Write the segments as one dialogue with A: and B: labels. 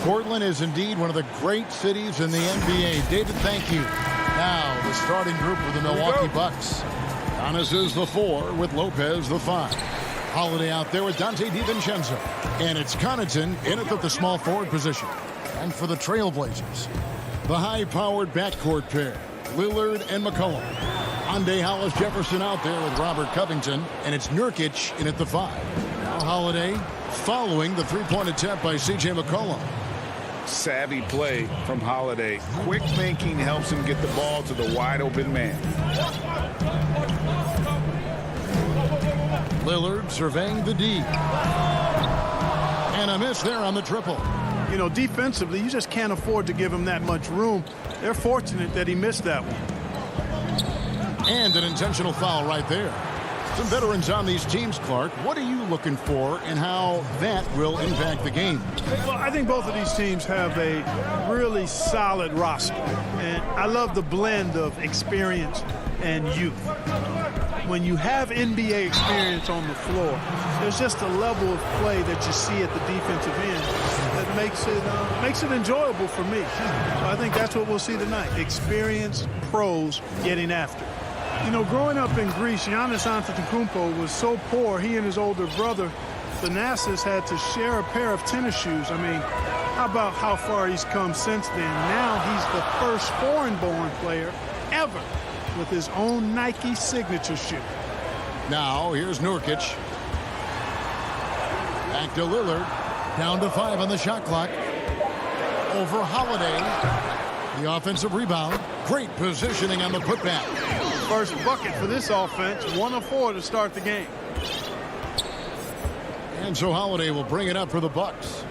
A: Portland is indeed one of the great cities in the NBA. David, thank you. Now, the starting group for the Milwaukee Bucks. Giannis is the 4 with Lopez the 5. Holiday out there with Dante DiVincenzo. And it's Connaughton in at the small forward position. And for the Trailblazers, the high-powered backcourt pair, Lillard and McCollum. Ande Hollis-Jefferson out there with Robert Covington. And it's Nurkic in at the 5. Now Holiday following the three-point attempt by C.J. McCollum.
B: Savvy play from Holiday. Quick thinking helps him get the ball to the wide-open man.
A: Lillard surveying the D. And a miss there on the triple.
C: You know, defensively, you just can't afford to give him that much room. They're fortunate that he missed that one.
A: And an intentional foul right there. Some veterans on these teams, Clark. What are you looking for and how that will impact the game?
C: Well, I think both of these teams have a really solid roster. And I love the blend of experience and youth. When you have NBA experience on the floor, there's just a level of play that you see at the defensive end that makes it enjoyable for me. So I think that's what we'll see tonight. Experienced pros getting after. You know, growing up in Greece, Giannis Antetokounmpo was so poor, he and his older brother, Thanasis, had to share a pair of tennis shoes. I mean, how about how far he's come since then? Now he's the first foreign-born player ever with his own Nike signature shoe.
A: Now, here's Nurkic. Back to Lillard. Down to 5 on the shot clock. Over Holiday. The offensive rebound. Great positioning on the putback.
C: First bucket for this offense, 1 of 4 to start the game.
A: And so Holiday will bring it up for the Bucks.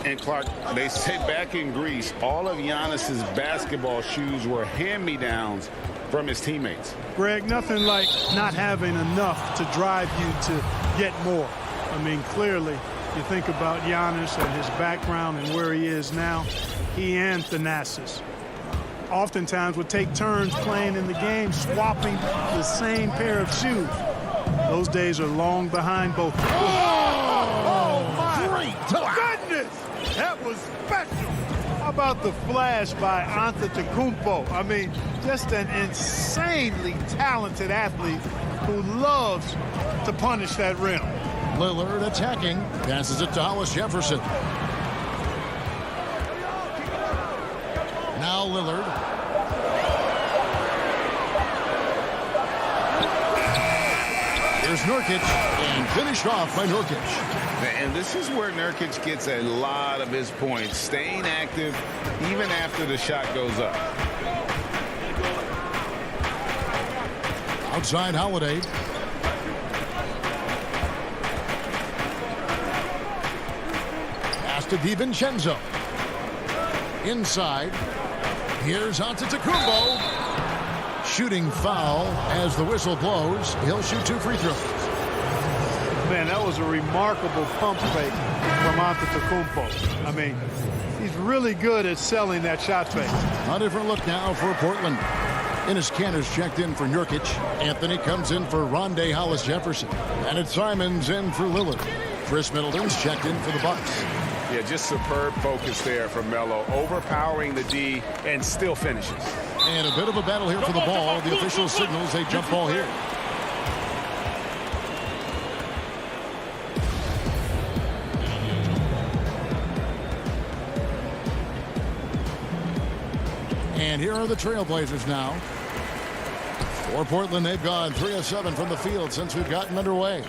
B: And Clark, they say back in Greece, all of Giannis's basketball shoes were hand-me-downs from his teammates.
C: Greg, nothing like not having enough to drive you to get more. I mean, clearly, you think about Giannis and his background and where he is now, he and Thanasis oftentimes would take turns playing in the game, swapping the same pair of shoes. Those days are long behind both of them.
A: Oh, my
C: Goodness! That was special. How about the flash by Antetokounmpo? I mean, just an insanely talented athlete who loves to punish that rim.
A: Lillard attacking. Passes it to Hollis-Jefferson. Now Lillard. Here's Nurkic, and finished off by Nurkic.
B: And this is where Nurkic gets a lot of his points, staying active even after the shot goes up.
A: Outside Holiday. Pass to DiVincenzo. Inside. Here's Antetokounmpo. Shooting foul as the whistle blows. He'll shoot 2 free throws.
C: Man, that was a remarkable pump fake from Antetokounmpo. I mean, he's really good at selling that shot fake.
A: A different look now for Portland. Enes Kanter's checked in for Nurkic. Anthony comes in for Rondae Hollis-Jefferson. And it's Simons in for Lillard. Chris Middleton's checked in for the Bucks.
B: Yeah, just superb focus there from Melo, overpowering the D and still finishes.
A: And a bit of a battle here for the ball. The official signals a jump ball here. And here are the Trailblazers now. For Portland, they've gone 3 of 7 from the field since we've gotten underway.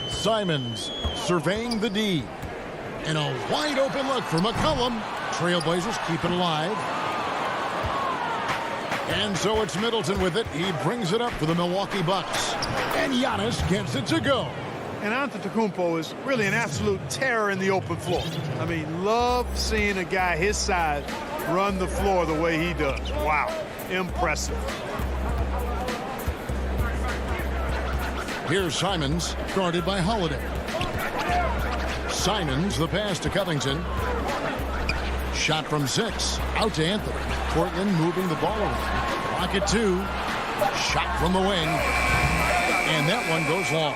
A: Simons surveying the D. And a wide open look for McCollum. Trailblazers keep it alive. And so it's Middleton with it. He brings it up for the Milwaukee Bucks. And Giannis gets it to go.
C: And Antetokounmpo is really an absolute terror in the open floor. I mean, love seeing a guy his size run the floor the way he does. Wow. Impressive.
A: Here's Simons, guarded by Holiday. Simons, the pass to Covington. Shot from 6, out to Anthony. Portland moving the ball around. Rocket 2, shot from the wing. And that one goes long.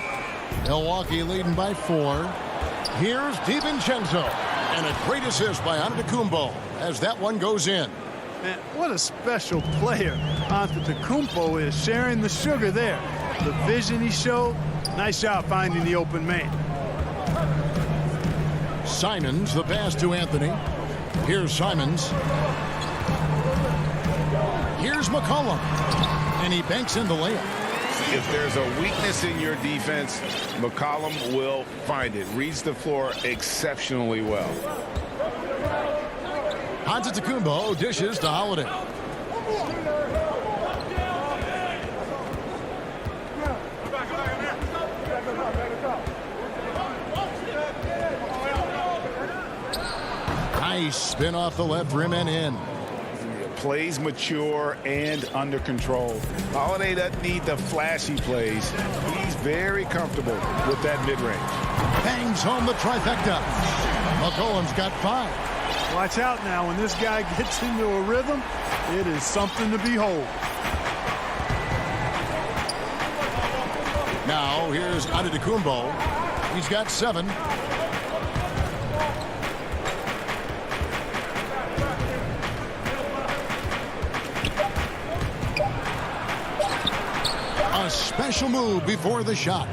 A: Milwaukee leading by 4. Here's DiVincenzo. And a great assist by Antetokounmpo as that one goes in.
C: Man, what a special player Antetokounmpo is, sharing the sugar there. The vision he showed, nice job finding the open man.
A: Simons, the pass to Anthony. Here's Simons. Here's McCollum. And he banks in the layup.
B: If there's a weakness in your defense, McCollum will find it. Reads the floor exceptionally well.
A: Antetokounmpo dishes to Holiday. Nice spin off the left rim and in.
B: Plays mature and under control. Holiday doesn't need the flashy plays. He's very comfortable with that mid-range.
A: Bangs home the trifecta. McCollum's got 5.
C: Watch out now. When this guy gets into a rhythm, it is something to behold.
A: Now here's Antetokounmpo. He's got 7. A special move before the shot.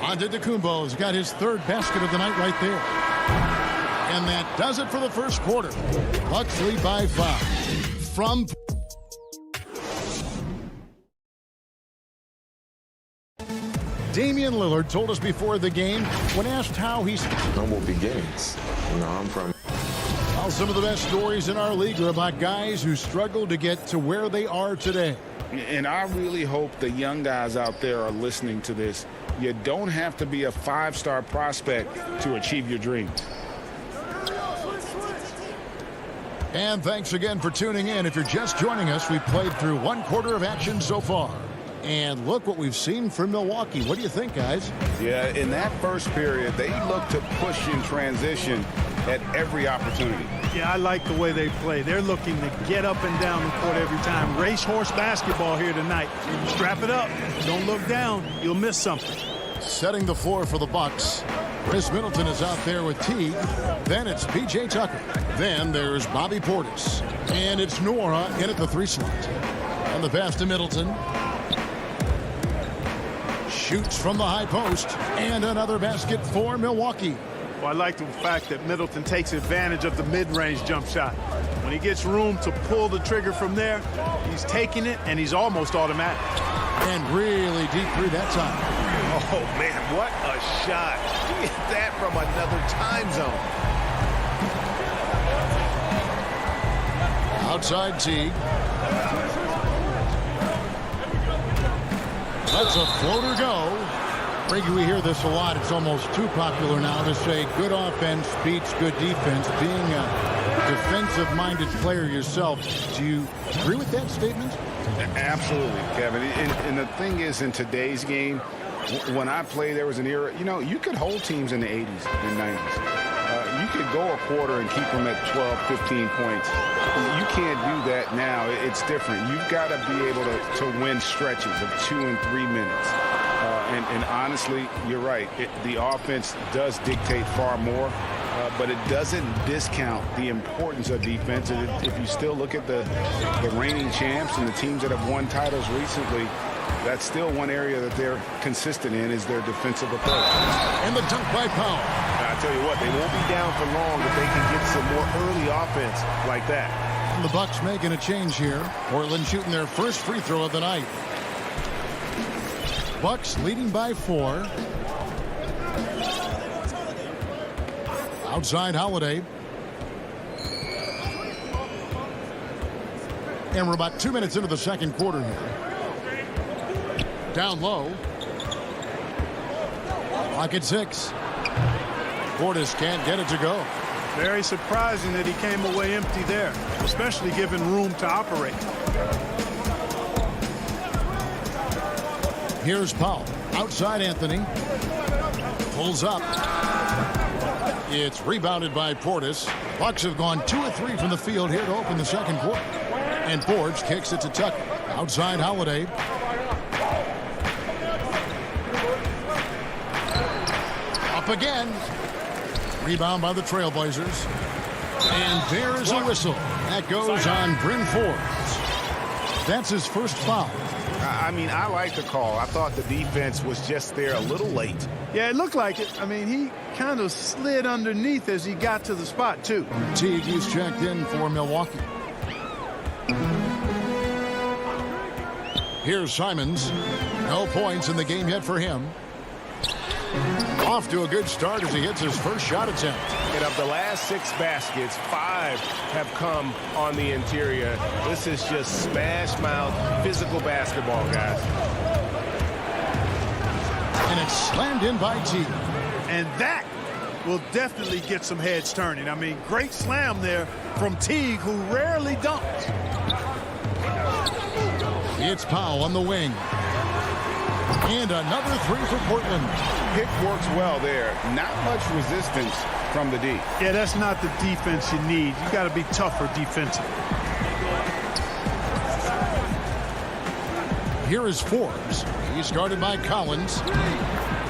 A: Antetokounmpo's got his 3rd basket of the night right there. And that does it for the first quarter. Bucks lead by 5. From Damian Lillard told us before the game, when asked how he's
D: humble beginnings. You know, I'm from.
A: Well, some of the best stories in our league are about guys who struggled to get to where they are today.
B: And I really hope the young guys out there are listening to this. You don't have to be a 5-star prospect to achieve your dreams.
A: And thanks again for tuning in. If you're just joining us, we've played through 1 quarter of action so far. And look what we've seen from Milwaukee. What do you think, guys?
B: Yeah, in that first period, they looked to push in transition at every opportunity.
C: Yeah, I like the way they play. They're looking to get up and down the court every time. Racehorse basketball here tonight. Strap it up. Don't look down. You'll miss something.
A: Setting the floor for the Bucks. Chris Middleton is out there with Teague. Then it's P.J. Tucker. Then there's Bobby Portis. And it's Nora in at the 3 slot. And the pass to Middleton. Shoots from the high post. And another basket for Milwaukee.
C: Well, I like the fact that Middleton takes advantage of the mid-range jump shot. When he gets room to pull the trigger from there, he's taking it, and he's almost automatic.
A: And really deep 3 that time.
E: Oh, man, what a shot. He hit that from another time zone.
A: Outside Teague. Let's a floater go. Frankie, we hear this a lot. It's almost too popular now to say good offense beats good defense. Being a defensive-minded player yourself, do you agree with that statement?
B: Absolutely, Kevin. And the thing is, in today's game, when I played, there was an era, you know, you could hold teams in the 80s and 90s. You could go a quarter and keep them at 12, 15 points. You can't do that now. It's different. You've got to be able to win stretches of 2 and 3 minutes. And honestly, you're right. The offense does dictate far more, but it doesn't discount the importance of defense. And if you still look at the reigning champs and the teams that have won titles recently, that's still one area that they're consistent in is their defensive approach.
A: And the dunk by Powell.
E: I tell you what, they won't be down for long if they can get some more early offense like that.
A: And the Bucks making a change here. Portland shooting their first free throw of the night. Bucks leading by 4. Outside Holiday. And we're about 2 minutes into the second quarter here. Down low. Clock at 6. Portis can't get it to go.
C: Very surprising that he came away empty there, especially given room to operate.
A: Here's Powell. Outside Anthony. Pulls up. It's rebounded by Portis. Bucks have gone 2 of 3 from the field here to open the second quarter. And Forbes kicks it to Tucker. Outside Holiday. Up again. Rebound by the Trailblazers. And there's a whistle. That goes on Bryn Forbes. That's his first foul.
B: I mean, I like the call. I thought the defense was just there a little late.
C: Yeah, it looked like it. I mean, he kind of slid underneath as he got to the spot, too.
A: Teague is checked in for Milwaukee. Here's Simons. No points in the game yet for him. Off to a good start as he hits his first shot attempt.
E: And of the last 6 baskets, 5 have come on the interior. This is just smash mouth physical basketball, guys.
A: And it's slammed in by Teague.
C: And that will definitely get some heads turning. I mean, great slam there from Teague, who rarely dunks.
A: It's Powell on the wing. And another 3 for Portland.
B: Pick works well there. Not much resistance from the D.
C: Yeah, that's not the defense you need. You got to be tougher defensively.
A: Here is Forbes. He's guarded by Collins.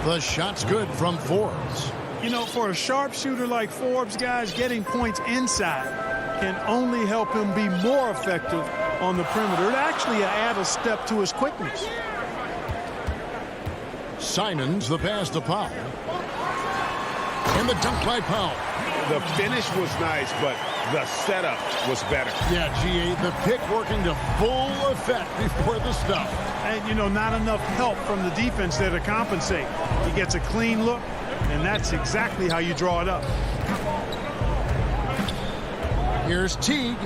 A: The shot's good from Forbes.
C: You know, for a sharpshooter like Forbes, guys, getting points inside can only help him be more effective on the perimeter. It actually add a step to his quickness.
A: Simons, the pass to Powell. And the dunk by Powell.
B: The finish was nice, but the setup was better.
A: Yeah, G8, the pick working to full effect before the stuff.
C: And, you know, not enough help from the defense there to compensate. He gets a clean look, and that's exactly how you draw it up.
A: Here's Teague.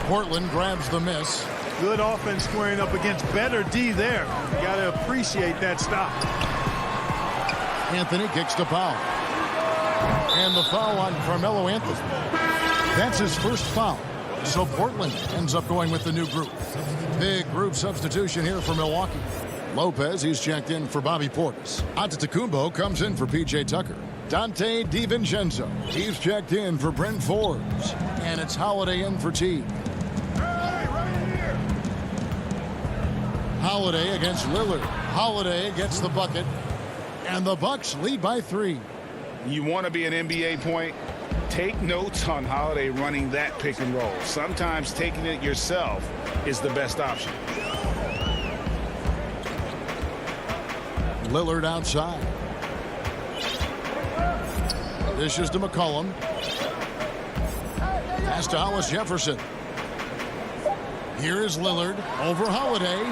A: Portland grabs the miss.
C: Good offense squaring up against better D there. You got to appreciate that stop.
A: Anthony kicks to Powell. And the foul on Carmelo Anthony. That's his first foul. So Portland ends up going with the new group. Big group substitution here for Milwaukee. Lopez, he's checked in for Bobby Portis. Antetokounmpo comes in for P.J. Tucker. Dante DiVincenzo, he's checked in for Bryn Forbes. And it's Holiday in for Teague. Holiday against Lillard. Holiday gets the bucket. And the Bucks lead by 3.
B: You want to be an NBA point? Take notes on Holiday running that pick and roll. Sometimes taking it yourself is the best option.
A: Lillard outside. Dishes to McCollum. Pass to Hollis Jefferson. Here is Lillard over Holiday.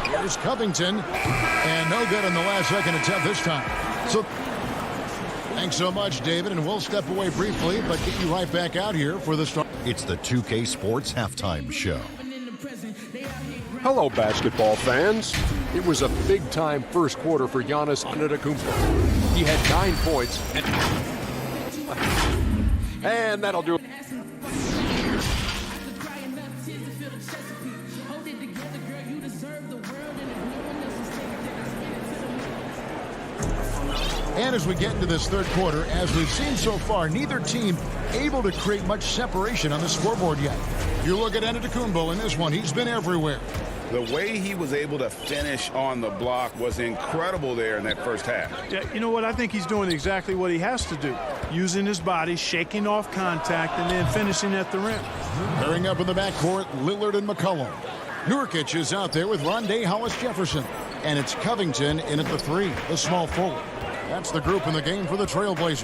A: Here's Covington. And no good on the last second attempt this time. So thanks so much, David, and we'll step away briefly, but get you right back out here for the start.
F: It's the 2K Sports Halftime Show.
G: Hello, basketball fans. It was a big-time first quarter for Giannis Antetokounmpo. He had 9 points, and that'll do it.
A: And as we get into this third quarter, as we've seen so far, neither team able to create much separation on the scoreboard yet. You look at Antetokounmpo in this one, he's been everywhere.
B: The way he was able to finish on the block was incredible there in that first half.
C: Yeah, you know what? I think he's doing exactly what he has to do. Using his body, shaking off contact, and then finishing at the rim.
A: Pairing up in the backcourt, Lillard and McCollum. Nurkic is out there with Rondé Hollis-Jefferson. And it's Covington in at the 3, the small forward. That's the group in the game for the Trailblazers.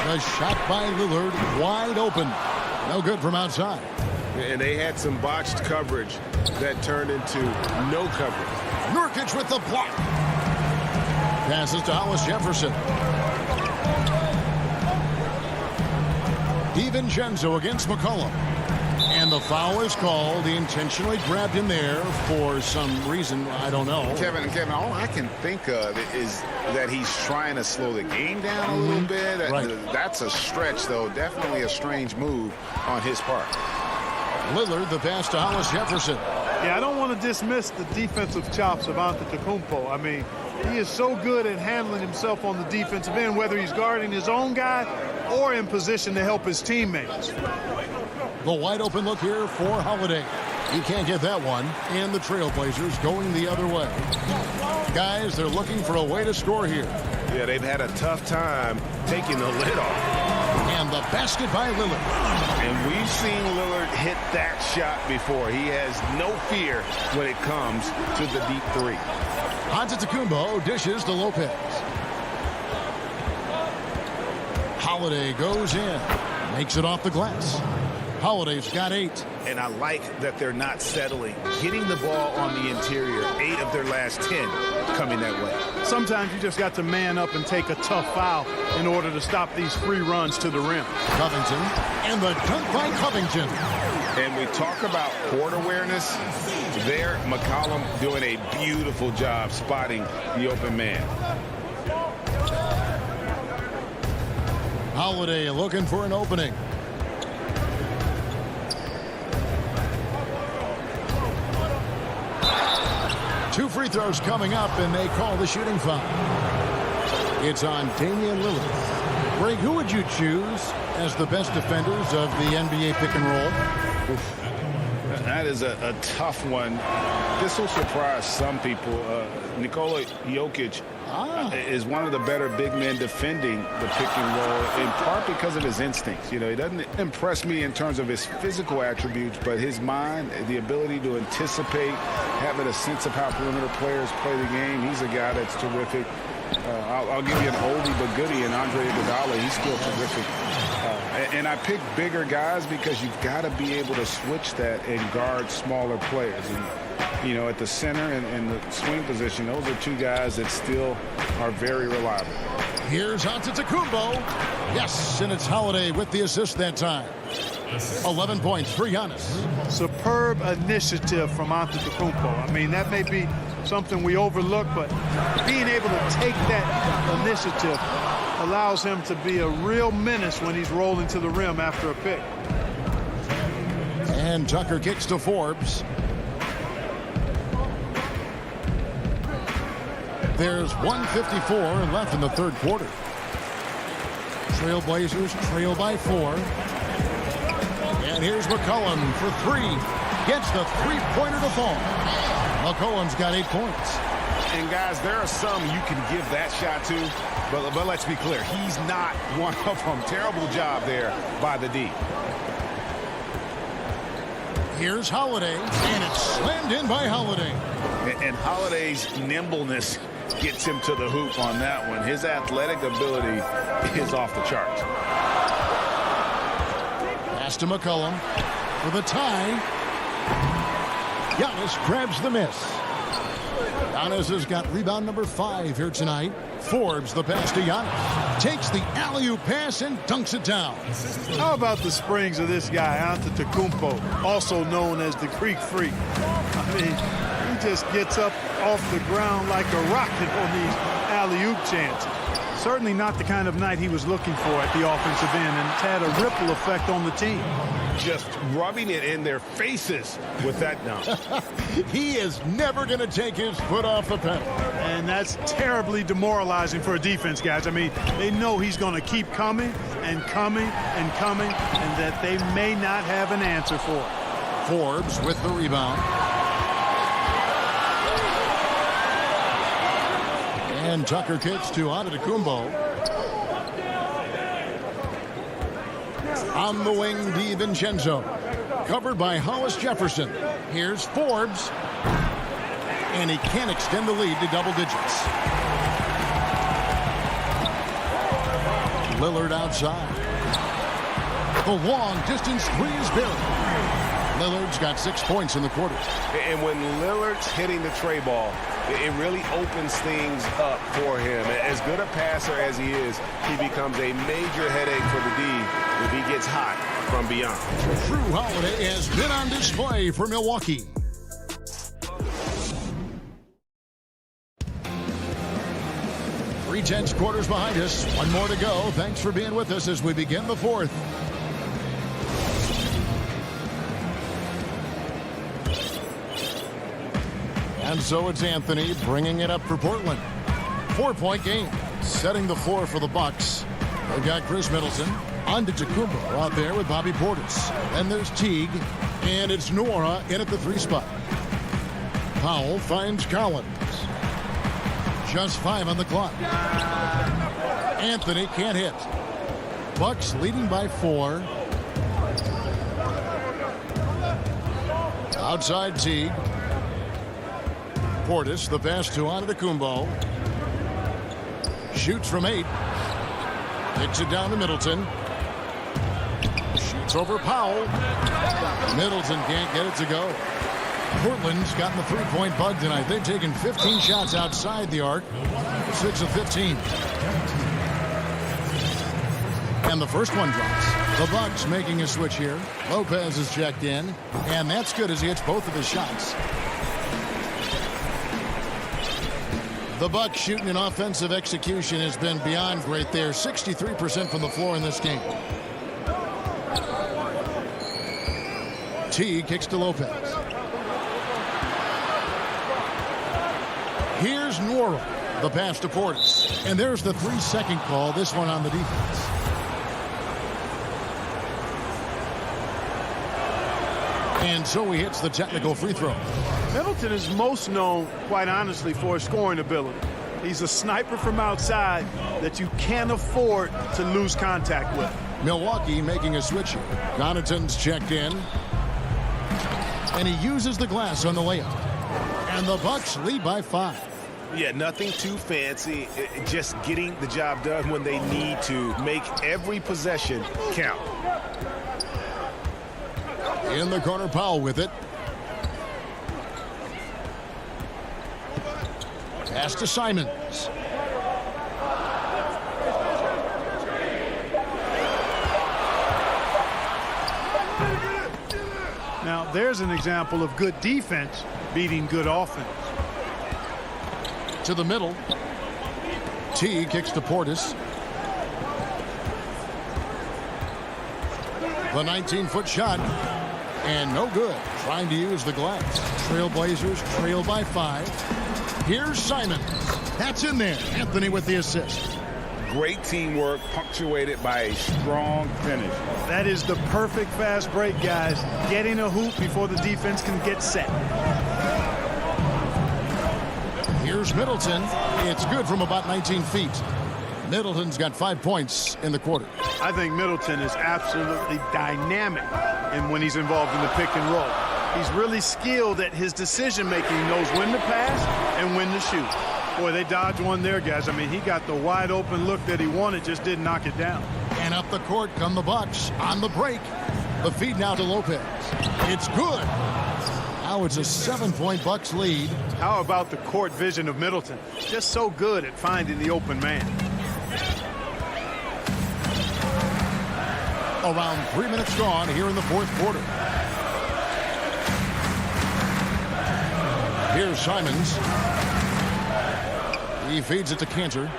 A: The shot by Lillard, wide open. No good from outside.
E: And they had some botched coverage that turned into no coverage.
A: Nurkic with the block. Passes to Hollis Jefferson. DiVincenzo against McCollum. And And the foul is called. He intentionally grabbed him there for some reason. I don't know.
B: Kevin, all I can think of is that he's trying to slow the game down a little bit.
A: Right.
B: That's a stretch, though. Definitely a strange move on his part.
A: Lillard, the pass to Hollis Jefferson.
C: Yeah, I don't want to dismiss the defensive chops of Antetokounmpo. I mean, he is so good at handling himself on the defensive end, whether he's guarding his own guy or in position to help his teammates.
A: The wide open look here for Holiday. He can't get that one. And the Trailblazers going the other way. Guys, they're looking for a way to score here.
E: Yeah, they've had a tough time taking the lid off.
A: And the basket by Lillard.
E: And we've seen Lillard hit that shot before. He has no fear when it comes to the deep three.
A: Antetokounmpo dishes to Lopez. Holiday goes in. Makes it off the glass. Holiday's got 8.
B: And I like that they're not settling. Getting the ball on the interior, 8 of their last 10 coming that way.
C: Sometimes you just got to man up and take a tough foul in order to stop these free runs to the rim.
A: Covington. And the dunk by Covington.
B: And we talk about court awareness. There, McCollum doing a beautiful job spotting the open man.
A: Holiday looking for an opening. Two free throws coming up, and they call the shooting foul. It's on Damian Lillard. Greg, who would you choose as the best defenders of the NBA pick and roll?
B: Oof. That is a tough one. This will surprise some people. Nikola Jokic is one of the better big men defending the pick and roll, in part because of his instincts. You know, he doesn't impress me in terms of his physical attributes, but his mind, the ability to anticipate, having a sense of how perimeter players play the game. He's a guy that's terrific. I'll give you an oldie but goodie in Andre Iguodala. He's still terrific. And I pick bigger guys because you've got to be able to switch that and guard smaller players. And, you know, at the center and the swing position, those are two guys that still are very reliable.
A: Here's Antetokounmpo. Yes, and it's Holiday with the assist that time. 11 points for Giannis.
C: Superb initiative from Antetokounmpo. I mean, that may be something we overlook, but being able to take that initiative allows him to be a real menace when he's rolling to the rim after a pick.
A: And Tucker kicks to Forbes. There's 1:54 left in the third quarter. Trailblazers trail by 4. And here's McCollum for 3. Gets the three-pointer to fall. McCollum's got 8 points.
B: And, guys, there are some you can give that shot to, but let's be clear. He's not one of them. Terrible job there by the D.
A: Here's Holiday, and it's slammed in by Holiday.
B: And Holiday's nimbleness gets him to the hoop on that one. His athletic ability is off the charts.
A: Pass to McCollum for the tie. Giannis grabs the miss. Giannis has got rebound number 5 here tonight. Forbes, the pass to Giannis. Takes the alley-oop pass and dunks it down.
C: How about the springs of this guy, Antetokounmpo, also known as the Greek Freak? I mean, he just gets up off the ground like a rocket on these alley-oop chances. Certainly not the kind of night he was looking for at the offensive end, and it's had a ripple effect on the team.
E: Just rubbing it in their faces with that dunk.
A: He is never going to take his foot off the pedal.
C: And that's terribly demoralizing for a defense, guys. I mean, they know he's going to keep coming and coming and coming, and that they may not have an answer for it.
A: Forbes with the rebound. And Tucker kicks to Antetokounmpo. On the wing, DiVincenzo. Covered by Hollis Jefferson. Here's Forbes. And he can't extend the lead to double digits. Lillard outside. The long distance 3 is buried. Lillard's got 6 points in the quarter.
E: And when Lillard's hitting the tray ball, it really opens things up for him. As good a passer as he is, he becomes a major headache for the D if he gets hot from beyond.
A: Drew Holiday has been on display for Milwaukee. Three-tenths quarters behind us. One more to go. Thanks for being with us as we begin the fourth. And so it's Anthony bringing it up for Portland. 4-point game, setting the floor for the Bucks. They've got Chris Middleton, Antetokounmpo out there with Bobby Portis. Then there's Teague, and it's Nwora in at the 3 spot. Powell finds Collins. Just 5 on the clock. Anthony can't hit. Bucks leading by 4. Outside Teague. Portis, the pass to Antetokounmpo. Shoots from 8. Kicks it down to Middleton. Shoots over Powell. Middleton can't get it to go. Portland's gotten the 3-point bug tonight. They've taken 15 shots outside the arc. 6 of 15. And the first one drops. The Bucks making a switch here. Lopez is checked in. And that's good as he hits both of his shots. The Bucks shooting an offensive execution has been beyond great there. 63% from the floor in this game. T kicks to Lopez. Here's Nwora. The pass to Portis. And there's the 3-second call. This one on the defense. And so he hits the technical free throw.
C: Middleton is most known, quite honestly, for his scoring ability. He's a sniper from outside that you can't afford to lose contact with.
A: Milwaukee making a switch here. Connaughton's checked in. And he uses the glass on the layup. And the Bucks lead by 5.
E: Yeah, nothing too fancy. Just getting the job done when they need to. Make every possession count.
A: In the corner, Powell with it. Pass to Simons.
C: Now, there's an example of good defense beating good offense.
A: To the middle. T kicks to Portis. The 19-foot shot. And no good. Trying to use the glass. Trailblazers trail by 5. Here's Simons. That's in there. Anthony with the assist.
B: Great teamwork, punctuated by a strong finish.
C: That is the perfect fast break, guys. Getting a hoop before the defense can get set.
A: Here's Middleton. It's good from about 19 feet. Middleton's got 5 points in the quarter.
C: I think Middleton is absolutely dynamic and when he's involved in the pick and roll. He's really skilled at his decision-making. He knows when to pass and when to shoot. Boy, they dodged one there, guys. I mean, he got the wide-open look that he wanted, just didn't knock it down.
A: And up the court come the Bucks on the break. The feed now to Lopez. It's good. Now it's a 7-point Bucks lead.
C: How about the court vision of Middleton? Just so good at finding the open man.
A: Around 3 minutes gone here in the fourth quarter. Here's Simons. He feeds it to Cantor.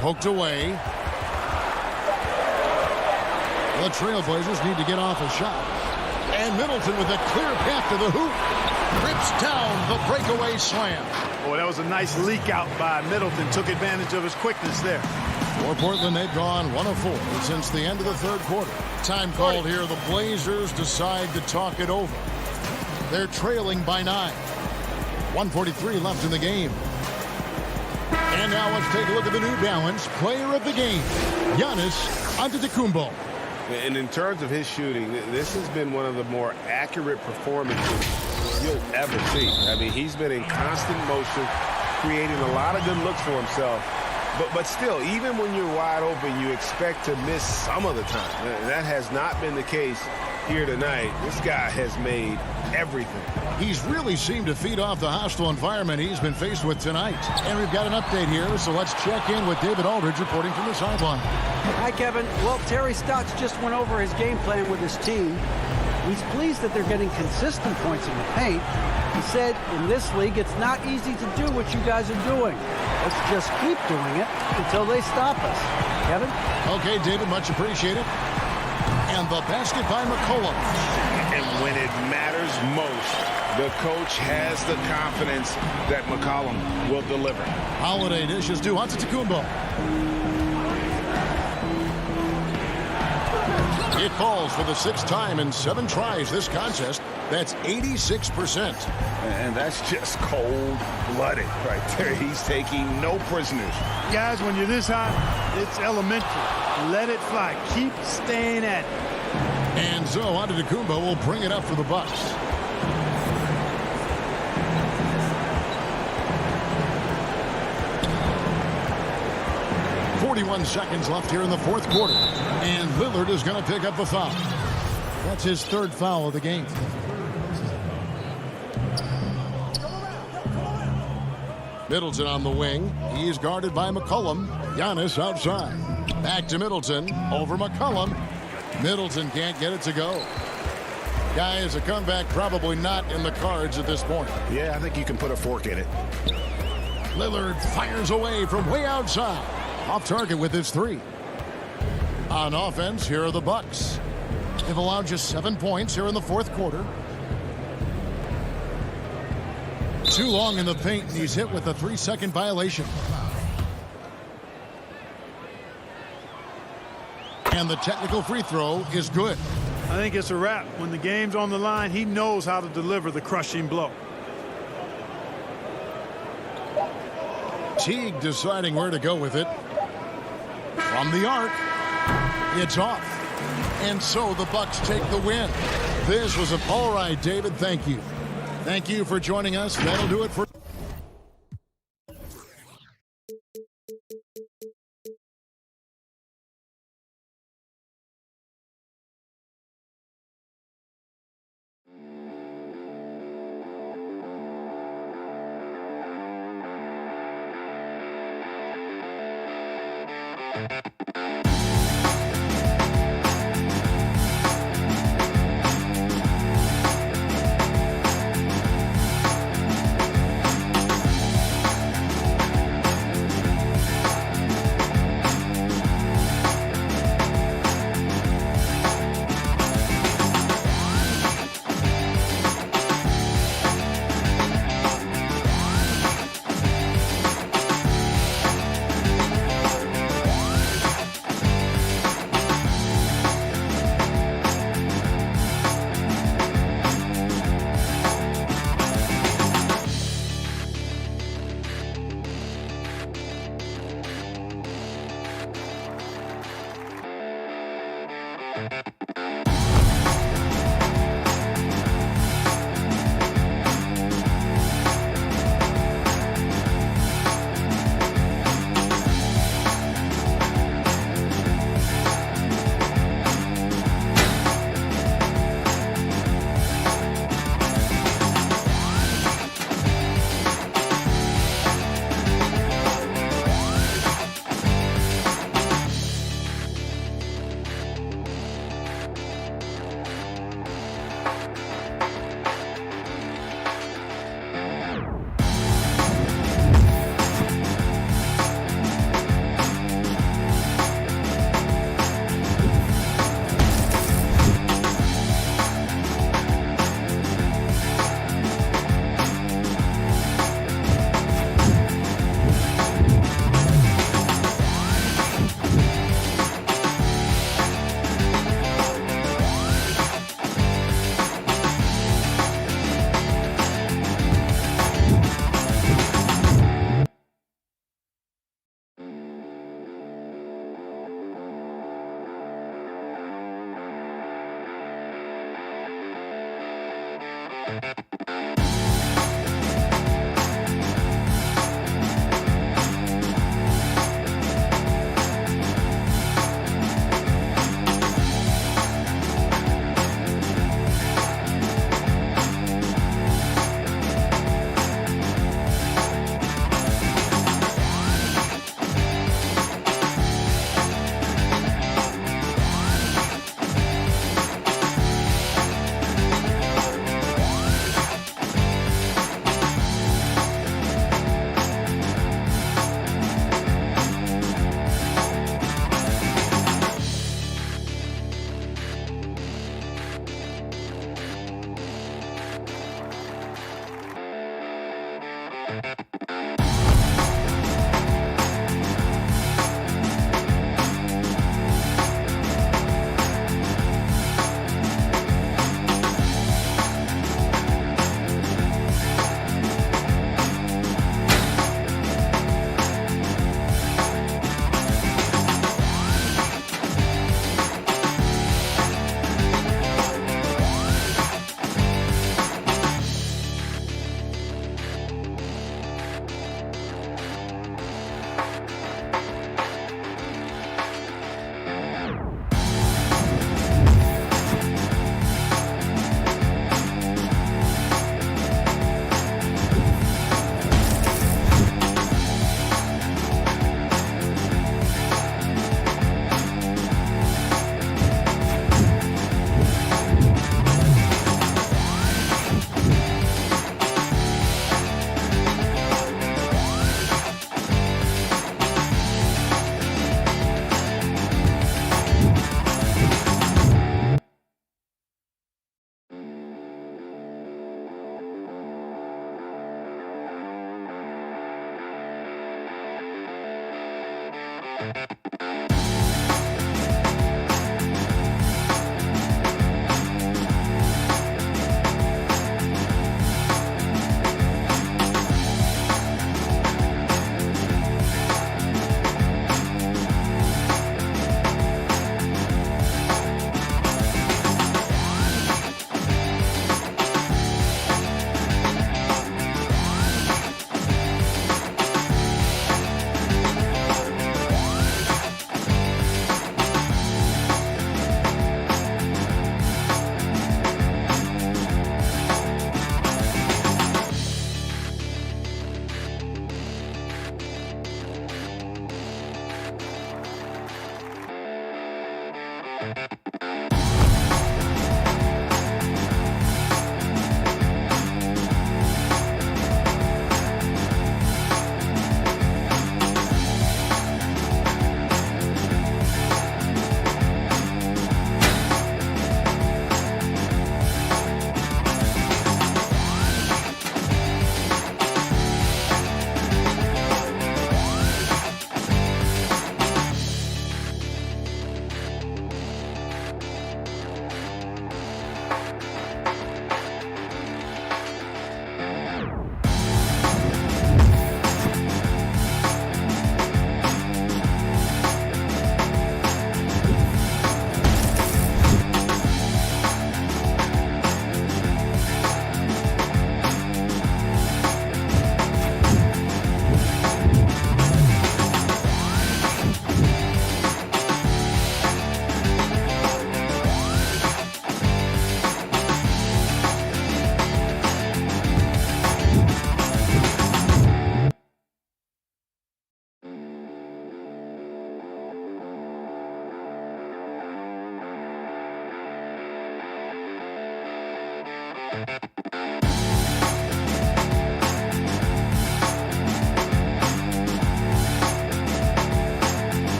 A: Poked away. The Trailblazers need to get off a shot. And Middleton with a clear path to the hoop. Rips down the breakaway slam.
C: Boy, that was a nice leak out by Middleton. Took advantage of his quickness there.
A: For Portland, they've gone 1 of 4 since the end of the third quarter. Time called here. The Blazers decide to talk it over. They're trailing by 9. 1:43 left in the game. And now let's take a look at the New Balance player of the game, Giannis Antetokounmpo.
E: And in terms of his shooting, this has been one of the more accurate performances you'll ever see. I mean, he's been in constant motion, creating a lot of good looks for himself. But still, even when you're wide open, you expect to miss some of the time. That has not been the case here tonight. This guy has made everything.
A: He's really seemed to feed off the hostile environment he's been faced with tonight. And we've got an update here, so let's check in with David Aldridge reporting from the sideline.
H: Hi, Kevin. Well, Terry Stotts just went over his game plan with his team. He's pleased that they're getting consistent points in the paint. He said, in this league, it's not easy to do what you guys are doing. Let's just keep doing it until they stop us. Kevin?
A: Okay, David, much appreciated. And the basket by McCollum.
B: And when it matters most, the coach has the confidence that McCollum will deliver.
A: Holiday dishes to Antetokounmpo. It falls for the 6th time in 7 tries this contest. That's 86%.
B: And that's just cold-blooded right there. He's taking no prisoners.
C: Guys, when you're this hot, it's elementary. Let it fly. Keep staying at it.
A: And so Antetokounmpo will bring it up for the Bucks. Seconds left here in the 4th quarter. And Lillard is going to pick up the foul. That's his 3rd foul of the game. Middleton on the wing. He's guarded by McCollum. Giannis outside. Back to Middleton. Over McCollum. Middleton can't get it to go. Guys, a comeback probably not in the cards at this point.
B: Yeah, I think you can put a fork in it.
A: Lillard fires away from way outside. Off target with his 3. On offense, here are the Bucks. They've allowed just 7 points here in the 4th quarter. Too long in the paint, and he's hit with a 3-second violation. And the technical free throw is good.
C: I think it's a wrap. When the game's on the line, he knows how to deliver the crushing blow.
A: Teague deciding where to go with it. From the arc, it's off. And so the Bucks take the win. This was all right, David. Thank you. Thank you for joining us. That'll do it for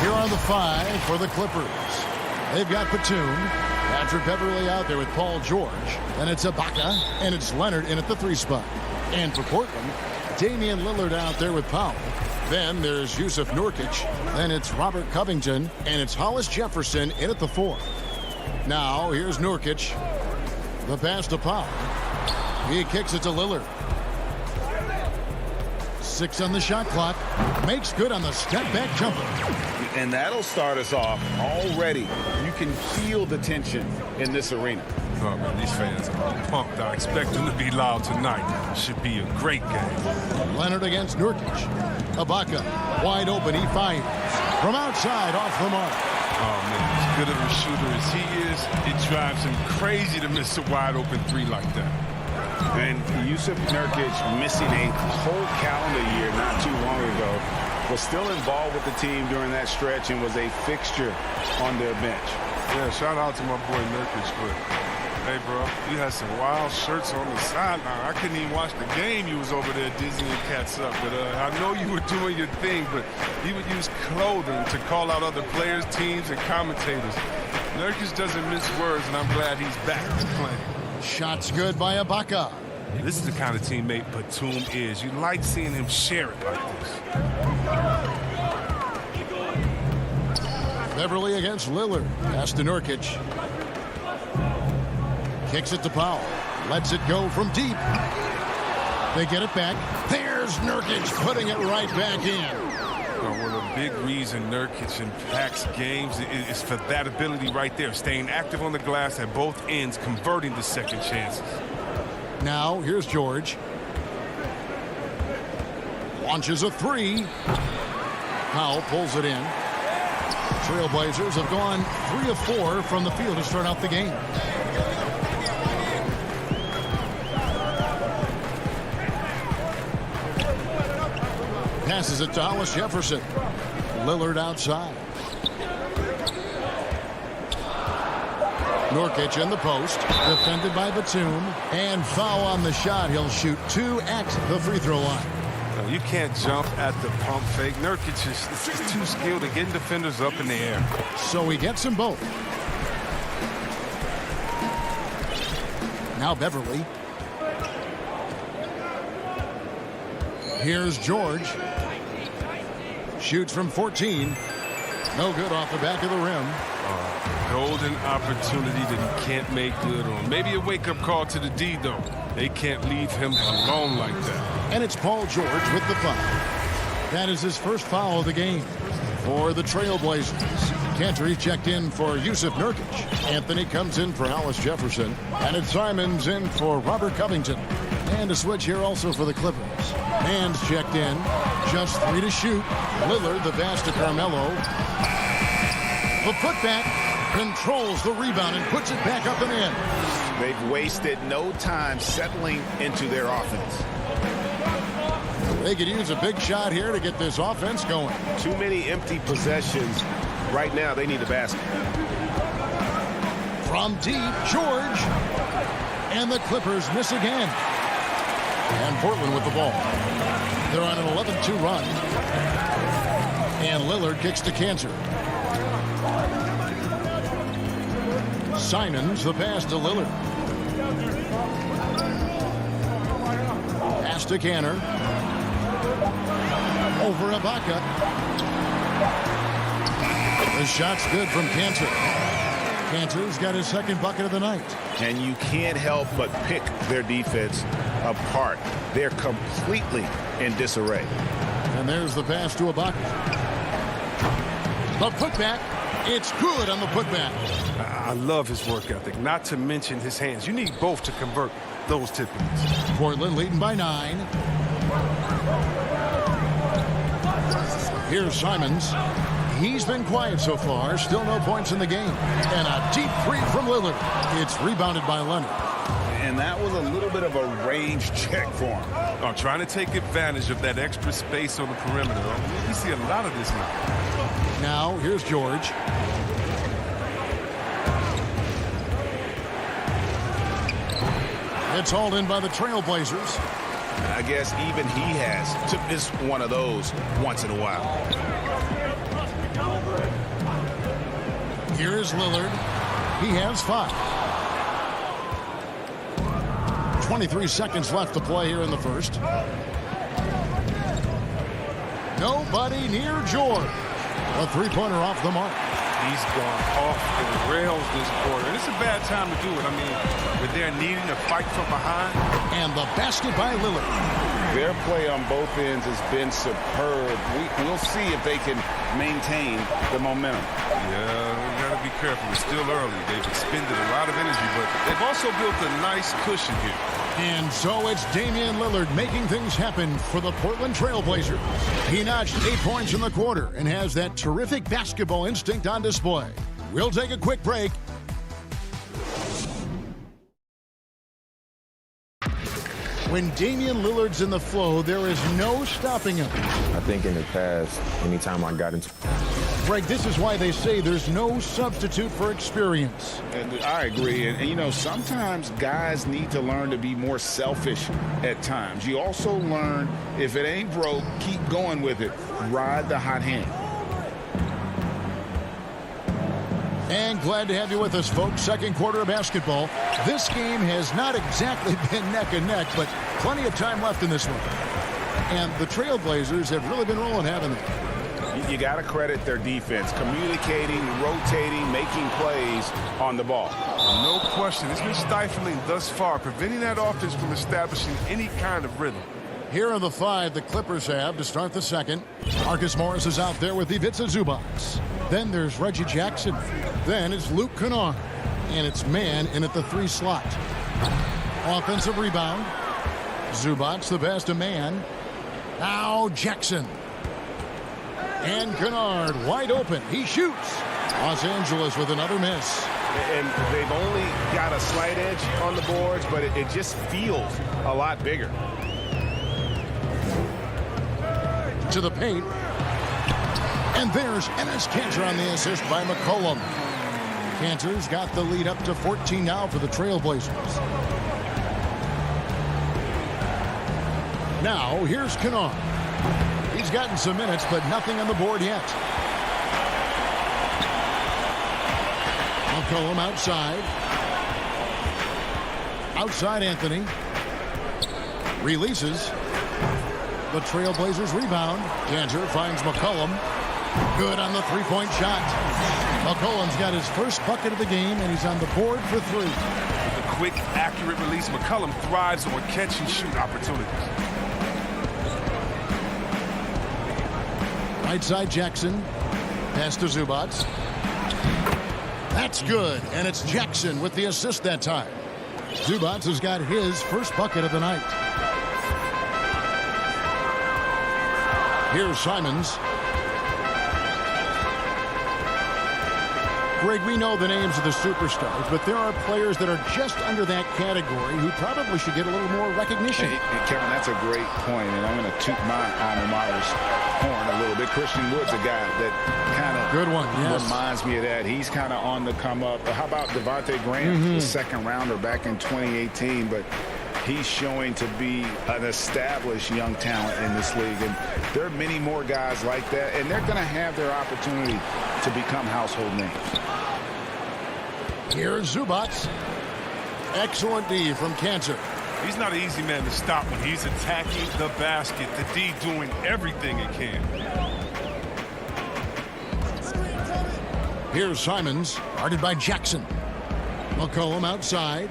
A: Here are the 5 for the Clippers. They've got Batum, Patrick Beverly out there with Paul George. Then it's Ibaka, and it's Leonard in at the 3 spot. And for Portland, Damian Lillard out there with Powell. Then there's Yusuf Nurkic. Then it's Robert Covington, and it's Hollis Jefferson in at the 4. Now here's Nurkic. The pass to Powell. He kicks it to Lillard. 6 on the shot clock. Makes good on the step-back jumper.
B: And that'll start us off already. You can feel the tension in this arena.
I: Oh, man, these fans are pumped. I expect them to be loud tonight. Should be a great game.
A: Leonard against Nurkic. Ibaka, wide open, he fires. From outside, off the mark.
I: Oh, man, as good of a shooter as he is, it drives him crazy to miss a wide-open 3 like that.
B: And Yusuf Nurkic, missing a whole calendar year not too long ago, was still involved with the team during that stretch and was a fixture on their bench.
I: Yeah, shout out to my boy Nurkic, but hey, bro, you had some wild shirts on the sideline. I couldn't even watch the game. You was over there dizzying cats up. But I know you were doing your thing, but he would use clothing to call out other players, teams, and commentators. Nurkic doesn't miss words, and I'm glad he's back to playing.
A: Shots good by Ibaka.
I: This is the kind of teammate Batum is. You like seeing him share it like this.
A: Beverly against Lillard. Pass to Nurkic. Kicks it to Powell. Lets it go from deep. They get it back. There's Nurkic putting it right back in.
I: One of the big reason Nurkic impacts games is for that ability right there. Staying active on the glass at both ends, converting the second chances.
A: Now, here's George. Launches a 3. Powell pulls it in. Trailblazers have gone 3 of 4 from the field to start out the game. Passes it to Hollis Jefferson. Lillard outside. Nurkic in the post. Defended by Batum. And foul on the shot. He'll shoot 2 at the free throw line.
I: No, you can't jump at the pump fake. Nurkic is too skilled at getting defenders up in the air.
A: So he gets them both. Now Beverly. Here's George. Shoots from 14. No good off the back of the rim.
I: Golden opportunity that he can't make good on. Maybe a wake-up call to the D, though. They can't leave him alone like that.
A: And it's Paul George with the foul. That is his first foul of the game for the Trailblazers. Cantor checked in for Yusuf Nurkic. Anthony comes in for Hollis Jefferson. And it's Simons in for Robert Covington. And a switch here also for the Clippers. Hands checked in. Just 3 to shoot. Lillard, the pass to Carmelo. The putback. Controls the rebound and puts it back up and in.
B: They've wasted no time settling into their offense.
A: They could use a big shot here to get this offense going.
E: Too many empty possessions. Right now, they need a basket.
A: From deep, George. And the Clippers miss again. And Portland with the ball. They're on an 11-2 run. And Lillard kicks to Cantor. Simons, the pass to Lillard. Pass to Cantor. Over Ibaka. The shot's good from Cantor. Cantor's got his second bucket of the night.
B: And you can't help but pick their defense apart. They're completely in disarray.
A: And there's the pass to Ibaka. The putback. It's good on the putback.
I: I love his work ethic, not to mention his hands. You need both to convert those tip-ins.
A: Portland leading by 9. Here's Simons. He's been quiet so far. Still no points in the game. And a deep 3 from Lillard. It's rebounded by Leonard.
B: And that was a little bit of a range check for him.
I: Oh, trying to take advantage of that extra space on the perimeter. You see a lot of this now.
A: Now, here's George. It's hauled in by the Trailblazers.
B: I guess even he has to miss one of those once in a while.
A: Here's Lillard. He has 5. 23 seconds left to play here in the first. Nobody near George. A three-pointer off the mark.
I: He's gone off the rails this quarter. And it's a bad time to do it. I mean, when they're needing to fight from behind.
A: And the basket by Lillard.
B: Their play on both ends has been superb. We'll see if they can maintain the momentum.
I: Yeah, we got to be careful. It's still early. They've expended a lot of energy, but they've also built a nice cushion here.
A: And so it's Damian Lillard making things happen for the Portland Trailblazers. He notched 8 points in the quarter and has that terrific basketball instinct on display. We'll take a quick break. When Damian Lillard's in the flow, there is no stopping him.
D: I think in the past, anytime I got into...
A: Greg, this is why they say there's no substitute for experience.
B: And I agree. And, you know, sometimes guys need to learn to be more selfish at times. You also learn, if it ain't broke, keep going with it. Ride the hot hand.
A: And glad to have you with us, folks. Second quarter of basketball. This game has not exactly been neck and neck, but plenty of time left in this one. And the Trailblazers have really been rolling, haven't they?
B: You got to credit their defense, communicating, rotating, making plays on the ball.
I: No question. It's been stifling thus far, preventing that offense from establishing any kind of rhythm.
A: Here are the 5 the Clippers have to start the second. Marcus Morris is out there with Ivica Zubac. Then there's Reggie Jackson. Then it's Luke Kennard. And it's man in at the 3 slot. Offensive rebound. Zubac the best of man. Now Jackson. And Kennard wide open. He shoots. Los Angeles with another miss.
B: And they've only got a slight edge on the boards, but it just feels a lot bigger.
A: To the paint. And there's Enes Kanter on the assist by McCollum. Kanter's got the lead up to 14 now for the Trailblazers. Now here's Kennard. He's gotten some minutes, but nothing on the board yet. McCollum outside. Outside Anthony. Releases. The Trailblazers rebound. Kanter finds McCollum. Good on the three-point shot. McCollum's got his first bucket of the game, and he's on the board for 3.
I: With a quick, accurate release, McCollum thrives on catch-and-shoot opportunities.
A: Right side Jackson. Pass to Zubac. That's good, and it's Jackson with the assist that time. Zubac has got his first bucket of the night. Here's Simons. Greg, we know the names of the superstars, but there are players that are just under that category who probably should get a little more recognition.
B: Hey, Kevin, that's a great point, and I'm going to toot my alma mater's horn a little bit. Christian Wood's a guy that kind of
A: good one, yes,
B: reminds me of that. He's kind of on the come up. How about Devontae Graham, the second rounder back in 2018, but he's showing to be an established young talent in this league, and there are many more guys like that, and they're going to have their opportunity to become household names.
A: Here's Zubac. Excellent D from Kanter.
I: He's not an easy man to stop when he's attacking the basket. The D doing everything it can.
A: Here's Simons, guarded by Jackson. McCollum outside.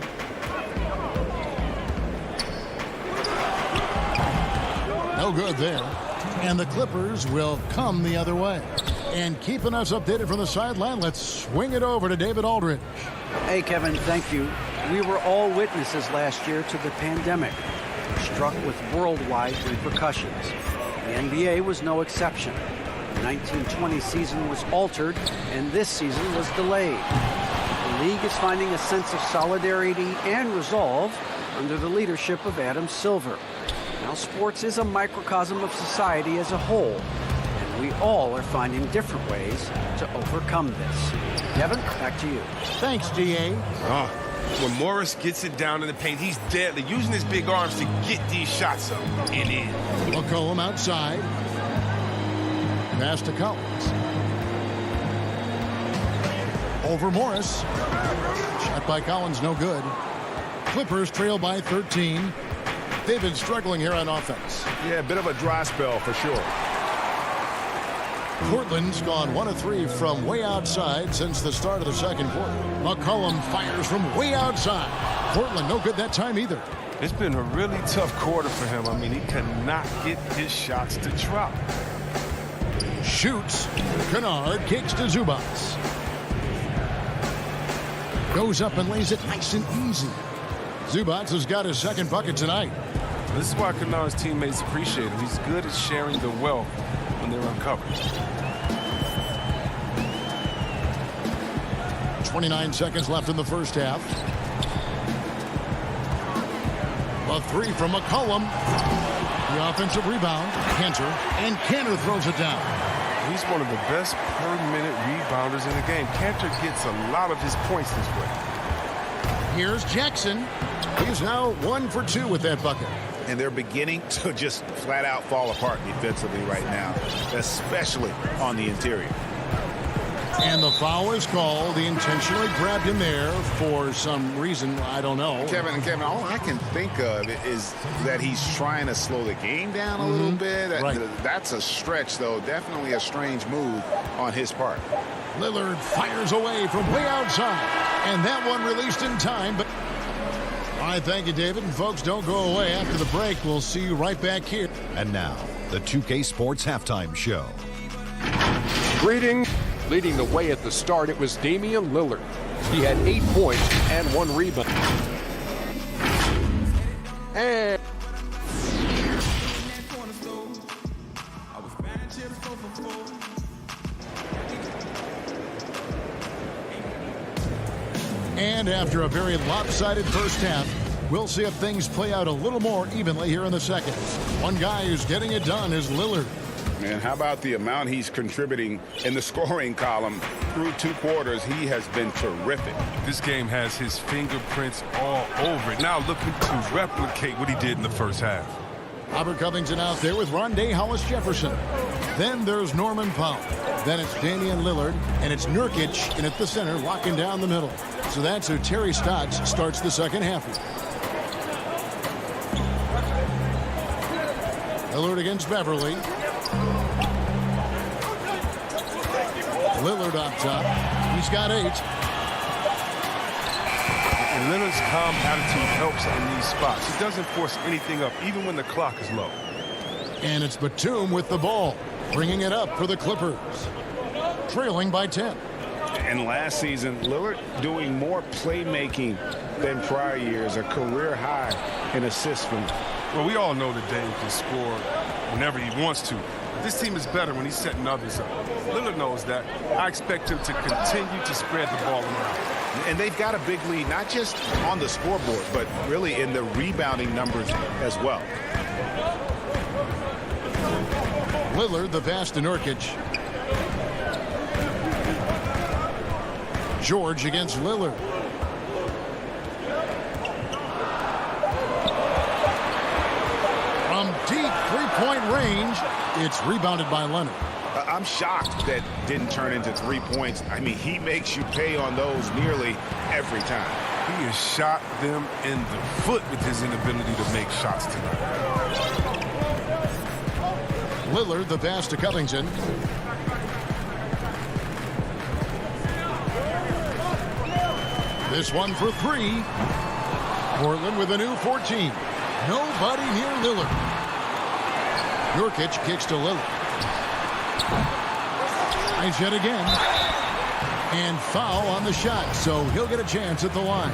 A: No good there. And the Clippers will come the other way. And keeping us updated from the sideline, let's swing it over to David Aldridge.
H: Hey, Kevin, thank you. We were all witnesses last year to the pandemic, struck with worldwide repercussions. The NBA was no exception. The 1920 season was altered, and this season was delayed. The league is finding a sense of solidarity and resolve under the leadership of Adam Silver. Now, sports is a microcosm of society as a whole, and we all are finding different ways to overcome this. Kevin, back to you.
A: Thanks, DA.
I: When Morris gets it down in the paint, he's deadly, using his big arms to get these shots up and in.
A: McCollum outside. Pass to Collins. Over Morris. Shot by Collins, no good. Clippers trail by 13. They've been struggling here on offense.
B: Yeah, a bit of a dry spell for sure.
A: Portland's gone 1 of 3 from way outside since the start of the second quarter. McCollum fires from way outside. Portland no good that time either.
I: It's been a really tough quarter for him. I mean, he cannot get his shots to drop.
A: Shoots. Kennard kicks to Zubats. Goes up and lays it nice and easy. Zubats has got his second bucket tonight.
I: This is why Kennard's teammates appreciate him. He's good at sharing the wealth when they're uncovered.
A: 29 seconds left in the first half. A three from McCollum. The offensive rebound. Cantor. And Cantor throws it down.
I: He's one of the best per-minute rebounders in the game. Cantor gets a lot of his points this way.
A: Here's Jackson. He's now 1 for 2 with that bucket.
B: And they're beginning to just flat out fall apart defensively right now, especially on the interior.
A: And the foul is called. He intentionally grabbed him there for some reason. I don't know.
B: Kevin, all I can think of is that he's trying to slow the game down a little bit.
A: Right.
B: That's a stretch, though. Definitely a strange move on his part.
A: Lillard fires away from way outside. And that one released in time. But all right, thank you, David. And folks, don't go away. After the break, we'll see you right back here.
F: And now, the 2K Sports Halftime Show.
G: Greetings. Leading the way at the start, it was Damian Lillard. He had 8 points and 1 rebound. And
A: And after a very lopsided first half, we'll see if things play out a little more evenly here in the second. One guy who's getting it done is Lillard.
B: And how about the amount he's contributing in the scoring column through 2 quarters? He has been terrific.
I: This game has his fingerprints all over it. Now looking to replicate what he did in the first half.
A: Robert Covington out there with Rondé Hollis-Jefferson. Then there's Norman Powell. Then it's Damian Lillard, and it's Nurkic in at the center, locking down the middle. So that's who Terry Stotts starts the second half with. Lillard against Beverly. Lillard up top. He's got 8.
I: And Lillard's calm attitude helps in these spots. He doesn't force anything up, even when the clock is low.
A: And it's Batum with the ball, bringing it up for the Clippers. Trailing by 10.
B: And last season, Lillard doing more playmaking than prior years, a career high in assists from.
I: Well, we all know that Dame can score whenever he wants to. This team is better when he's setting others up. Lillard knows that. I expect him to continue to spread the ball around.
B: And they've got a big lead, not just on the scoreboard, but really in the rebounding numbers as well.
A: Lillard, the pass to Nurkic. George against Lillard. From deep three-point range, it's rebounded by Leonard.
B: I'm shocked that didn't turn into 3 points. I mean, he makes you pay on those nearly every time.
I: He has shot them in the foot with his inability to make shots tonight.
A: Lillard, the pass to Covington. This one for 3. Portland with a new 14. Nobody near Lillard. Nurkic kicks to Lillard. Nice yet again. And foul on the shot, so he'll get a chance at the line.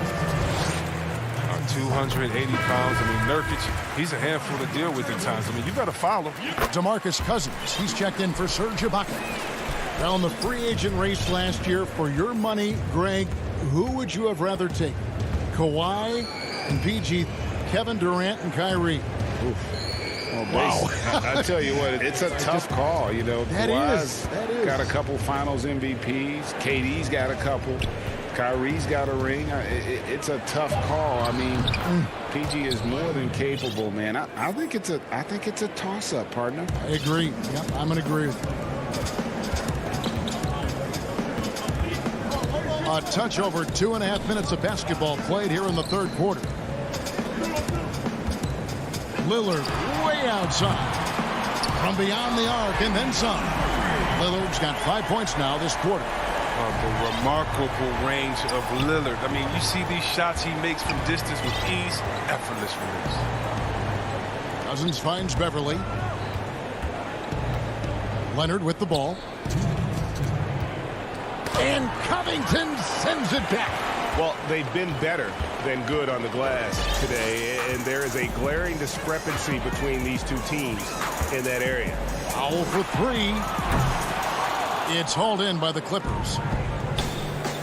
I: 280 pounds. I mean, Nurkic, he's a handful to deal with at times. I mean, you got to foul him.
A: DeMarcus Cousins, he's checked in for Serge Ibaka. Now in the free agent race last year, for your money, Greg, who would you have rather taken? Kawhi and PG, Kevin Durant and Kyrie.
B: Oof. Wow. I tell you what, it's a tough call. You know,
A: that
B: Kawhi's
A: is.
B: got a couple finals MVPs. KD's got a couple. Kyrie's got a ring. It's a tough call. I mean, PG is more than capable, man. I think it's a toss-up, partner.
A: I agree. Yep, I'm going to agree with you. A touch over 2.5 minutes of basketball played here in the third quarter. Lillard way outside. From beyond the arc and then some. Lillard's got 5 points now this quarter.
I: The remarkable range of Lillard. I mean, you see these shots he makes from distance with ease, effortless release.
A: Cousins finds Beverly. Leonard with the ball. And Covington sends it back.
B: Well, they've been better than good on the glass today, and there is a glaring discrepancy between these two teams in that area.
A: Foul for three. It's hauled in by the Clippers.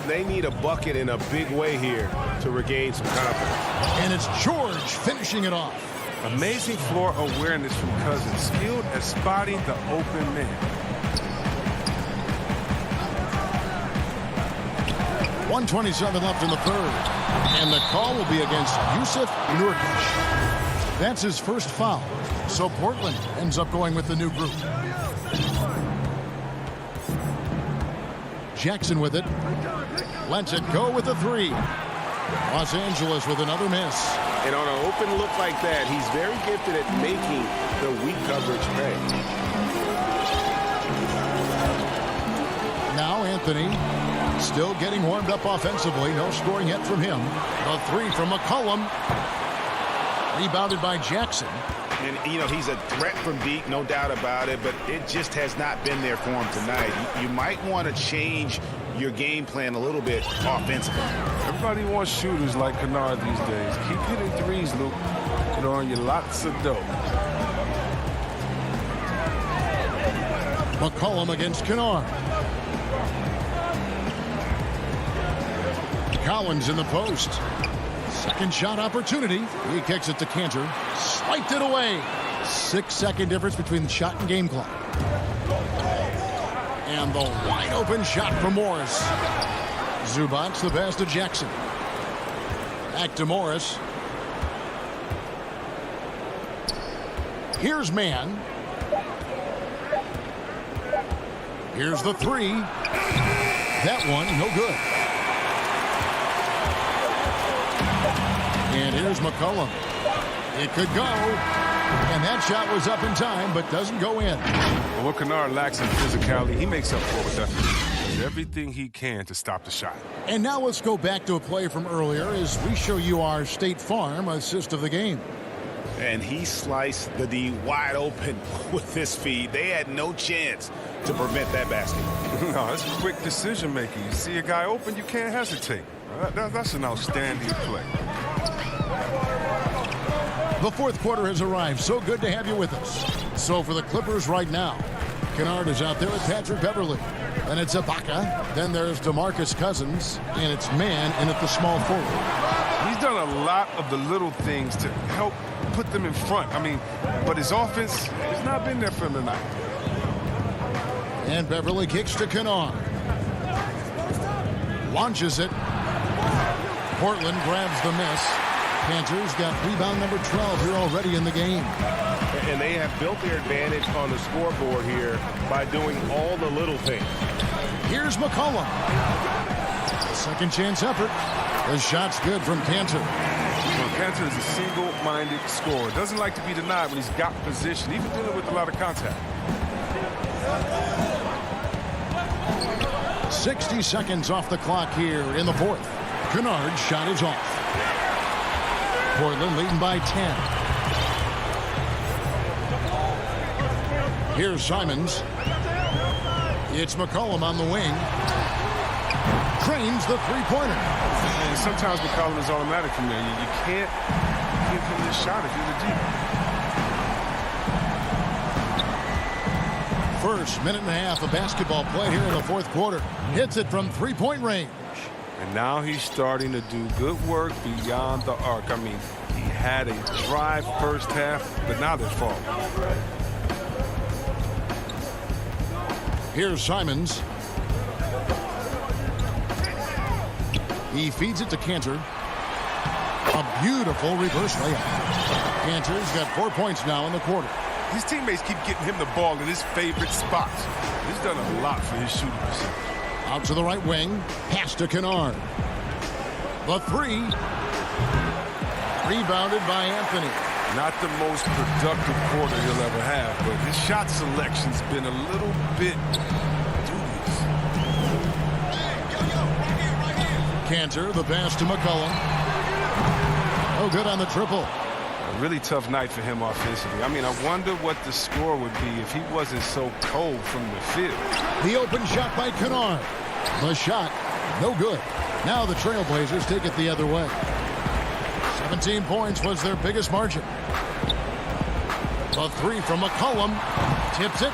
B: They need a bucket in a big way here to regain some confidence.
A: And it's George finishing it off.
I: Amazing floor awareness from Cousins, skilled at spotting the open man.
A: 1:27 left in the third. And the call will be against Yusuf Nurkic. That's his first foul. So Portland ends up going with the new group. Jackson with it. Lets it go with a three. Los Angeles with another miss.
B: And on an open look like that, he's very gifted at making the weak coverage pay.
A: Now Anthony still getting warmed up offensively. No scoring yet from him. The three from McCollum. Rebounded by Jackson.
B: And, you know, he's a threat from deep, no doubt about it, but it just has not been there for him tonight. You might want to change your game plan a little bit offensively.
I: Everybody wants shooters like Kennard these days. Keep hitting threes, Luke. It'll earn you lots of dough.
A: McCollum against Kennard. Collins in the post. Second shot opportunity. He kicks it to Cantor. Swiped it away. 6-second difference between the shot and game clock. And the wide open shot from Morris. Zubac's the pass to Jackson. Back to Morris. Here's Mann. Here's the three. That one, no good. And here's McCollum. It could go. And that shot was up in time, but doesn't go in.
I: Well, what Kennard lacks in physicality, he makes up for with effort. Does everything he can to stop the shot.
A: And now let's go back to a play from earlier as we show you our State Farm assist of the game.
B: And he sliced the D wide open with this feed. They had no chance to prevent that basket.
I: No, that's quick decision making. You see a guy open, you can't hesitate. That's an outstanding play.
A: The fourth quarter has arrived. So good to have you with us. So for the Clippers right now, Kennard is out there with Patrick Beverly. Then it's Ibaka. Then there's DeMarcus Cousins. And it's Mann in at the small forward.
I: He's done a lot of the little things to help put them in front. I mean, but his offense has not been there for him tonight.
A: And Beverly kicks to Kennard. Launches it. Portland grabs the miss. Panthers got rebound number 12 here already in the game.
B: And they have built their advantage on the scoreboard here by doing all the little things.
A: Here's McCollum. Second chance effort. The shot's good from Cantor.
I: Well, Cantor is a single-minded scorer. Doesn't like to be denied when he's got position, even dealing with a lot of contact.
A: 60 seconds off the clock here in the fourth. Kennard's shot is off. Portland leading by 10. Here's Simons. It's McCollum on the wing. Cranes the three-pointer.
I: And sometimes McCollum is automatic from there. You can't give him this shot if you're the deep.
A: First minute and a half of basketball play here in the fourth quarter. Hits it from three-point range.
I: And now he's starting to do good work beyond the arc. I mean, he had a drive first half, but now they're falling.
A: Here's Simons. He feeds it to Cantor. A beautiful reverse layup. Cantor's got 4 points now in the quarter.
I: His teammates keep getting him the ball in his favorite spots. He's done a lot for his shooting percentage.
A: Out to the right wing. Pass to Kennard. The three. Rebounded by Anthony.
I: Not the most productive quarter he'll ever have, but his shot selection's been a little bit dubious.
A: Cantor, the pass to McCollum. Oh, good on the triple.
I: A really tough night for him offensively. I mean, I wonder what the score would be if he wasn't so cold from the field.
A: The open shot by Kennard. The shot, no good. Now the Trailblazers take it the other way. 17 points was their biggest margin. The three from McCollum. Tips it.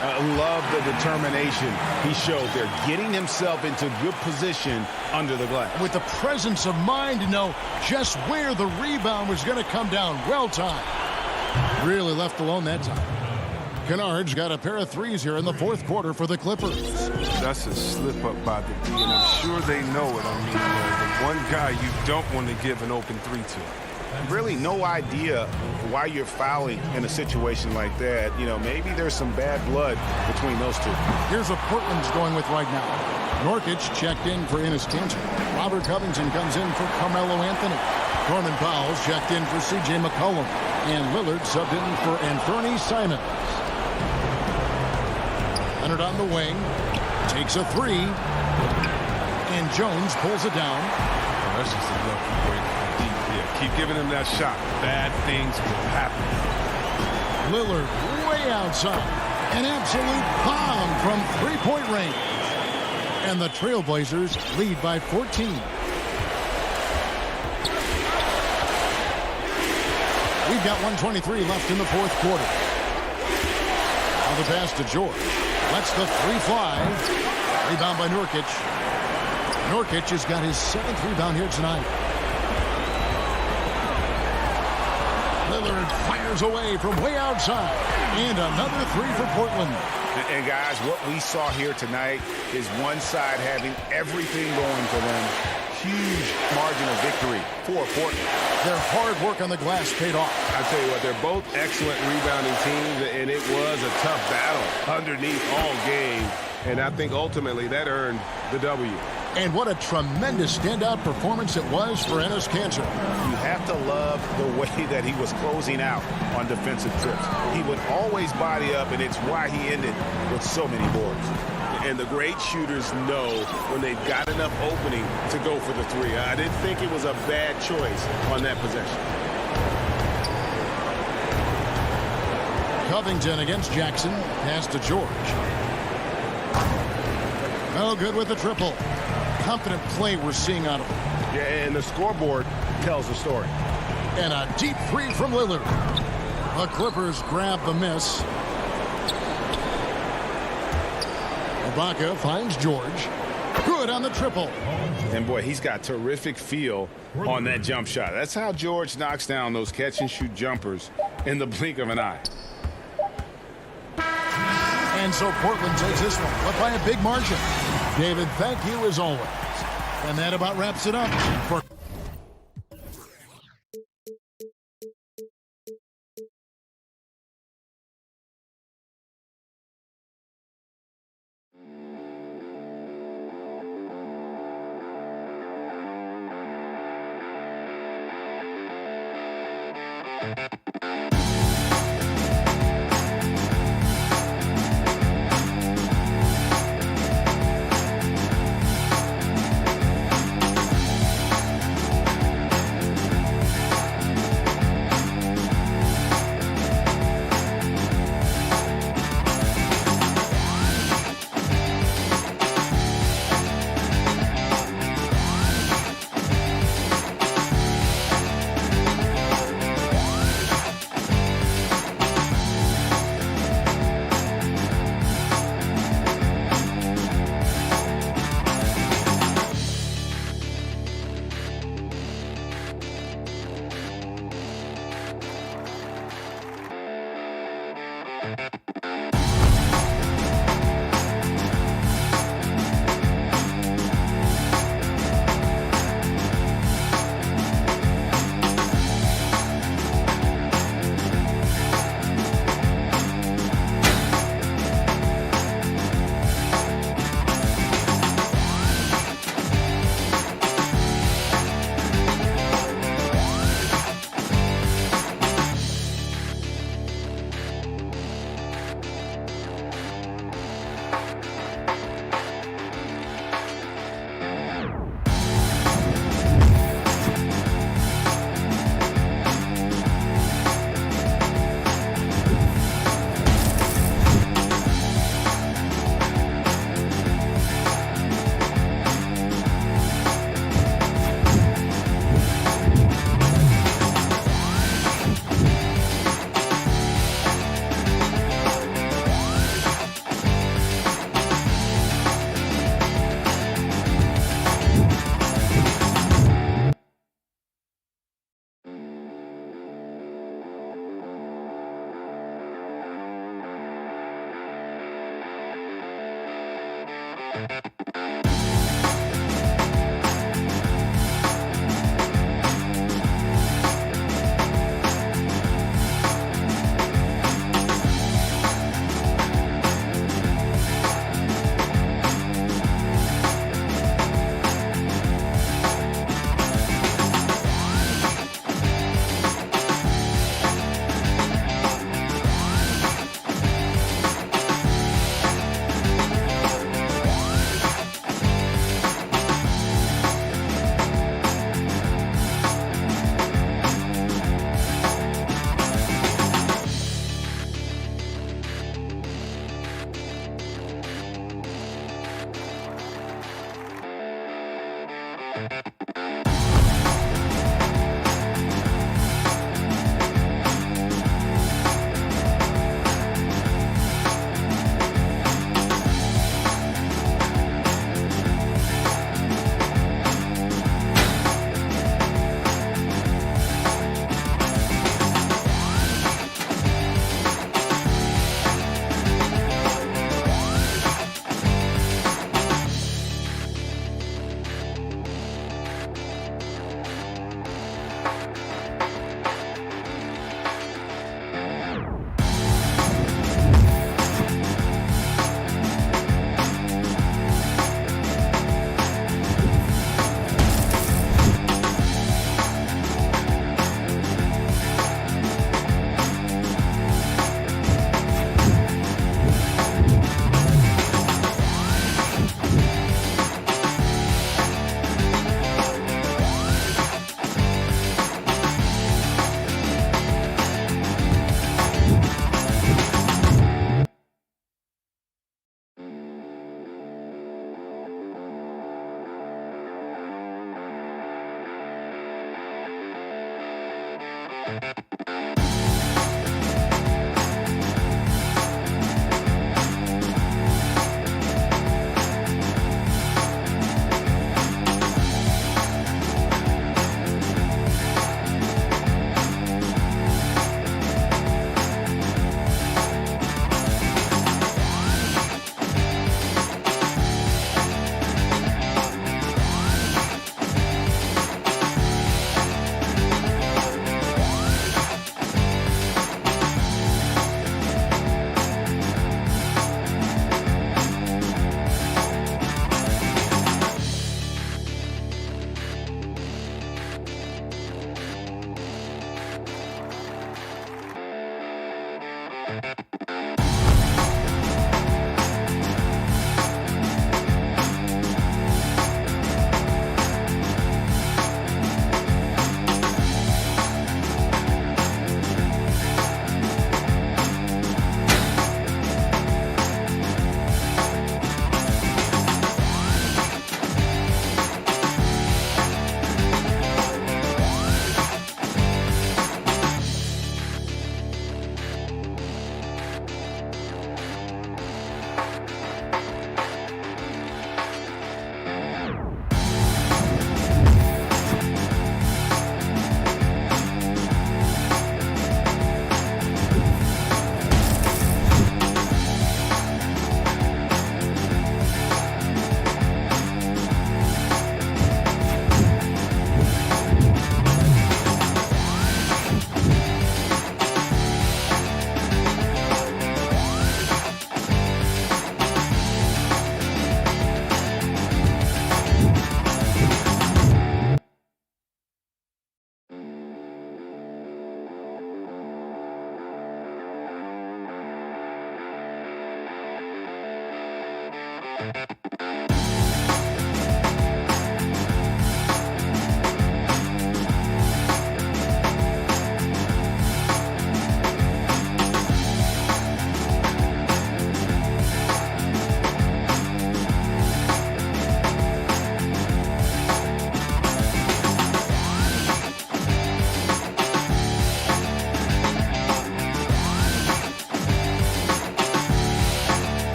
B: I love the determination he showed there, getting himself into good position under the glass.
A: With the presence of mind to know just where the rebound was going to come down. Well timed. Really left alone that time. Kennard's got a pair of threes here in the fourth quarter for the Clippers.
I: That's a slip up by the D, and I'm sure they know it. I mean, the one guy you don't want to give an open three to.
B: Really no idea why you're fouling in a situation like that. You know, maybe there's some bad blood between those two.
A: Here's what Portland's going with right now. Nurkic checked in for Enes Kanter. Robert Covington comes in for Carmelo Anthony. Norman Powell's checked in for C.J. McCollum. And Lillard subbed in for Anthony Simons. Leonard on the wing. Takes a three. And Jones pulls it down.
I: Oh, that's just a lucky break. Keep giving him that shot. Bad things will happen.
A: Lillard way outside. An absolute bomb from three-point range. And the Trailblazers lead by 14. We've got 1:23 left in the fourth quarter. Now the pass to George. Lets the three fly. Rebound by Nurkic. Nurkic has got his 7th rebound here tonight. Lillard fires away from way outside. And another three for Portland.
B: And guys, what we saw here tonight is one side having everything going for them. Huge margin of victory for Portland.
A: Their hard work on the glass paid off.
E: I tell you what, they're both excellent rebounding teams, and it was a tough battle underneath all game. And I think ultimately that earned the W.
A: And what a tremendous standout performance it was for Enes Kanter.
B: You have to love the way that he was closing out on defensive trips. He would always body up, and it's why he ended with so many boards.
E: And the great shooters know when they've got enough opening to go for the three. I didn't think it was a bad choice on that possession.
A: Covington against Jackson. Pass to George. No good with the triple. Confident play we're seeing out of him.
B: Yeah, and the scoreboard tells the story.
A: And a deep three from Lillard. The Clippers grab the miss. Ibaka finds George. Good on the triple.
B: And boy, he's got terrific feel on that jump shot. That's how George knocks down those catch-and-shoot jumpers in the blink of an eye.
A: And so Portland takes this one, but by a big margin. David, thank you as always. And that about wraps it up for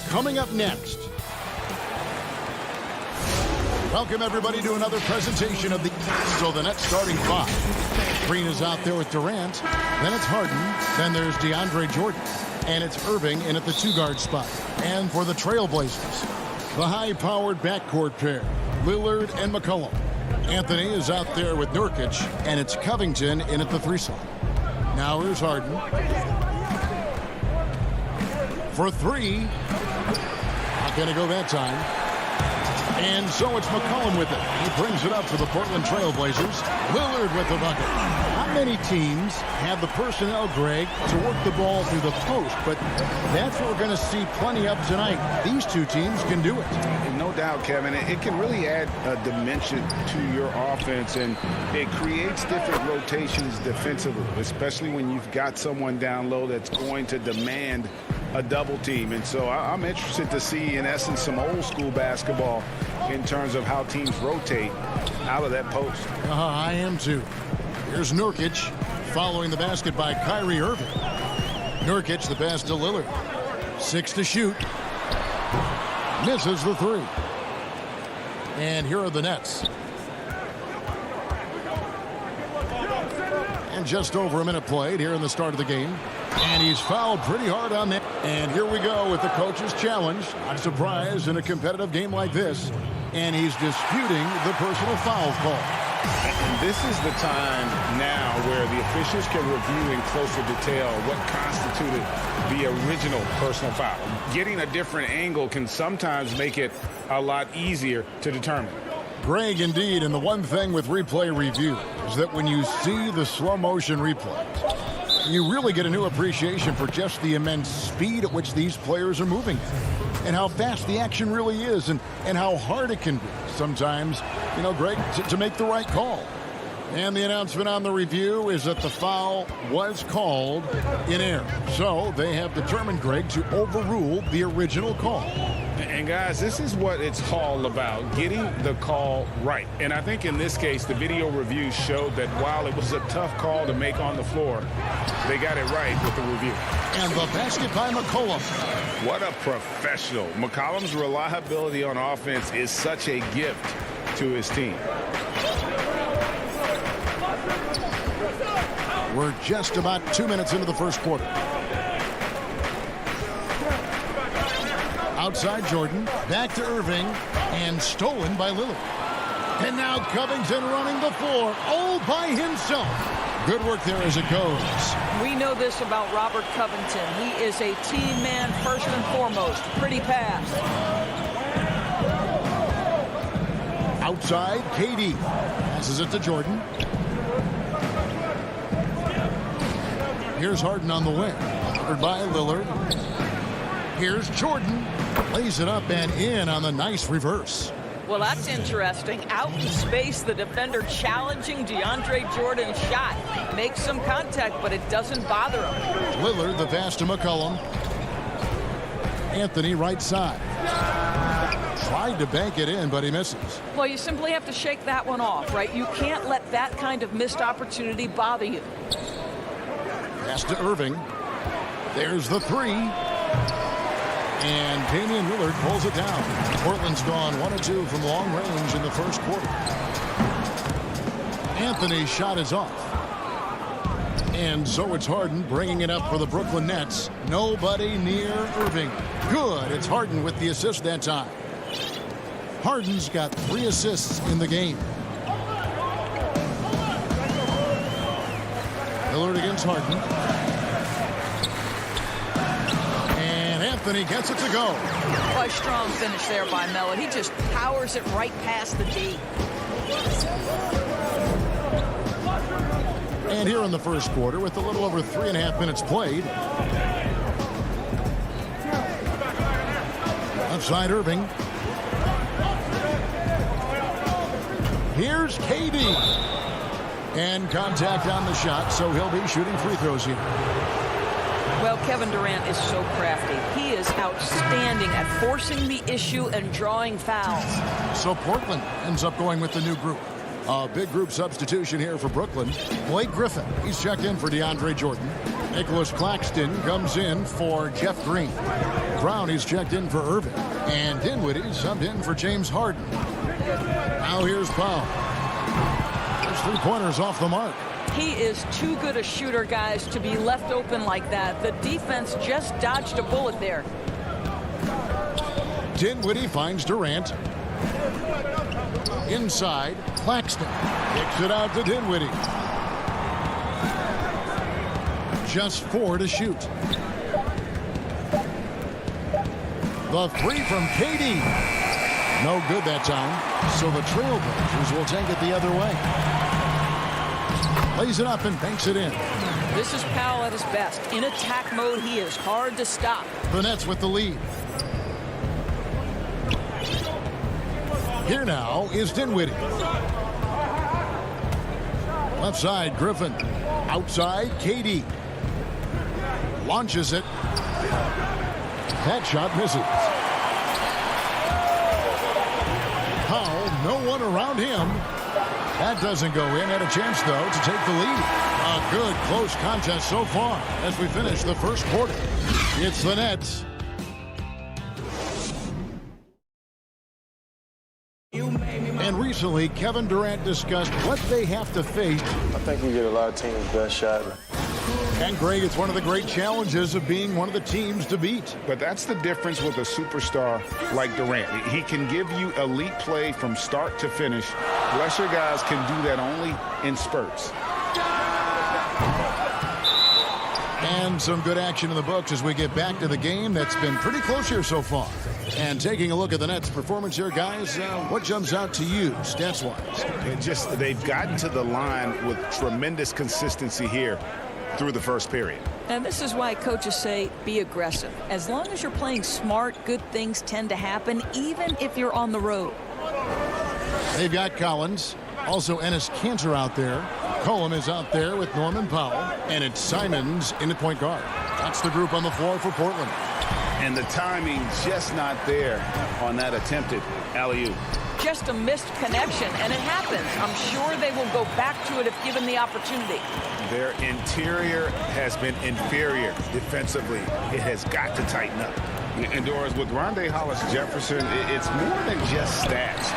A: Coming up next, welcome everybody to another presentation of the Nets starting five. Green is out there with Durant, then it's Harden, then there's DeAndre Jordan, and it's Irving in at the two-guard spot. And for the Trailblazers, the high-powered backcourt pair, Lillard and McCollum. Anthony is out there with Nurkic, and it's Covington in at the three slot. Now here's Harden. For three. Not going to go that time. And so it's McCollum with it. He brings it up for the Portland Trail Blazers. Lillard with the bucket. Not many teams have the personnel, Greg, to work the ball through the post, but that's what we're going to see plenty of tonight. These two teams can do it.
B: And no doubt, Kevin, it can really add a dimension to your offense, and it creates different rotations defensively, especially when you've got someone down low that's going to demand a double team. And so I'm interested to see, in essence, some old school basketball in terms of how teams rotate out of that post.
A: I am too. Here's Nurkic following the basket by Kyrie Irving. Nurkic the pass to Lillard. 6 to shoot. Misses the 3. And here are the Nets. And just over a minute played here in the start of the game. And he's fouled pretty hard on that. And here we go with the coach's challenge. Not surprised in a competitive game like this. And he's disputing the personal foul call.
B: And this is the time now where the officials can review in closer detail what constituted the original personal foul. Getting a different angle can sometimes make it a lot easier to determine.
A: Greg, indeed, and the one thing with replay review is that when you see the slow motion replays, you really get a new appreciation for just the immense speed at which these players are moving and how fast the action really is and how hard it can be sometimes, you know, Greg, to make the right call. And the announcement on the review is that the foul was called in error. So they have determined, Greg, to overrule the original call.
B: And guys, this is what it's all about, getting the call right. And I think in this case, the video review showed that while it was a tough call to make on the floor, they got it right with the review.
A: And the basket by McCollum.
B: What a professional. McCollum's reliability on offense is such a gift to his team.
A: We're just about 2 minutes into the first quarter. Outside Jordan, back to Irving, and stolen by Lillard. And now Covington running the floor, all by himself. Good work there as it goes.
J: We know this about Robert Covington. He is a team man first and foremost. Pretty pass.
A: Outside, KD passes it to Jordan. Here's Harden on the wing. Covered by Lillard. Here's Jordan. Lays it up and in on the nice reverse.
J: Well, that's interesting. Out in space, the defender challenging DeAndre Jordan's shot. Makes some contact, but it doesn't bother him.
A: Lillard, the pass to McCollum. Anthony, right side. Tried to bank it in, but he misses.
J: Well, you simply have to shake that one off, right? You can't let that kind of missed opportunity bother you.
A: Pass to Irving. There's the 3. And Damian Lillard pulls it down. Portland's gone 1 of 2 from long range in the first quarter. Anthony's shot is off. And so it's Harden bringing it up for the Brooklyn Nets. Nobody near Irving. Good. It's Harden with the assist that time. Harden's got 3 assists in the game. Lillard against Harden. And Anthony gets it to go.
J: Quite strong finish there by Melo. He just powers it right past the D.
A: And here in the first quarter, with a little over 3.5 minutes played. Outside Irving. Here's KD. And contact on the shot, so he'll be shooting free throws here.
J: Well, Kevin Durant is so crafty. He is outstanding at forcing the issue and drawing fouls.
A: So Portland ends up going with the new group. A big group substitution here for Brooklyn. Blake Griffin, he's checked in for DeAndre Jordan. Nicholas Claxton comes in for Jeff Green. Brown, he's checked in for Irving. And Dinwiddie subbed in for James Harden. Now here's Powell. 3-pointers off the mark.
J: He is too good a shooter, guys, to be left open like that. The defense just dodged a bullet there.
A: Dinwiddie finds Durant. Inside, Claxton kicks it out to Dinwiddie. Just 4 to shoot. The 3 from KD. No good that time. So the Trailblazers will take it the other way. Lays it up and banks it in.
J: This is Powell at his best. In attack mode, he is hard to stop.
A: The Nets with the lead. Here now is Dinwiddie. Left side, Griffin. Outside, KD. Launches it. That shot misses. Powell, no one around him. That doesn't go in. Had a chance, though, to take the lead. A good, close contest so far as we finish the first quarter. It's the Nets. And recently, Kevin Durant discussed what they have to face.
D: I think we get a lot of teams' best shot.
A: And Greg, it's one of the great challenges of being one of the teams to beat.
B: But that's the difference with a superstar like Durant. He can give you elite play from start to finish. Lesser guys can do that only in spurts.
A: And some good action in the books as we get back to the game that's been pretty close here so far. And taking a look at the Nets' performance here, guys, what jumps out to you stats-wise?
B: They've gotten to the line with tremendous consistency here through the first period.
J: And this is why coaches say be aggressive. As long as you're playing smart, good things tend to happen, even if you're on the road.
A: They've got Collins, also Enes Kanter out there. Cullum is out there with Norman Powell, and it's Simons in at point guard. That's the group on the floor for Portland.
B: And the timing just not there on that attempted alley-oop.
J: Just a missed connection, and it happens. I'm sure they will go back to it if given the opportunity.
B: Their interior has been inferior defensively. It has got to tighten up. And Doris, with Rondé Hollis-Jefferson, it's more than just stats.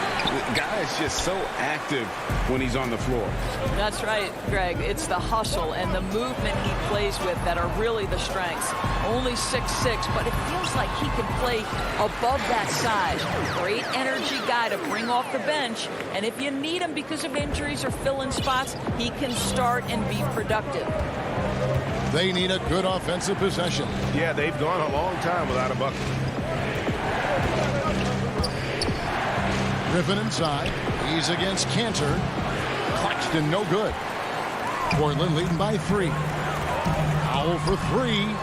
B: The guy is just so active when he's on the floor.
J: That's right, Greg. It's the hustle and the movement he plays with that are really the strengths. Only 6'6", but it feels like he can play above that size. Great energy guy to bring off the bench. And if you need him because of injuries or fill-in spots, he can start and be productive.
A: They need a good offensive possession.
E: Yeah, they've gone a long time without a bucket.
A: Griffin inside. He's against Kanter. Claxton no good. Portland leading by 3. Powell for 3.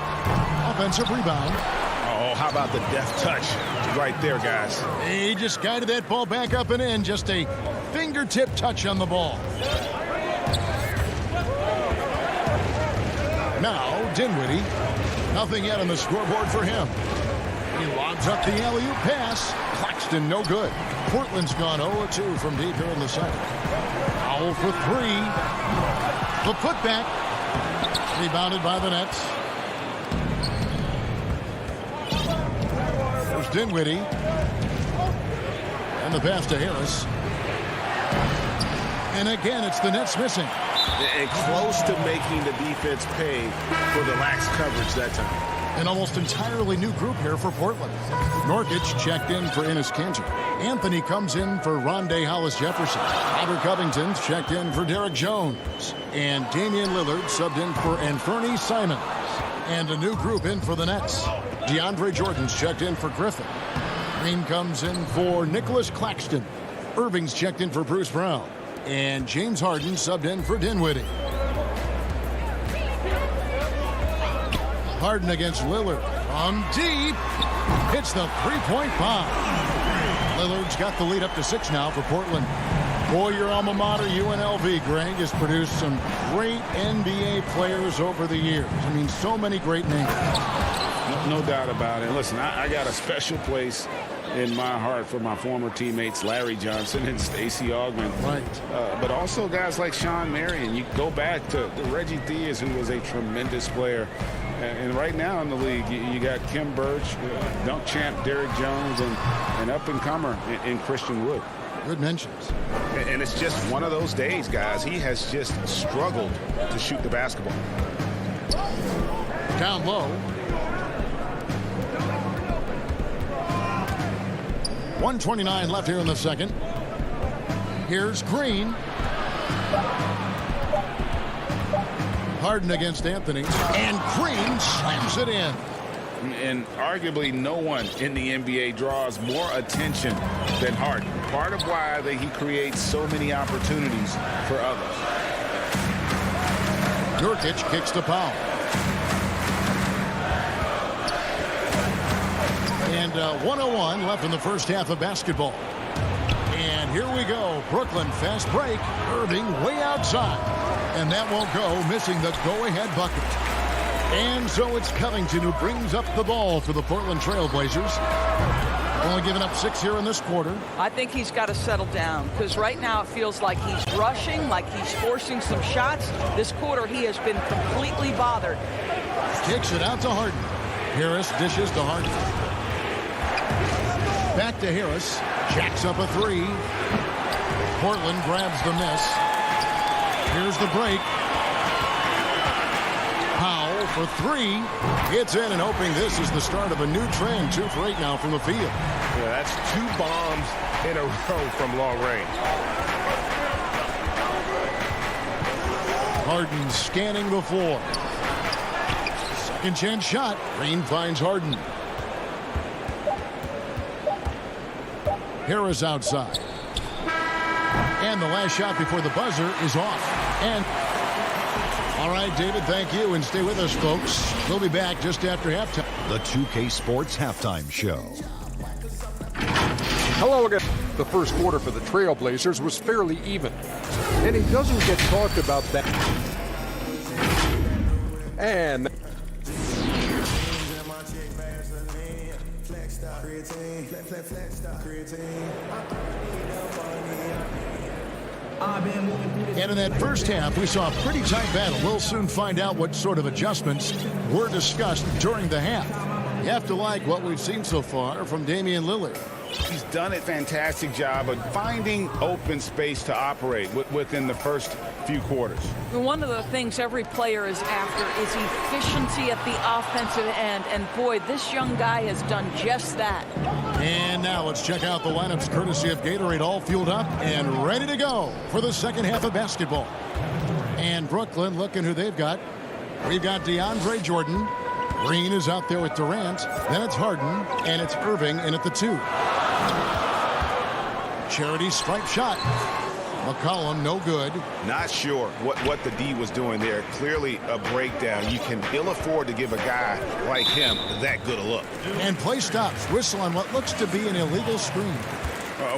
A: Offensive rebound.
B: Oh, how about the deft touch right there, guys?
A: He just guided that ball back up and in. Just a fingertip touch on the ball. Now, Dinwiddie. Nothing yet on the scoreboard for him. He lobs up the alley-oop pass. Claxton no good. Portland's gone 0-2 from deep here in the second. Powell for 3. The putback. Rebounded by the Nets. There's Dinwiddie. And the pass to Harris. And again, it's the Nets missing.
E: And close to making the defense pay for the lax coverage that time.
A: An almost entirely new group here for Portland. Nurkic checked in for Enes Kanter. Anthony comes in for Rondé Hollis-Jefferson. Robert Covington's checked in for Derek Jones. And Damian Lillard subbed in for Anthony Simons. And a new group in for the Nets. DeAndre Jordan's checked in for Griffin. Green comes in for Nicholas Claxton. Irving's checked in for Bruce Brown. And James Harden subbed in for Dinwiddie. Harden against Lillard. From deep. Hits the three-point bomb. Lillard's got the lead up to 6 now for Portland. Boy, your alma mater, UNLV, Greg, has produced some great NBA players over the years. I mean, so many great names.
B: No doubt about it. Listen, I got a special place in my heart for my former teammates Larry Johnson and Stacey Augmon.
A: Right.
B: But also guys like Sean Marion. You go back to Reggie Theus, who was a tremendous player. And right now in the league, you got Kim Birch, dunk champ Derek Jones, and up-and-comer in Christian Wood.
A: Good mentions.
B: And it's just one of those days, guys. He has just struggled to shoot the basketball.
A: Down low. 1:29 left here in the second. Here's Green. Harden against Anthony. And Green slams it in.
B: And arguably no one in the NBA draws more attention than Harden. Part of why he creates so many opportunities for others.
A: Nurkic kicks the foul. And 1:01 left in the first half of basketball. And here we go. Brooklyn fast break. Irving way outside. And that won't go, missing the go-ahead bucket. And so it's Covington who brings up the ball for the Portland Trail Blazers. Only giving up 6 here in this quarter.
J: I think he's got to settle down because right now it feels like he's rushing, like he's forcing some shots. This quarter he has been completely bothered.
A: Kicks it out to Harden. Harris dishes to Harden. Back to Harris. Jacks up a three. Portland grabs the miss. Here's the break. Powell for three. It's in and hoping this is the start of a new trend. 2 for 8 now from the field.
E: Yeah, that's 2 bombs in a row from long range.
A: Harden scanning the floor. Second chance shot. Green finds Harden. Harris outside. And the last shot before the buzzer is off. And all right, David, thank you. And stay with us, folks. We'll be back just after halftime.
F: The 2K Sports Halftime Show.
G: Hello again. The first quarter for the Trailblazers was fairly even. And he doesn't get talked about that. And
A: in that first half, we saw a pretty tight battle. We'll soon find out what sort of adjustments were discussed during the half. You have to like what we've seen so far from Damian Lillard.
B: He's done a fantastic job of finding open space to operate within the first few quarters.
J: One of the things every player is after is efficiency at the offensive end. And boy, this young guy has done just that.
A: And now let's check out the lineups courtesy of Gatorade, all fueled up and ready to go for the second half of basketball. And Brooklyn, looking who they've got. We've got DeAndre Jordan. Green is out there with Durant. Then it's Harden, and it's Irving in at the 2. Charity stripe shot. McCollum, no good.
B: Not sure what the D was doing there. Clearly a breakdown. You can ill afford to give a guy like him that good a look.
A: And play stops. Whistle on what looks to be an illegal screen.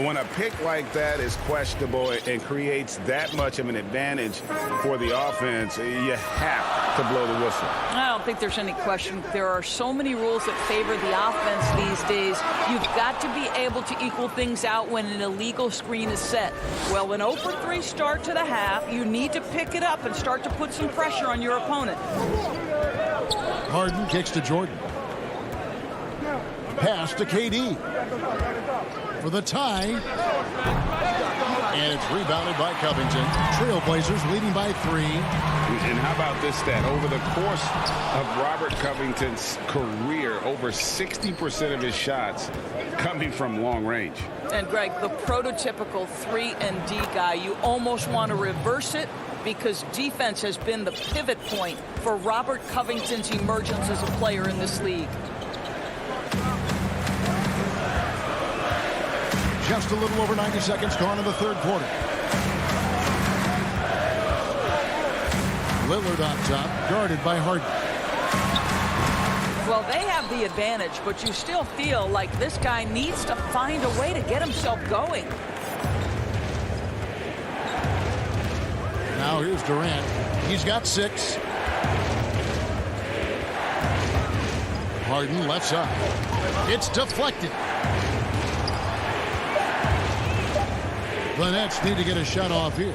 B: When a pick like that is questionable and creates that much of an advantage for the offense, you have to blow the whistle.
J: I don't think there's any question. There are so many rules that favor the offense these days. You've got to be able to equal things out when an illegal screen is set. Well, an 0-for-3 start to the half, you need to pick it up and start to put some pressure on your opponent.
A: Harden kicks to Jordan. Pass to KD. For the tie. And it's rebounded by Covington. Trailblazers leading by 3.
B: And how about this stat? Over the course of Robert Covington's career, over 60% of his shots coming from long range.
J: And Greg, the prototypical 3-and-D guy, you almost want to reverse it because defense has been the pivot point for Robert Covington's emergence as a player in this league.
A: Just a little over 90 seconds gone in the third quarter. Lillard on top, guarded by Harden.
J: Well, they have the advantage, but you still feel like this guy needs to find a way to get himself going.
A: Now here's Durant. He's got 6. Harden left side. It's deflected. The Nets need to get a shot off here.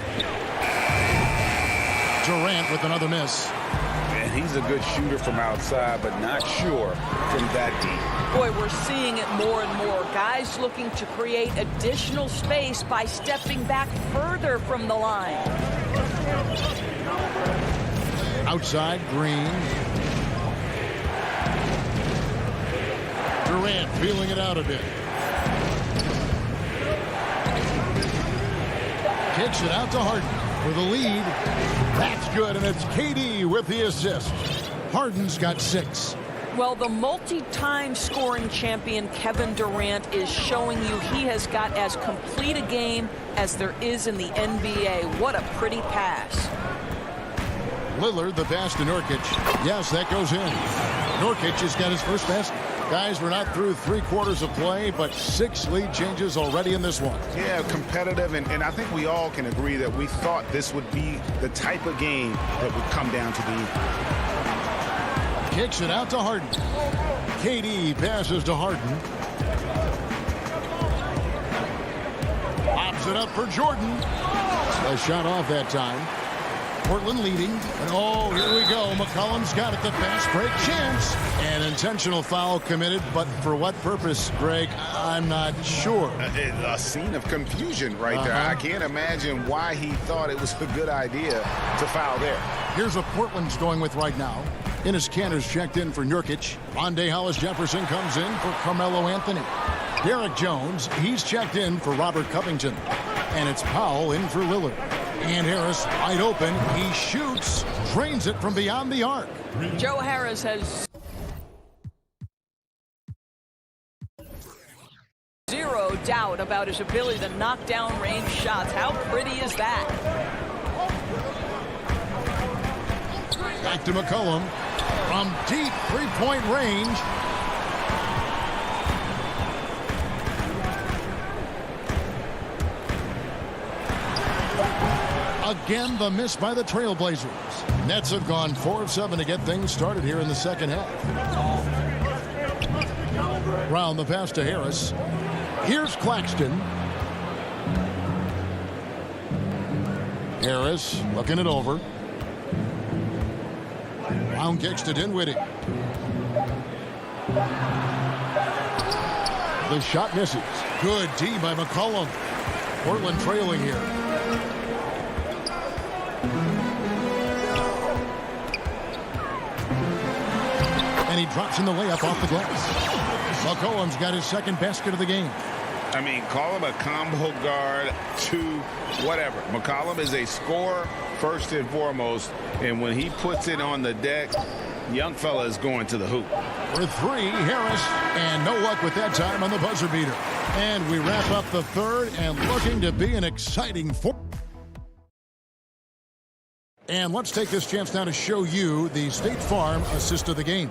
A: Durant with another miss.
B: And he's a good shooter from outside, but not sure from that deep.
J: Boy, we're seeing it more and more. Guys looking to create additional space by stepping back further from the line.
A: Outside, Green. Durant feeling it out a bit. Kicks it out to Harden for the lead. That's good, and it's KD with the assist. Harden's got 6.
J: Well, the multi-time scoring champion Kevin Durant is showing you he has got as complete a game as there is in the NBA. What a pretty pass.
A: Lillard, the pass to Nurkic. Yes, that goes in. Nurkic has got his first basket. Guys, we're not through 3/4 of play, but 6 lead changes already in this one.
B: Yeah, competitive, and I think we all can agree that we thought this would be the type of game that would come down to the end.
A: Kicks it out to Harden. KD passes to Harden. Pops it up for Jordan. A shot off that time. Portland leading. And oh, here we go. McCollum's got it. The fast break chance. An intentional foul committed, but for what purpose, Greg? I'm not sure.
B: A scene of confusion right there. I can't imagine why he thought it was a good idea to foul there.
A: Here's what Portland's going with right now. Enes Kanter's checked in for Nurkic. Rondae Hollis-Jefferson comes in for Carmelo Anthony. Derek Jones, he's checked in for Robert Covington. And it's Powell in for Lillard. And Harris wide open. He shoots, drains it from beyond the arc.
J: Joe Harris has zero doubt about his ability to knock down range shots. How pretty is that?
A: Back to McCollum from deep three-point range. Again, the miss by the Trailblazers. Nets have gone 4 of 7 to get things started here in the second half. Brown the pass to Harris. Here's Claxton. Harris looking it over. Brown kicks to Dinwiddie. The shot misses. Good D by McCollum. Portland trailing here. And he drops in the layup off the glass. McCollum's got his second basket of the game.
B: I mean, call him a combo guard to whatever. McCollum is a scorer first and foremost, and when he puts it on the deck, young fella is going to the hoop.
A: For 3, Harris, and no luck with that time on the buzzer beater. And we wrap up the third, and looking to be an exciting fourth. And let's take this chance now to show you the State Farm assist of the game.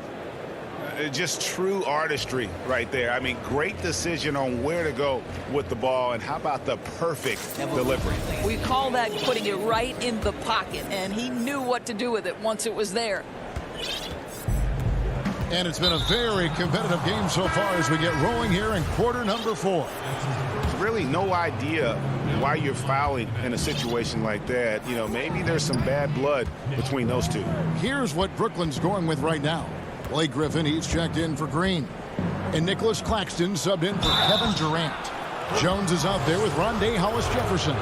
B: Just true artistry right there. I mean, great decision on where to go with the ball, and how about the perfect delivery?
J: We call that putting it right in the pocket, and he knew what to do with it once it was there.
A: And it's been a very competitive game so far as we get rolling here in quarter number 4.
B: There's really no idea why you're fouling in a situation like that. You know, maybe there's some bad blood between those two.
A: Here's what Brooklyn's going with right now. Blake Griffin, he's checked in for Green. And Nicholas Claxton subbed in for Kevin Durant. Jones is out there with Rondae Hollis-Jefferson.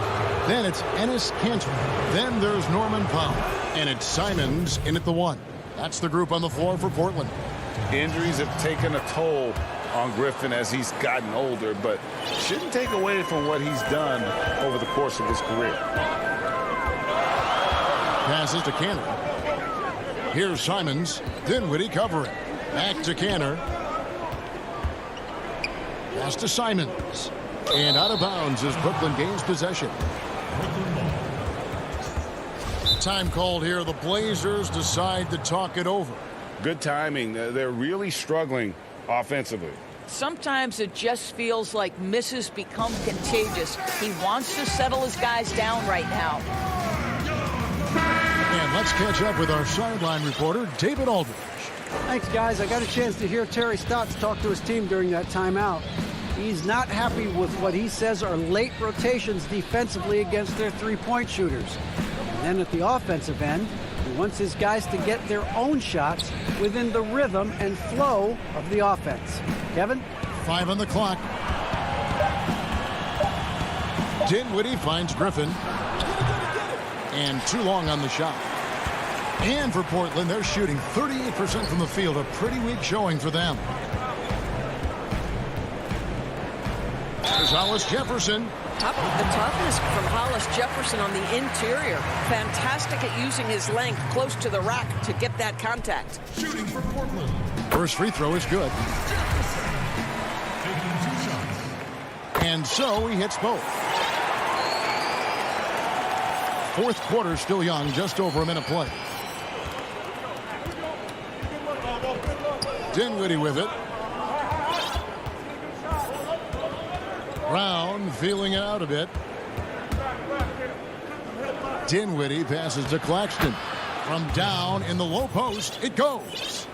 A: Then it's Enes Kanter. Then there's Norman Powell. And it's Simons in at the 1. That's the group on the floor for Portland.
B: Injuries have taken a toll on Griffin as he's gotten older, but shouldn't take away from what he's done over the course of his career.
A: Passes to Kanter. Here's Simons. Dinwiddie covering. Back to Kanter. Pass to Simons. And out of bounds as Brooklyn gains possession. Time called here. The Blazers decide to talk it over.
B: Good timing. They're really struggling offensively.
J: Sometimes it just feels like misses become contagious. He wants to settle his guys down right now.
A: And let's catch up with our sideline reporter, David Aldridge.
H: Thanks, guys. I got a chance to hear Terry Stotts talk to his team during that timeout. He's not happy with what he says are late rotations defensively against their three-point shooters. And then at the offensive end, he wants his guys to get their own shots within the rhythm and flow of the offense. Kevin?
A: 5 on the clock. Dinwiddie finds Griffin. And too long on the shot. And for Portland, they're shooting 38% from the field. A pretty weak showing for them. There's Hollis-Jefferson.
J: How about the toughness from Hollis Jefferson on the interior. Fantastic at using his length close to the rack to get that contact.
A: Shooting for Portland. First free throw is good. And so he hits both. Fourth quarter still young, just over a minute play. Dinwiddie with it. Brown feeling it out a bit. Dinwiddie passes to Claxton. From down in the low post, it goes.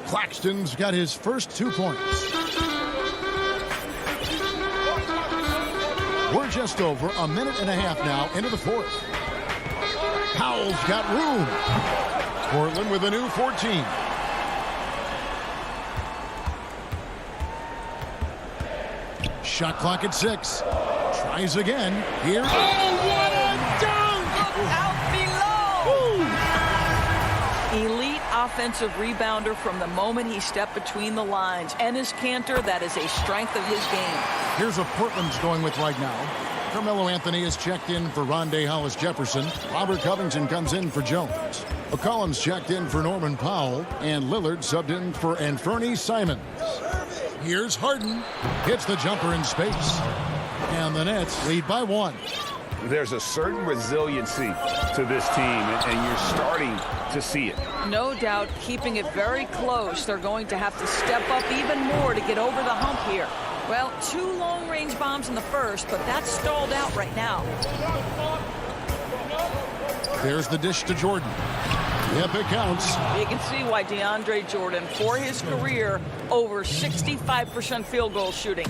A: Claxton's got his first 2 points. We're just over a minute and a half now into the fourth. Powell's got room. Portland with a new 14. Shot clock at 6. Tries again. Here.
J: Oh, what a dunk! Look out below! Elite offensive rebounder from the moment he stepped between the lines. Enes Kanter, that is a strength of his game.
A: Here's what Portland's going with right now. Carmelo Anthony is checked in for Rondé Hollis Jefferson. Robert Covington comes in for Jones. McCollum's checked in for Norman Powell. And Lillard subbed in for Anthony Simons. Here's Harden. Hits the jumper in space. And the Nets lead by 1.
B: There's a certain resiliency to this team, and you're starting to see it.
J: No doubt, keeping it very close. They're going to have to step up even more to get over the hump here. Well, 2 long-range bombs in the first, but that's stalled out right now.
A: There's the dish to Jordan. Yep, it counts.
J: You can see why DeAndre Jordan, for his career, over 65% field goal shooting.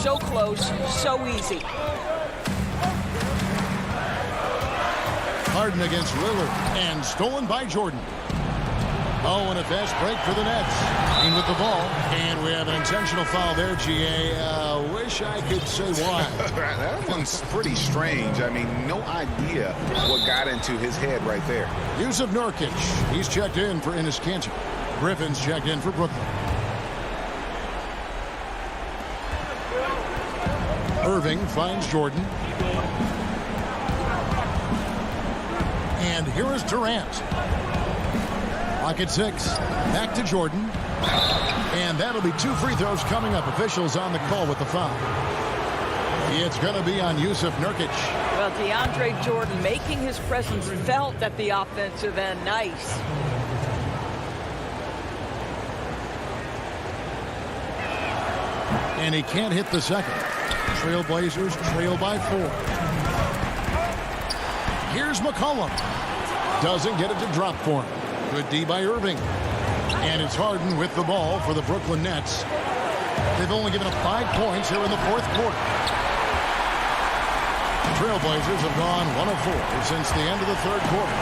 J: So close, so easy.
A: Harden against Lillard, and stolen by Jordan. Oh, and a fast break for the Nets. In with the ball, and we have an intentional foul there, GA. Wish I could say why.
B: That one's pretty strange. I mean, no idea what got into his head right there.
A: Yusuf Nurkic, he's checked in for Enes Kanter. Griffin's checked in for Brooklyn. Irving finds Jordan. And here is Durant. Clock at 6. Back to Jordan. And that'll be 2 free throws coming up. Officials on the call with the foul. It's going to be on Yusuf Nurkic.
J: Well, DeAndre Jordan making his presence felt at the offensive end. Nice.
A: And he can't hit the second. Trailblazers trail by 4. Here's McCollum. Doesn't get it to drop for him. Good D by Irving. And it's Harden with the ball for the Brooklyn Nets. They've only given up 5 points here in the fourth quarter. The Trailblazers have gone 1 of 4 since the end of the third quarter.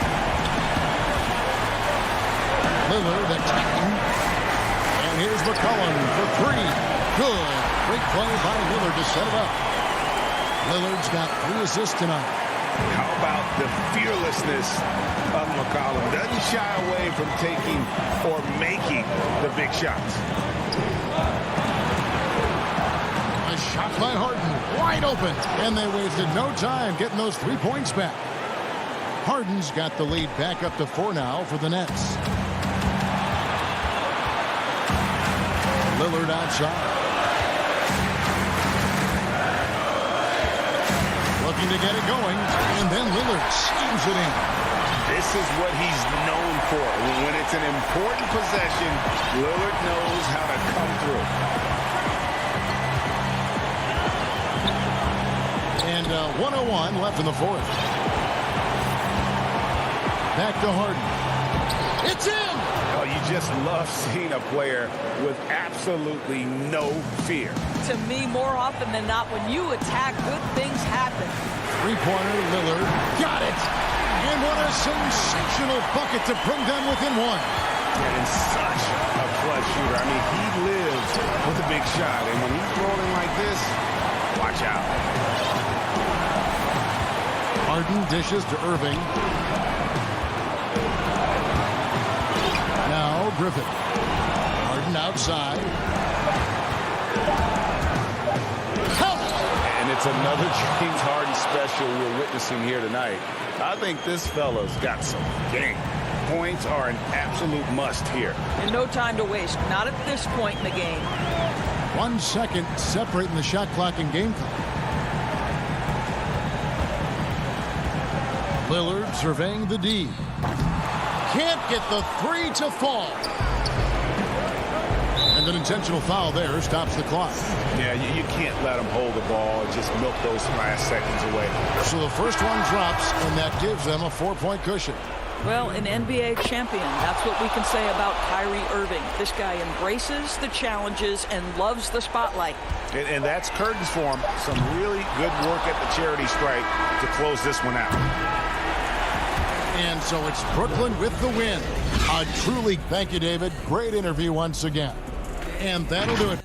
A: Lillard attacking. And here's McCollum for 3. Good. Great play by Lillard to set it up. Lillard's got 3 assists tonight.
B: How about the fearlessness of McCollum? Doesn't shy away from taking or making the big shots.
A: A shot by Harden, wide open, and they wasted no time getting those 3 points back. Harden's got the lead back up to 4 now for the Nets. Lillard outside. Looking to get it going, and then Lillard slams it in.
B: This is what he's known for. When it's an important possession, Lillard knows how to come through.
A: And 1:01 left in the fourth. Back to Harden. It's in!
B: Oh, you just love seeing a player with absolutely no fear.
J: To me, more often than not, when you attack, good things happen.
A: 3-pointer, Lillard. Got it! And what a sensational bucket to bring them within 1.
B: And such a clutch shooter. I mean, he lives with a big shot. And when he's rolling like this, watch out.
A: Harden dishes to Irving. Now Griffin. Harden outside.
B: And it's another James Harden special we're witnessing here tonight. I think this fella's got some game. Points are an absolute must here.
J: And no time to waste. Not at this point in the game.
A: 1 second separating the shot clock and game clock. Lillard surveying the D. Can't get the three to fall. And an intentional foul there stops the clock.
B: Yeah, you can't let them hold the ball and just milk those last seconds away.
A: So the first one drops, and that gives them a 4-point cushion.
J: Well, an NBA champion. That's what we can say about Kyrie Irving. This guy embraces the challenges and loves the spotlight.
B: And that's curtains for him. Some really good work at the charity stripe to close this one out.
A: And so it's Brooklyn with the win. A truly, thank you, David. Great interview once again. And that'll do it.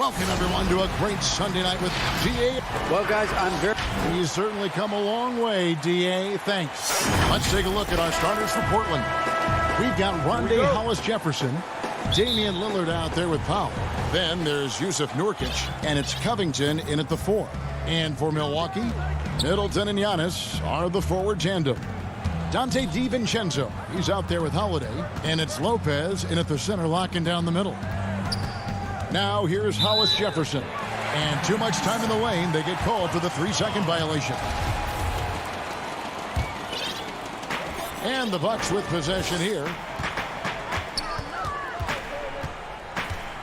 A: Welcome, everyone, to a great Sunday night with D.A.
H: Well, guys,
A: You certainly come a long way, D.A. Thanks. Let's take a look at our starters for Portland. We've got Rondé Hollis-Jefferson, Damian Lillard out there with Powell. Then there's Yusuf Nurkic, and it's Covington in at the 4. And for Milwaukee, Middleton and Giannis are the forward tandem. Dante DiVincenzo, he's out there with Holiday, and it's Lopez in at the center, locking down the middle. Now here's Hollis-Jefferson, and too much time in the lane. They get called for the 3-second violation. And the Bucks with possession here.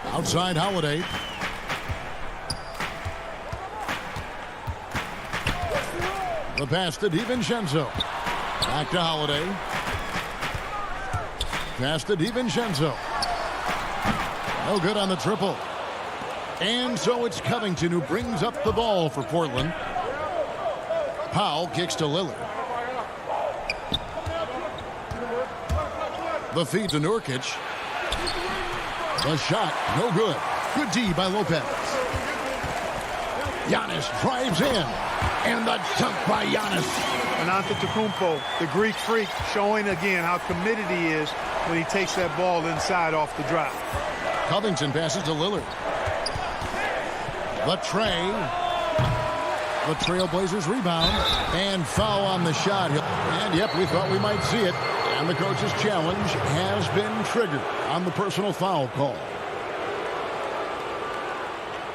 A: Outside Holiday. The pass to DiVincenzo. Back to Holiday. Pass to DiVincenzo. No good on the triple. And so it's Covington who brings up the ball for Portland. Powell kicks to Lillard. The feed to Nurkic. The shot, no good. Good D by Lopez. Giannis drives in. And the dunk by Giannis.
C: And Antetokounmpo, the Greek freak, showing again how committed he is when he takes that ball inside off the drive.
A: Covington passes to Lillard. The Trailblazers rebound. And foul on the shot. And yep, we thought we might see it. And the coach's challenge has been triggered on the personal foul call.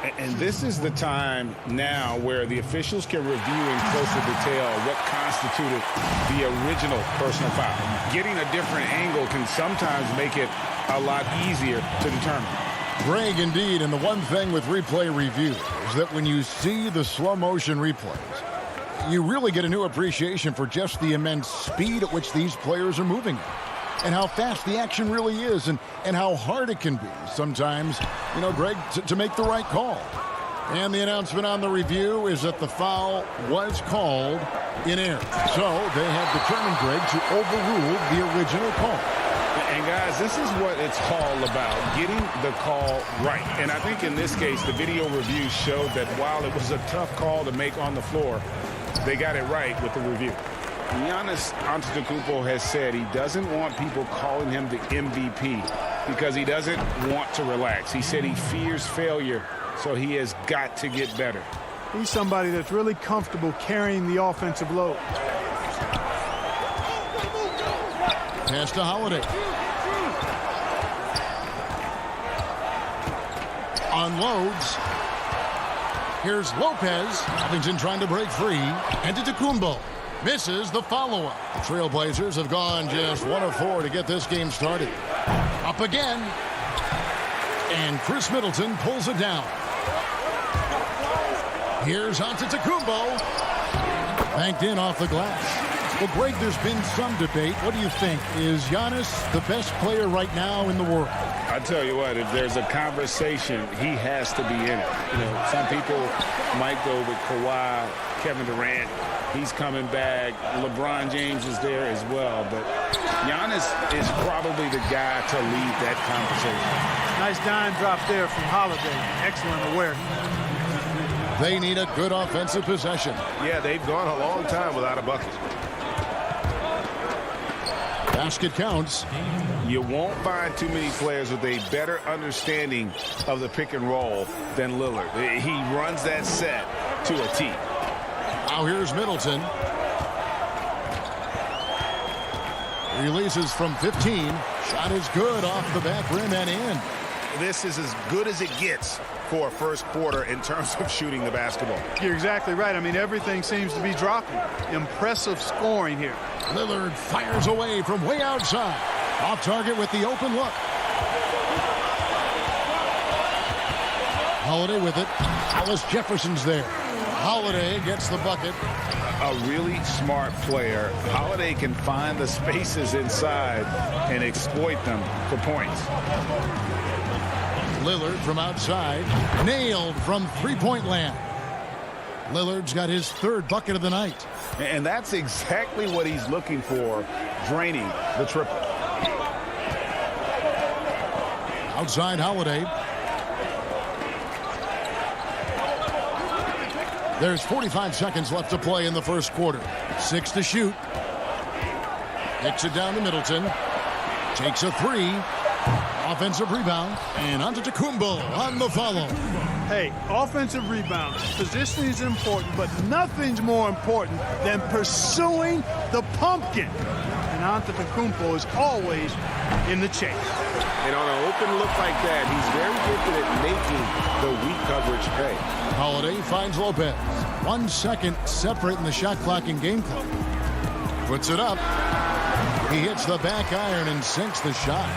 B: And this is the time now where the officials can review in closer detail what constituted the original personal foul. Getting a different angle can sometimes make it a lot easier to determine.
A: Greg, indeed, and the one thing with replay review is that when you see the slow motion replays, you really get a new appreciation for just the immense speed at which these players are moving and how fast the action really is and how hard it can be sometimes, you know, Greg, to make the right call. And the announcement on the review is that the foul was called in error. So they have determined, Greg, to overrule the original call.
B: And guys, this is what it's all about, getting the call right. And I think in this case, the video review showed that while it was a tough call to make on the floor, they got it right with the review. Giannis Antetokounmpo has said he doesn't want people calling him the MVP because he doesn't want to relax. He said he fears failure, so he has got to get better.
C: He's somebody that's really comfortable carrying the offensive load.
A: Pass to Holiday. Unloads. Here's Lopez. Covington trying to break free. Antetokounmpo misses the follow-up. The Trailblazers have gone just 1 of 4 to get this game started. Up again. And Chris Middleton pulls it down. Here's Antetokounmpo. Banked in off the glass. Well, Greg, there's been some debate. What do you think? Is Giannis the best player right now in the world?
B: I tell you what, if there's a conversation, he has to be in it. You know, some people might go with Kawhi, Kevin Durant. He's coming back. LeBron James is there as well. But Giannis is probably the guy to lead that conversation.
C: Nice dime drop there from Holiday. Excellent awareness.
A: They need a good offensive possession.
E: Yeah, they've gone a long time without a bucket.
A: Basket counts.
B: You won't find too many players with a better understanding of the pick and roll than Lillard. He runs that set to a T.
A: Now here's Middleton. Releases from 15. Shot is good off the back rim and in.
E: This is as good as it gets for a first quarter in terms of shooting the basketball.
C: You're exactly right. I mean, everything seems to be dropping. Impressive scoring here.
A: Lillard fires away from way outside. Off target with the open look. Holiday with it. Alice Jefferson's there. Holiday gets the bucket.
B: A really smart player. Holiday can find the spaces inside and exploit them for points.
A: Lillard from outside. Nailed from three-point land. Lillard's got his third bucket of the night.
B: And that's exactly what he's looking for, draining the triple.
A: Outside Holiday. There's 45 seconds left to play in the first quarter. 6 to shoot. Kicks it down to Middleton. Takes a three. Offensive rebound. And Antetokounmpo on the follow.
C: Hey, offensive rebound. Positioning is important, but nothing's more important than pursuing the pumpkin. And Antetokounmpo is always in the chase.
E: And on an open look like that, he's very gifted at making the weak coverage pay.
A: Holiday finds Lopez. 1 second separating the shot clock and game clock. Puts it up. He hits the back iron and sinks the shot.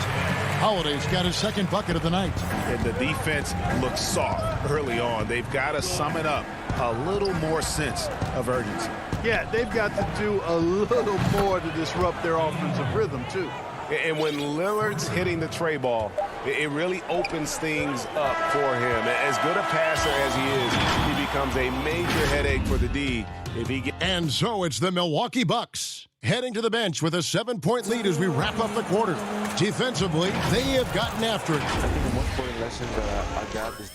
A: Holiday's got his second bucket of the night.
E: And the defense looks soft early on. They've got to sum it up. A little more sense of urgency.
C: Yeah, they've got to do a little more to disrupt their offensive rhythm, too.
E: And when Lillard's hitting the tray ball, it really opens things up for him. As good a passer as he is, he becomes a major headache for the D if he gets.
A: And so it's the Milwaukee Bucks heading to the bench with a 7-point lead as we wrap up the quarter. Defensively, they have gotten after it.
D: I think the most important lesson that I got is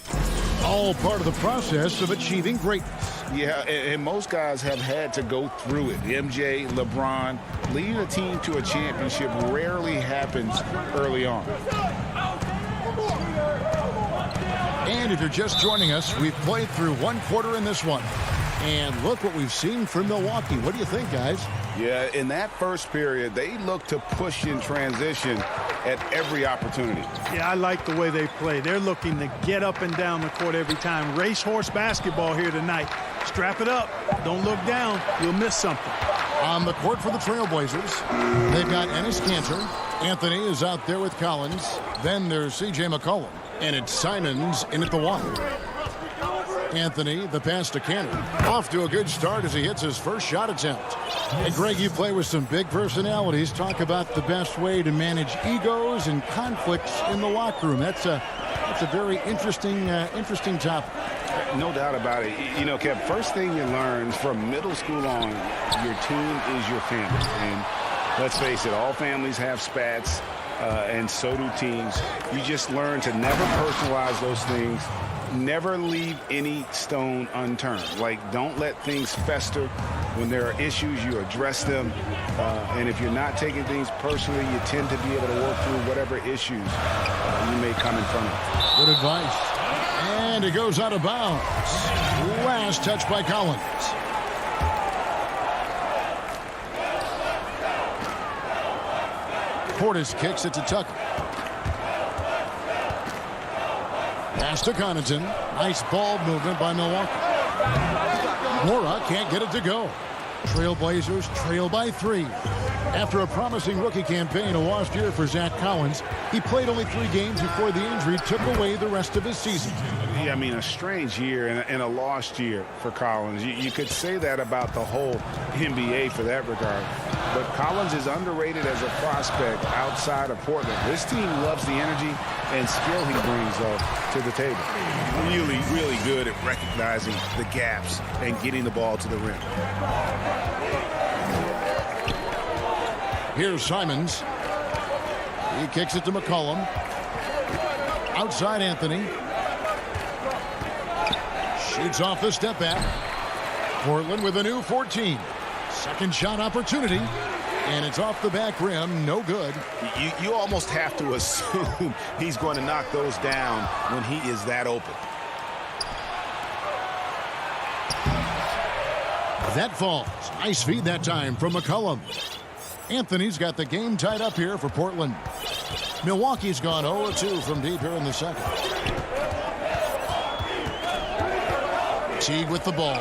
A: all part of the process of achieving greatness.
B: Yeah, and most guys have had to go through it. MJ, LeBron, leading a team to a championship rarely happens early on.
A: And if you're just joining us, we've played through one quarter in this one. And look what we've seen from Milwaukee. What do you think, guys?
B: Yeah, in that first period, they looked to push in transition at every opportunity.
C: Yeah, I like the way they play. They're looking to get up and down the court every time. Racehorse basketball here tonight. Strap it up. Don't look down. You'll miss something.
A: On the court for the Trailblazers, they've got Enes Kanter. Anthony is out there with Collins. Then there's C.J. McCollum. And it's Simons in at the one. Anthony, the pass to Kanter. Off to a good start as he hits his first shot attempt. Hey, Greg, you play with some big personalities. Talk about the best way to manage egos and conflicts in the locker room. That's a very interesting topic.
B: No doubt about it. You know, Kev, first thing you learn from middle school on, your team is your family. And let's face it, all families have spats, and so do teams. You just learn to never personalize those things. Never leave any stone unturned. Like, don't let things fester. When there are issues, you address them. And if you're not taking things personally, you tend to be able to work through whatever issues you may come in front of.
A: Good advice. And it goes out of bounds. Last touch by Collins. Portis kicks it to Tucker. Pass to Connaughton. Nice ball movement by Milwaukee. Mora can't get it to go. Trailblazers trail by 3. After a promising rookie campaign, a lost year for Zach Collins, he played only 3 games before the injury took away the rest of his season.
B: Yeah, I mean, a strange year and a lost year for Collins. You could say that about the whole NBA for that regard. But Collins is underrated as a prospect outside of Portland. This team loves the energy and skill he brings to the table. Really, really good at recognizing the gaps and getting the ball to the rim.
A: Here's Simons. He kicks it to McCollum. Outside Anthony. Shoots off the step back. Portland with a new 14. Second shot opportunity. And it's off the back rim. No good.
B: You almost have to assume he's going to knock those down when he is that open.
A: That falls. Nice feed that time from McCollum. Anthony's got the game tied up here for Portland. Milwaukee's gone 0-2 from deep here in the second. Teague with the ball.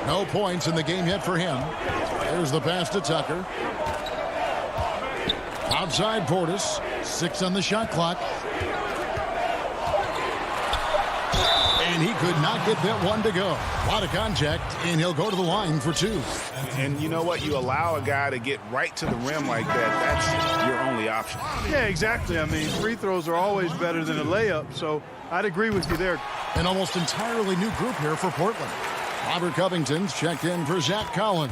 A: No points in the game yet for him. There's the pass to Tucker. Outside Portis. 6 on the shot clock. And he could not get that one to go. A lot of contact, and he'll go to the line for 2.
B: And you know what? You allow a guy to get right to the rim like that. That's your only option.
C: Yeah, exactly. I mean, free throws are always better than a layup, so I'd agree with you there.
A: An almost entirely new group here for Portland. Robert Covington's checked in for Zach Collins.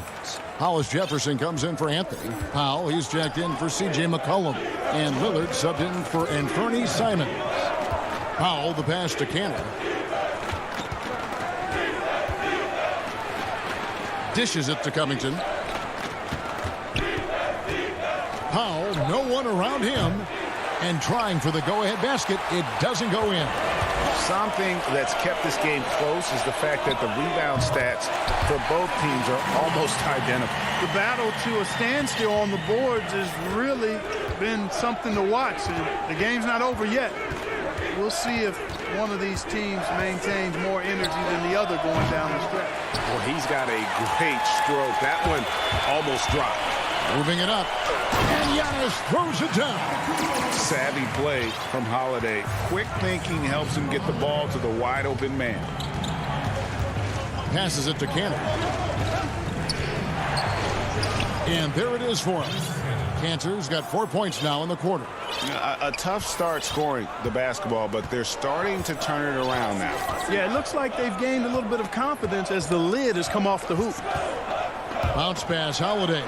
A: Hollis Jefferson comes in for Anthony. Powell, he's checked in for C.J. McCollum. And Lillard subbed in for Anthony Simons. Powell, the pass to Kanter. Dishes it to Covington. Powell, no one around him. And trying for the go-ahead basket. It doesn't go in.
B: Something that's kept this game close is the fact that the rebound stats for both teams are almost identical.
C: The battle to a standstill on the boards has really been something to watch. And the game's not over yet. We'll see if one of these teams maintains more energy than the other going down the stretch.
B: Well, he's got a great stroke. That one almost dropped.
A: Moving it up. And Giannis throws it down.
B: Savvy play from Holiday. Quick thinking helps him get the ball to the wide open man.
A: Passes it to Kanter. And there it is for him. Kanter's got 4 points now in the quarter.
B: A tough start scoring the basketball, but they're starting to turn it around now.
C: Yeah, it looks like they've gained a little bit of confidence as the lid has come off the hoop.
A: Bounce pass, Holiday.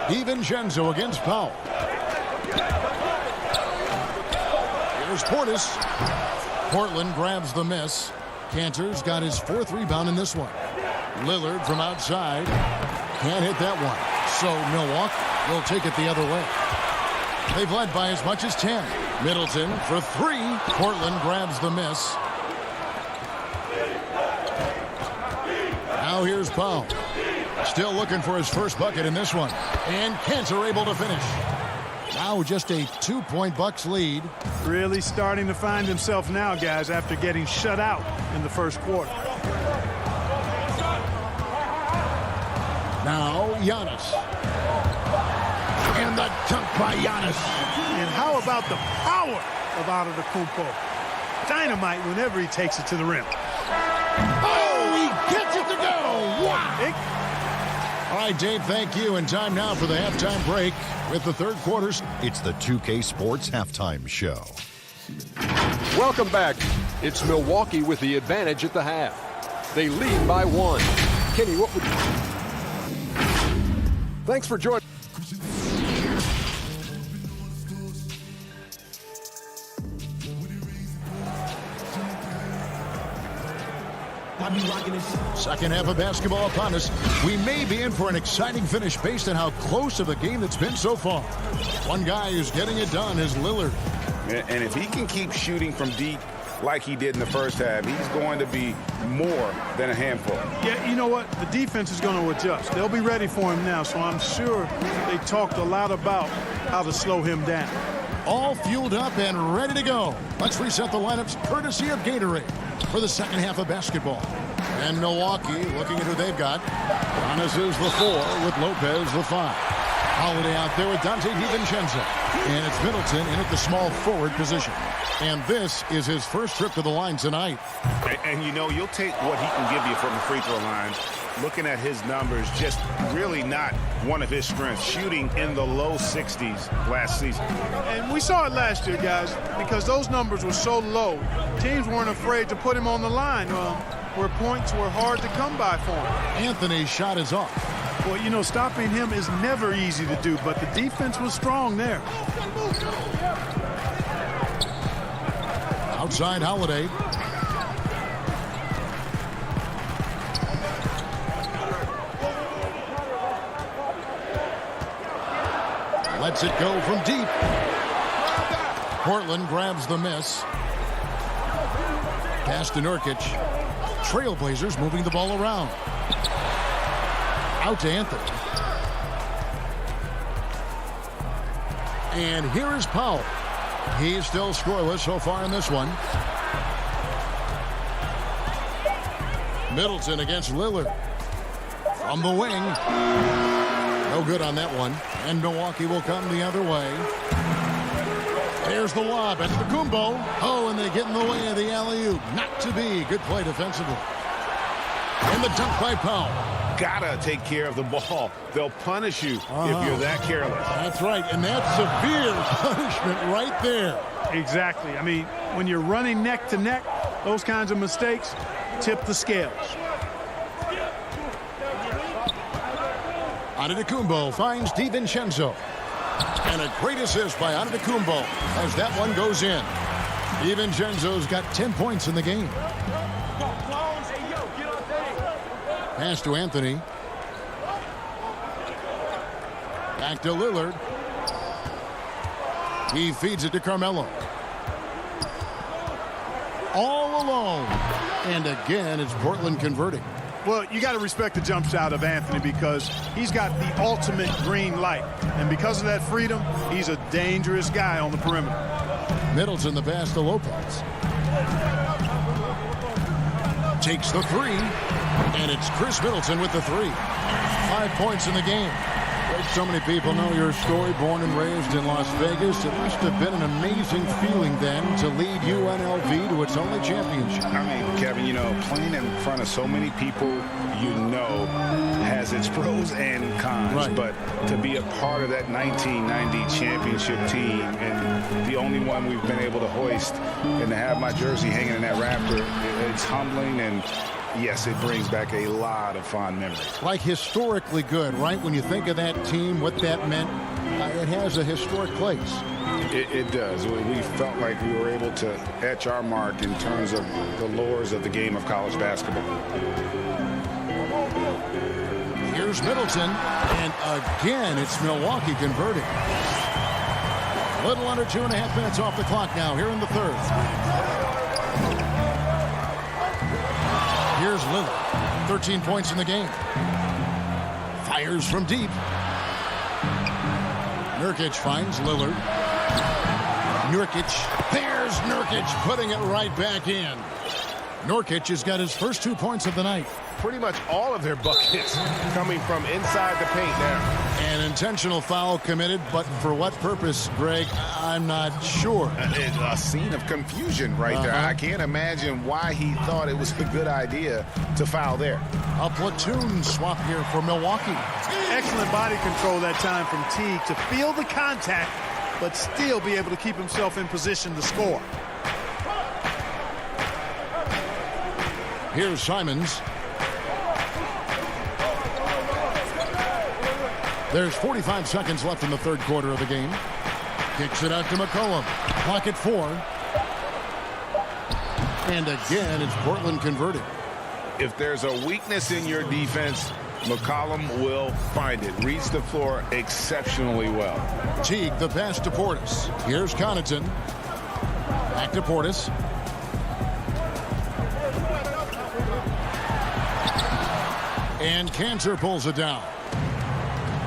A: DiVincenzo against Powell. Here's Portis. Portland grabs the miss. Kanter's got his 4th rebound in this one. Lillard from outside. Can't hit that one. So Milwaukee will take it the other way. They've led by as much as 10. Middleton for 3. Portland grabs the miss. here's Powell. Still looking for his first bucket in this one. And Kent are able to finish. Now just a 2-point Bucks lead.
C: Really starting to find himself now, guys, after getting shut out in the first quarter.
A: Now Giannis. And the dunk by Giannis.
C: And how about the power of Antetokounmpo? Dynamite whenever he takes it to the rim.
A: Oh, he gets it to go. Wow. All right, Dave, thank you. And time now for the halftime break with the third quarters.
F: It's the 2K Sports Halftime Show.
G: Welcome back. It's Milwaukee with the advantage at the half. They lead by 1. Kenny, what would you... Thanks for joining.
A: Second half of basketball upon us. We may be in for an exciting finish based on how close of a game it's been so far. One guy who's getting it done is Lillard.
B: And if he can keep shooting from deep like he did in the first half, he's going to be more than a handful.
C: Yeah, you know what? The defense is going to adjust. They'll be ready for him now, so I'm sure they talked a lot about how to slow him down.
A: All fueled up and ready to go. Let's reset the lineups courtesy of Gatorade for the second half of basketball. And Milwaukee looking at who they've got. Giannis is the 4 with Lopez the 5. Holiday out there with Dante DiVincenzo. And it's Middleton in at the small forward position. And this is his first trip to the line tonight.
B: And you know, you'll take what he can give you from the free throw line. Looking at his numbers, just really not one of his strengths. Shooting in the low 60s last season.
C: And we saw it last year, guys, because those numbers were so low. Teams weren't afraid to put him on the line where points were hard to come by for him.
A: Anthony's shot is off.
C: Well, you know, stopping him is never easy to do, but the defense was strong there.
A: Outside Holiday. Lets it go from deep. Portland grabs the miss. Pass to Nurkic. Trailblazers moving the ball around. Out to Anthony. And here is Powell. He's still scoreless so far in this one. Middleton against Lillard. From the wing. No good on that one. And Milwaukee will come the other way. There's the lob. That's the Kumbo. Oh, and they get in the way of the alley-oop. Not to be. Good play defensively. And the dunk by Powell.
B: Gotta take care of the ball. They'll punish you if you're that careless.
A: That's right, and that's severe punishment right there.
C: Exactly. I mean, when you're running neck to neck, those kinds of mistakes tip the scales.
A: Antetokounmpo finds DiVincenzo. And a great assist by Antetokounmpo as that one goes in. DiVincenzo's got 10 points in the game. Pass to Anthony. Back to Lillard. He feeds it to Carmelo. All alone. And again, it's Portland converting.
C: Well, you got to respect the jump shot of Anthony because he's got the ultimate green light. And because of that freedom, he's a dangerous guy on the perimeter.
A: Middleton the pass to Lopez. Takes the 3. And it's Chris Middleton with the 3. 5 points in the game. So many people know your story, born and raised in Las Vegas. It must have been an amazing feeling then to lead UNLV to its only championship.
B: I mean, Kevin, you know, playing in front of so many people you know has its pros and cons.
A: Right.
B: But to be a part of that 1990 championship team and the only one we've been able to hoist and to have my jersey hanging in that rafter, it's humbling and yes, it brings back a lot of fond memories.
A: Like historically good, right? When you think of that team, what that meant, it has a historic place.
B: It does. We felt like we were able to etch our mark in terms of the lures of the game of college basketball.
A: Here's Middleton, and again, it's Milwaukee converting. A little under 2.5 minutes off the clock now here in the third. Here's Lillard. 13 points in the game. Fires from deep. Nurkic finds Lillard. Nurkic. There's Nurkic putting it right back in. Nurkic has got his first 2 points of the night.
E: Pretty much all of their buckets coming from inside the paint now.
A: An intentional foul committed, but for what purpose, Greg? I'm not sure.
B: It's a scene of confusion right there. I can't imagine why he thought it was a good idea to foul there.
A: A platoon swap here for Milwaukee.
C: Excellent body control that time from Teague to feel the contact, but still be able to keep himself in position to score.
A: Here's Simons. There's 45 seconds left in the third quarter of the game. Kicks it out to McCollum. Clock at 4. And again, it's Portland converted.
B: If there's a weakness in your defense, McCollum will find it. Reads the floor exceptionally well.
A: Teague, the pass to Portis. Here's Connaughton. Back to Portis. And Cantor pulls it down.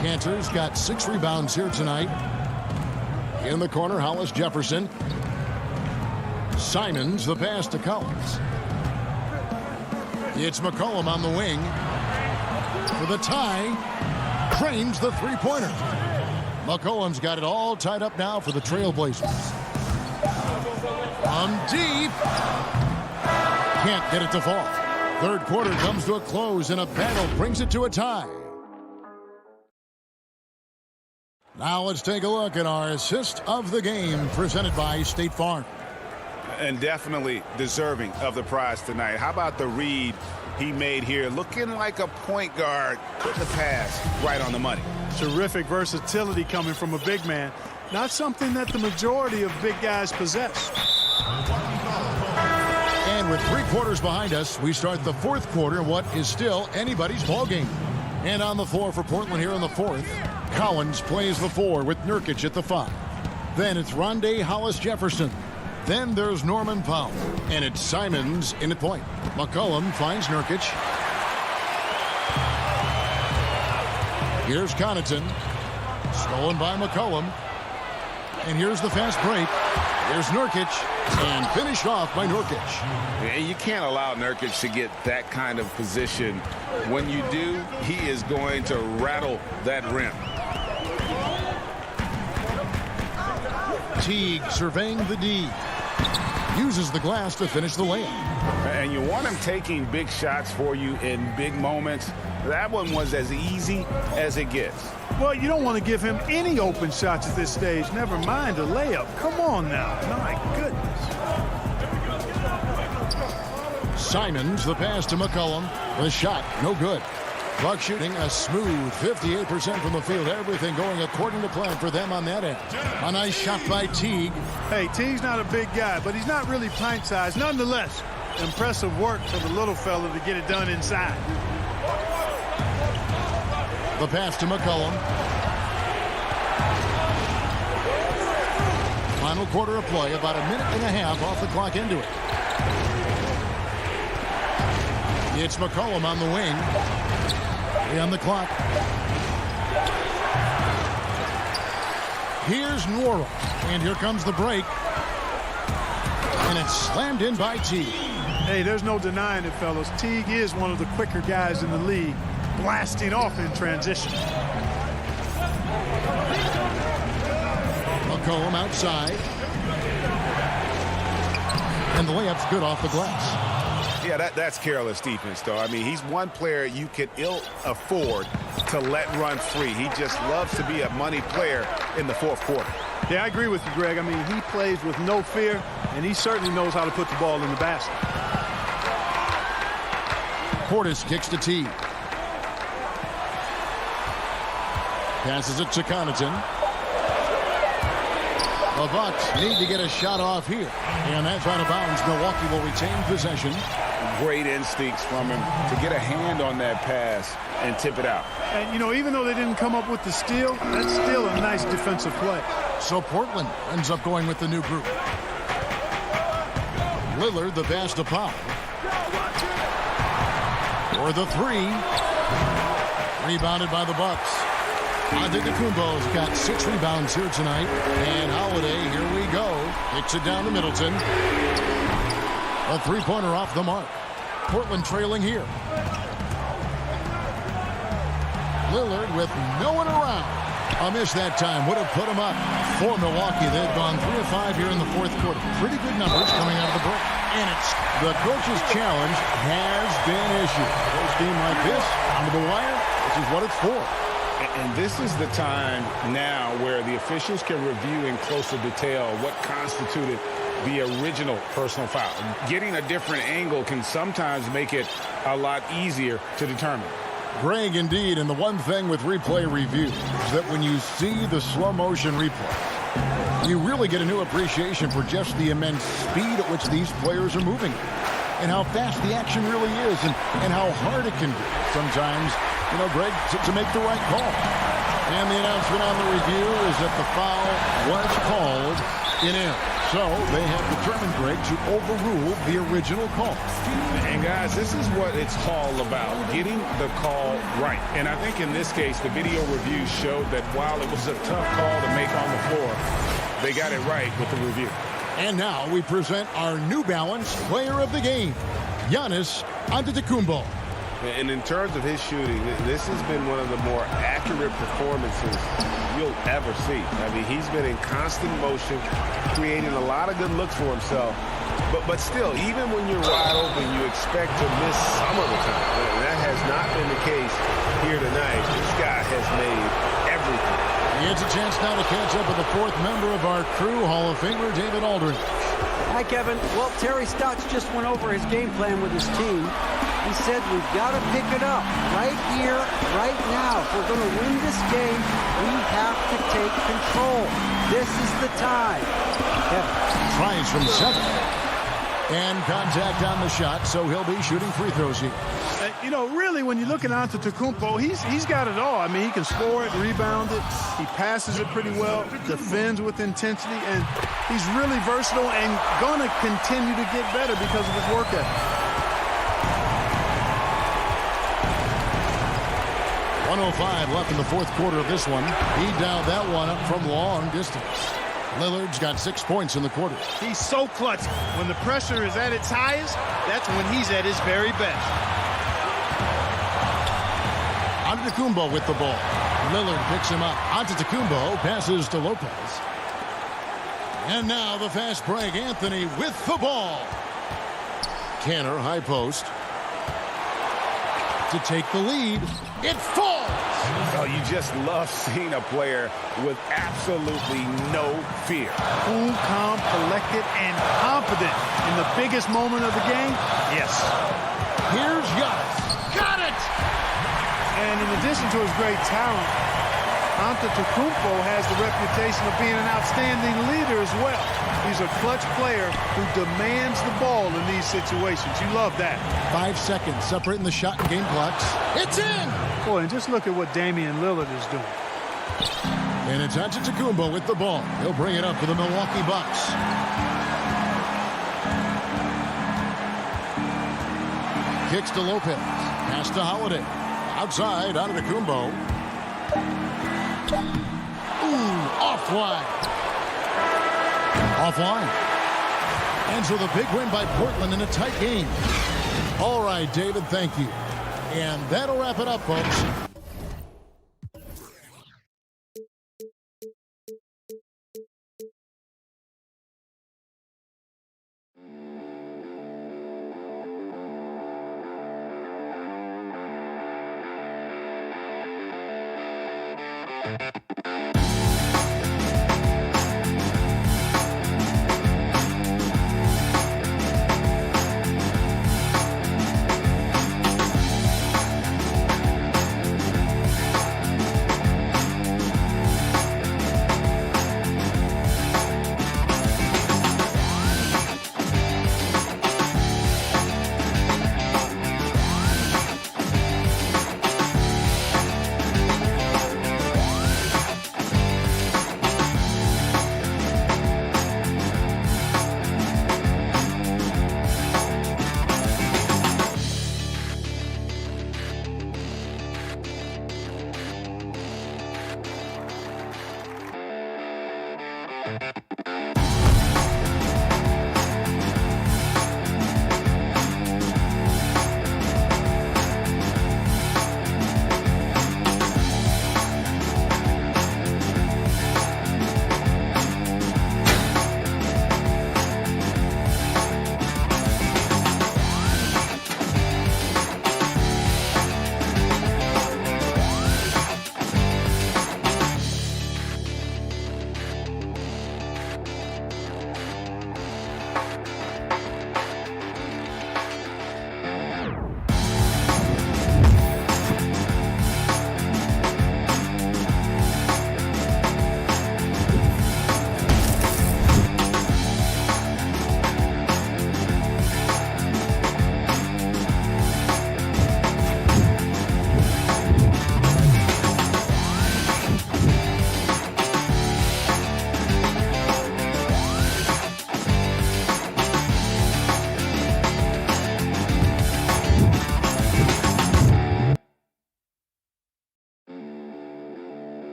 A: Cantor's got 6 rebounds here tonight. In the corner, Hollis Jefferson. Simons, the pass to Collins. It's McCollum on the wing. For the tie, cranes the three-pointer. McCollum's got it all tied up now for the Trailblazers. From deep. Can't get it to fall. Third quarter comes to a close, and a battle brings it to a tie. Now let's take a look at our assist of the game presented by State Farm.
B: And definitely deserving of the prize tonight. How about the read he made here? Looking like a point guard. Put the pass right on the money.
C: Terrific versatility coming from a big man. Not something that the majority of big guys possess.
A: And with 3 quarters behind us, we start the fourth quarter in what is still anybody's ball game. And on the floor for Portland here in the fourth, Collins plays the 4 with Nurkic at the 5. Then it's Rondé Hollis Jefferson. Then there's Norman Powell. And it's Simons in at point. McCollum finds Nurkic. Here's Connaughton. Stolen by McCollum. And here's the fast break. Here's Nurkic. And finished off by Nurkic.
B: And you can't allow Nurkic to get that kind of position. When you do, he is going to rattle that rim.
A: Teague surveying the D. Uses the glass to finish the layup.
B: And you want him taking big shots for you in big moments. That one was as easy as it gets.
C: Well, you don't want to give him any open shots at this stage. Never mind a layup. Come on now. My goodness.
A: Simons, the pass to McCollum. The shot, no good. Buck shooting a smooth 58% from the field. Everything going according to plan for them on that end. A nice shot by Teague.
C: Hey, Teague's not a big guy, but he's not really pint-sized. Nonetheless, impressive work for the little fella to get it done inside.
A: The pass to McCollum. Final quarter of play, about a minute and a half off the clock into it. It's McCollum on the wing. On the clock. Here's Nwora. And here comes the break. And it's slammed in by Teague.
C: Hey, there's no denying it, fellas. Teague is one of the quicker guys in the league, blasting off in transition.
A: McCollum outside. And the layup's good off the glass.
B: Yeah, that's careless defense, though. I mean, he's one player you could ill afford to let run free. He just loves to be a money player in the fourth quarter.
C: Yeah, I agree with you, Greg. I mean, he plays with no fear, and he certainly knows how to put the ball in the basket.
A: Portis kicks to Teague. Passes it to Connaughton. The Bucks need to get a shot off here. And that's out of bounds. Milwaukee will retain possession.
B: Great instincts from him to get a hand on that pass and tip it out.
C: And, you know, even though they didn't come up with the steal, that's still a nice defensive play.
A: So Portland ends up going with the new group. Lillard, the pass to Powell. for the three. Rebounded by the Bucks. Antetokounmpo's got 6 rebounds here tonight. And Holiday, here we go. Kicks it down to Middleton. A three-pointer off the mark. Portland trailing here. Lillard with no one around. A miss that time would have put him up for Milwaukee. They've gone 3 of 5 here in the fourth quarter. Pretty good numbers coming out of the break. And it's the coach's challenge has been issued. Close game like this, onto the wire, this is what it's for.
B: And this is the time now where the officials can review in closer detail what constituted the original personal foul. Getting a different angle can sometimes make it a lot easier to determine.
A: Greg, indeed, and the one thing with replay review is that when you see the slow motion replay, you really get a new appreciation for just the immense speed at which these players are moving and how fast the action really is and how hard it can be sometimes, you know, Greg, to make the right call. And the announcement on the review is that the foul was called in error. So they have determined, Greg, to overrule the original call.
B: And guys, this is what it's all about, getting the call right. And I think in this case, the video review showed that while it was a tough call to make on the floor, they got it right with the review.
A: And now we present our New Balance player of the game, Giannis Antetokounmpo.
E: And in terms of his shooting, this has been one of the more accurate performances you'll ever see. I mean, he's been in constant motion, creating a lot of good looks for himself. But still, even when you're wide open, you expect to miss some of the time. And that has not been the case here tonight. This guy has made everything.
A: He gets a chance now to catch up with the fourth member of our crew, Hall of Famer David Aldridge.
H: Hi, Kevin. Well, Terry Stotts just went over his game plan with his team. He said we've got to pick it up right here, right now. If we're going to win this game, we have to take control. This is the time. Kevin.
A: Tries from 7. And contact on the shot, so he'll be shooting free throws here.
C: You know, really, when you look at Antetokounmpo, he's got it all. I mean, he can score it, rebound it, he passes it pretty well, defends with intensity, and he's really versatile and going to continue to get better because of his work ethic.
A: 1:05 left in the fourth quarter of this one. He dialed that one up from long distance. Lillard's got 6 points in the quarter.
C: He's so clutch. When the pressure is at its highest, that's when he's at his very best.
A: Antetokounmpo with the ball. Lillard picks him up. Antetokounmpo passes to Lopez. And now the fast break. Anthony with the ball. Canner, high post. To take the lead. It falls.
B: Oh, you just love seeing a player with absolutely no fear.
C: Cool, calm, collected, and confident in the biggest moment of the game. Yes.
A: Here's Giannis. Got it!
C: And in addition to his great talent, Antetokounmpo has the reputation of being an outstanding leader as well. He's a clutch player who demands the ball in these situations. You love that. 5 seconds separating the shot and game clocks. It's in! Boy, and just look at what Damian Lillard is doing.
A: And it's Antetokounmpo with the ball. He'll bring it up for the Milwaukee Bucks. Kicks to Lopez. Pass to Holiday. Outside, Antetokounmpo. Ooh, offline. Offline. And so the big win by Portland in a tight game. All right, David, thank you. And that'll wrap it up, folks.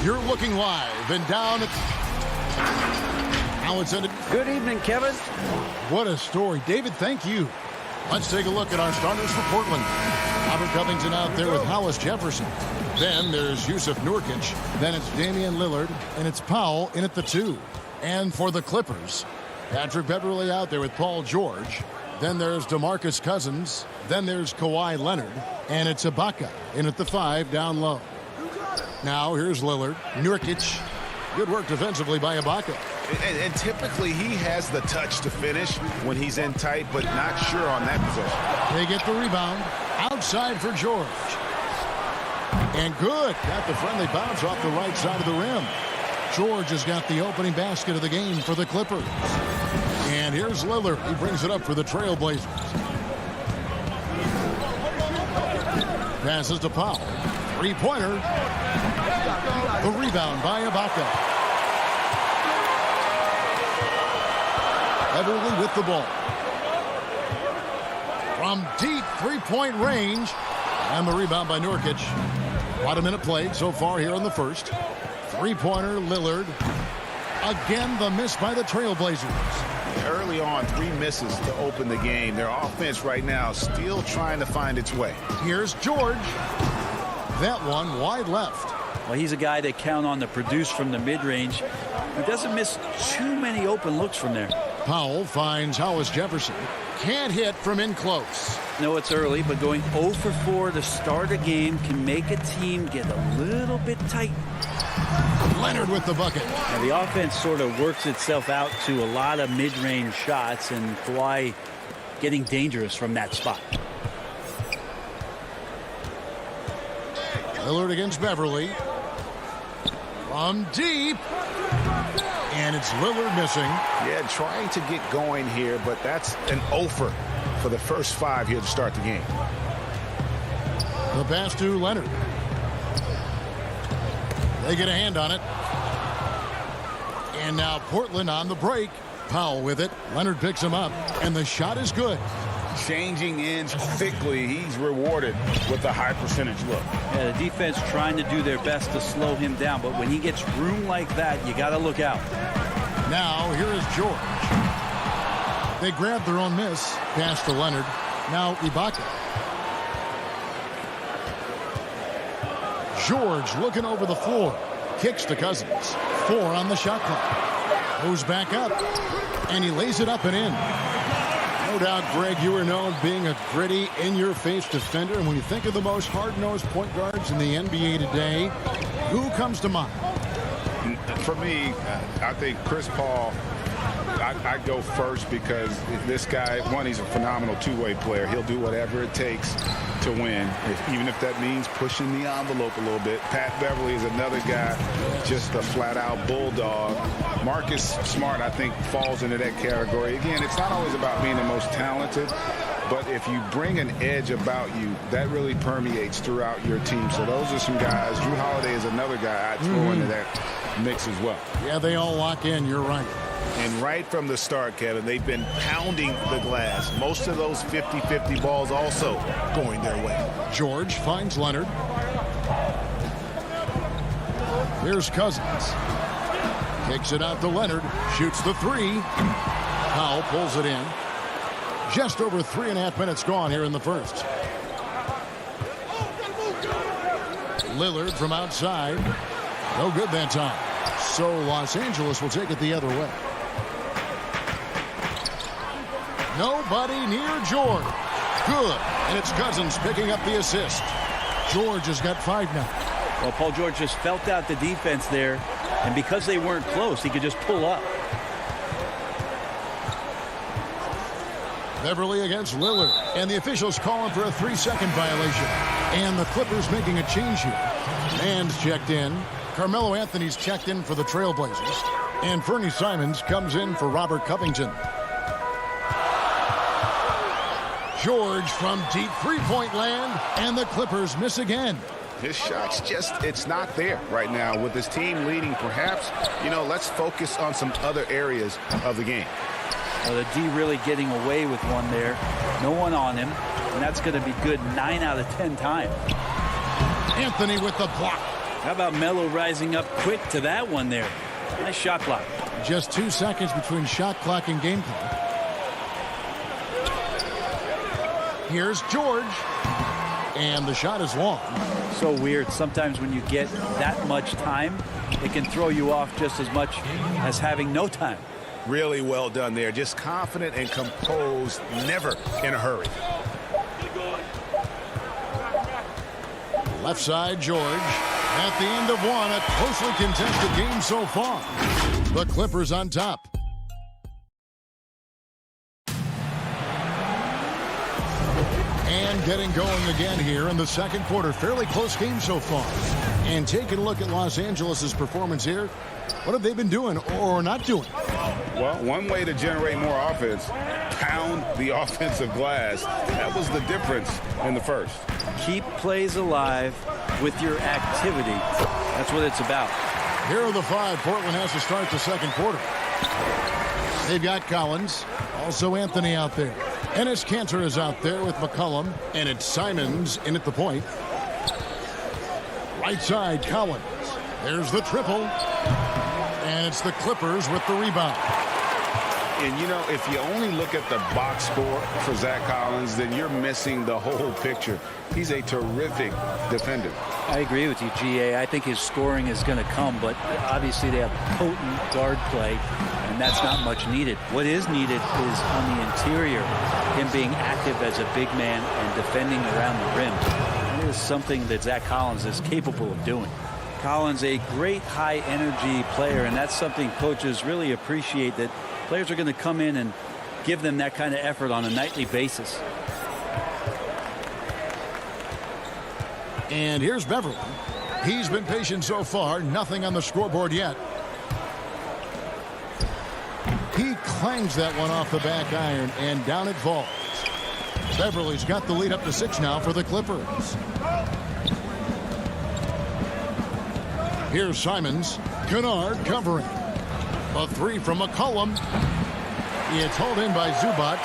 A: You're looking live and down at... Now it's in.
H: Good evening, Kevin.
A: What a story. David, thank you. Let's take a look at our starters for Portland. Robert Covington out there with Hollis Jefferson. Then there's Yusuf Nurkic. Then it's Damian Lillard. And it's Powell in at the 2. And for the Clippers, Patrick Beverley out there with Paul George. Then there's DeMarcus Cousins. Then there's Kawhi Leonard. And it's Ibaka in at the 5 down low. Now here's Lillard. Nurkic. Good work defensively by Ibaka.
B: And typically he has the touch to finish when he's in tight, but not sure on that possession.
A: They get the rebound. Outside for George. And good. Got the friendly bounce off the right side of the rim. George has got the opening basket of the game for the Clippers. And here's Lillard. He brings it up for the Trailblazers. Passes to Powell. Three-pointer. The rebound by Ibaka. Beverley with the ball. From deep three-point range. And the rebound by Nurkic. About a minute played so far here in the first. Three-pointer, Lillard. Again, the miss by the Trailblazers.
B: Early on, 3 misses to open the game. Their offense right now still trying to find its way.
A: Here's George. That one wide left.
K: Well, he's a guy they count on to produce from the mid-range. He doesn't miss too many open looks from there.
A: Powell finds Hollis Jefferson. Can't hit from in close.
K: No, it's early, but going 0 for 4 to start a game can make a team get a little bit tight.
A: Leonard with the bucket.
K: Now, the offense sort of works itself out to a lot of mid-range shots, and Kawhi getting dangerous from that spot.
A: Lillard against Beverley. From deep. And it's Lillard missing.
B: Yeah, trying to get going here, but that's an offer for the first 5 here to start the game.
A: The pass to Leonard. They get a hand on it. And now Portland on the break. Powell with it. Leonard picks him up. And the shot is good.
B: Changing ends quickly. He's rewarded with a high percentage look.
K: Yeah, the defense trying to do their best to slow him down, but when he gets room like that, you got to look out.
A: Now here is George. They grab their own miss. Pass to Leonard. Now Ibaka. George looking over the floor. Kicks to Cousins. 4 on the shot clock. Moves back up. And he lays it up and in. No doubt, Greg, you are known being a gritty, in-your-face defender. And when you think of the most hard-nosed point guards in the NBA today, who comes to mind?
B: For me, I think Chris Paul, I go first because this guy, one, he's a phenomenal two-way player. He'll do whatever it takes to win, even if that means pushing the envelope a little bit. Pat Beverly is another guy, just a flat-out bulldog. Marcus Smart, I think, falls into that category. Again, it's not always about being the most talented, but if you bring an edge about you, that really permeates throughout your team. So those are some guys. Drew Holiday is another guy I'd throw into that mix as well.
A: Yeah, they all lock in. You're right.
E: And right from the start, Kevin, they've been pounding the glass. Most of those 50-50 balls also going their way.
A: George finds Leonard. Here's Cousins. Kicks it out to Leonard. Shoots the three. Powell pulls it in. Just over 3.5 minutes gone here in the first. Lillard from outside. No good that time. So Los Angeles will take it the other way. Nobody near George. Good. And it's Cousins picking up the assist. George has got 5 now.
K: Well, Paul George just felt out the defense there, and because they weren't close, he could just pull up.
A: Beverly against Lillard, and the officials calling for a 3-second violation. And the Clippers making a change here. Man's checked in. Carmelo Anthony's checked in for the Trailblazers. And Fernie Simons comes in for Robert Covington. George from deep three-point land, and the Clippers miss again.
B: His shot's just, it's not there right now. With his team leading, perhaps, let's focus on some other areas of the game.
K: Well, the D really getting away with one there. No one on him, and that's going to be good 9 out of 10 times.
A: Anthony with the block.
K: How about Melo rising up quick to that one there? Nice shot clock.
A: Just 2 seconds between shot clock and game clock. Here's George. And the shot is long.
K: So weird. Sometimes when you get that much time, it can throw you off just as much as having no time.
E: Really well done there. Just confident and composed, never in a hurry.
A: Left side, George. At the end of one, a closely contested game so far. The Clippers on top. And getting going again here in the second quarter. Fairly close game so far. And taking a look at Los Angeles' performance here. What have they been doing or not doing?
B: Well, one way to generate more offense, pound the offensive glass. That was the difference in the first.
K: Keep plays alive with your activity. That's what it's about.
A: Here are the 5 Portland has to start the second quarter. They've got Collins, also Anthony out there. Enes Kanter is out there with McCollum, and it's Simons in at the point. Right side, Collins. There's the triple. And it's the Clippers with the rebound.
B: And, if you only look at the box score for Zach Collins, then you're missing the whole picture. He's a terrific defender.
K: I agree with you, GA. I think his scoring is going to come, but obviously they have potent guard play, and that's not much needed. What is needed is on the interior, him being active as a big man and defending around the rim. That is something that Zach Collins is capable of doing. Collins, a great high-energy player, and that's something coaches really appreciate, that players are going to come in and give them that kind of effort on a nightly basis.
A: And here's Beverly. He's been patient so far. Nothing on the scoreboard yet. He clangs that one off the back iron, and down it falls. Beverly's got the lead up to 6 now for the Clippers. Here's Simons. Kennard covering. A 3 from McCollum. It's hauled in by Zubac.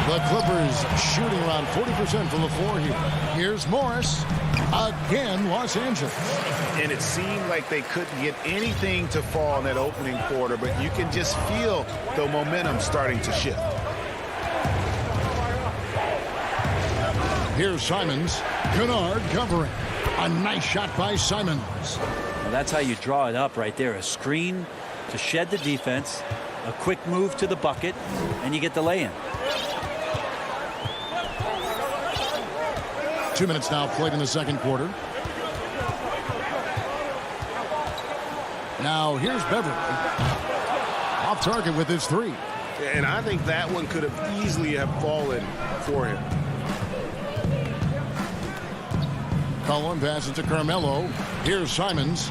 A: The Clippers shooting around 40% from the floor here. Here's Morris. Again, Los Angeles.
E: And it seemed like they couldn't get anything to fall in that opening quarter, but you can just feel the momentum starting to shift.
A: Here's Simons. Kennard covering. A nice shot by Simons.
K: Well, that's how you draw it up right there. A screen to shed the defense, a quick move to the bucket, and you get the lay-in.
A: 2 minutes now played in the second quarter. Now here's Beverly. Off target with his three.
E: And I think that one could have easily have fallen for him.
A: Cullen passes to Carmelo. Here's Simons.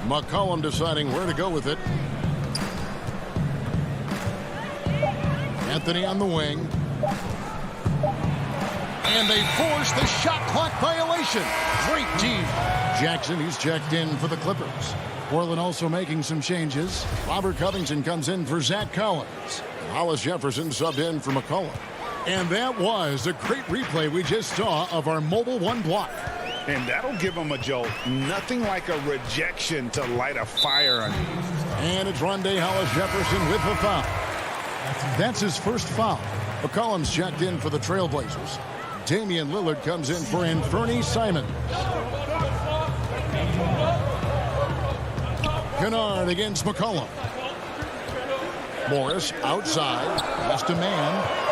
A: McCollum deciding where to go with it. Anthony on the wing. And they force the shot clock violation. Great D. Jackson, he's checked in for the Clippers. Portland also making some changes. Robert Covington comes in for Zach Collins. Hollis Jefferson subbed in for McCollum. And that was a great replay we just saw of our Mobile One block.
B: And that'll give him a jolt. Nothing like a rejection to light a fire on you.
A: And it's Rondé Hollis Jefferson with the foul. That's his first foul. McCollum's checked in for the Trailblazers. Damian Lillard comes in for Anthony Simons. Kennard against McCollum. Morris outside. Past a man.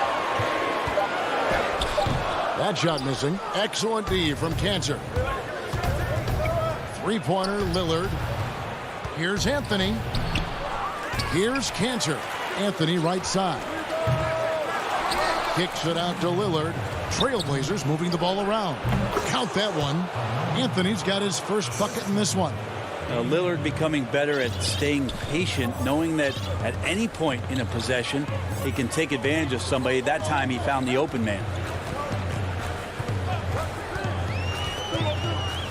A: That shot missing. Excellent D from Cancer. Three-pointer Lillard. Here's Anthony. Here's Cancer. Anthony right side. Kicks it out to Lillard. Trailblazers moving the ball around. Count that one. Anthony's got his first bucket in this one.
K: Lillard becoming better at staying patient, knowing that at any point in a possession, he can take advantage of somebody. That time he found the open man.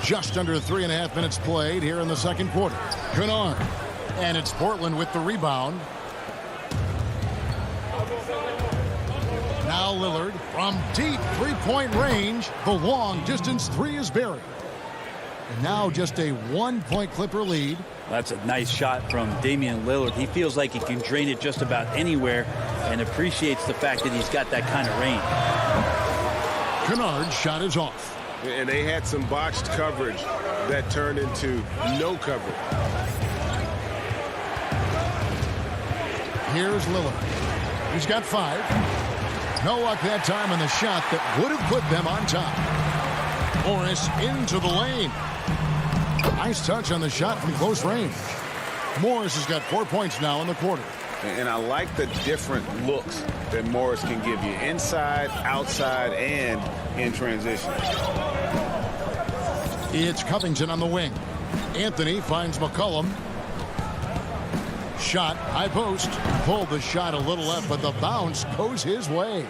A: Just under 3.5 minutes played here in the second quarter. Kennard. And it's Portland with the rebound. Now Lillard from deep three-point range. The long distance three is buried. And now just a 1-point Clipper lead.
K: That's a nice shot from Damian Lillard. He feels like he can drain it just about anywhere and appreciates the fact that he's got that kind of range.
A: Kennard's shot is off.
E: And they had some botched coverage that turned into no coverage.
A: Here's Lillard. He's got 5. No luck that time on the shot that would have put them on top. Morris into the lane. Nice touch on the shot from close range. Morris has got 4 points now in the quarter.
B: And I like the different looks that Morris can give you. Inside, outside, and in transition.
A: It's Covington on the wing. Anthony finds McCollum. Shot, high post. Pulled the shot a little left, but the bounce goes his way.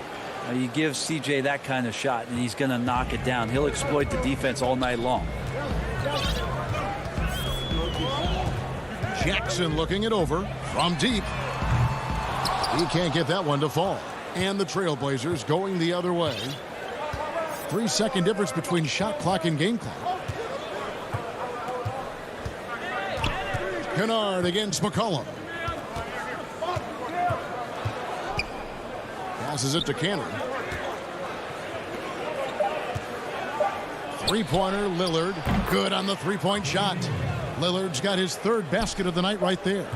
K: You give CJ that kind of shot, and he's going to knock it down. He'll exploit the defense all night long.
A: Jackson looking it over from deep. He can't get that one to fall. And the Trailblazers going the other way. 3-second difference between shot clock and game clock. Kennard against McCollum. Passes it to Cannon. Three-pointer, Lillard. Good on the three-point shot. Lillard's got his third basket of the night right there.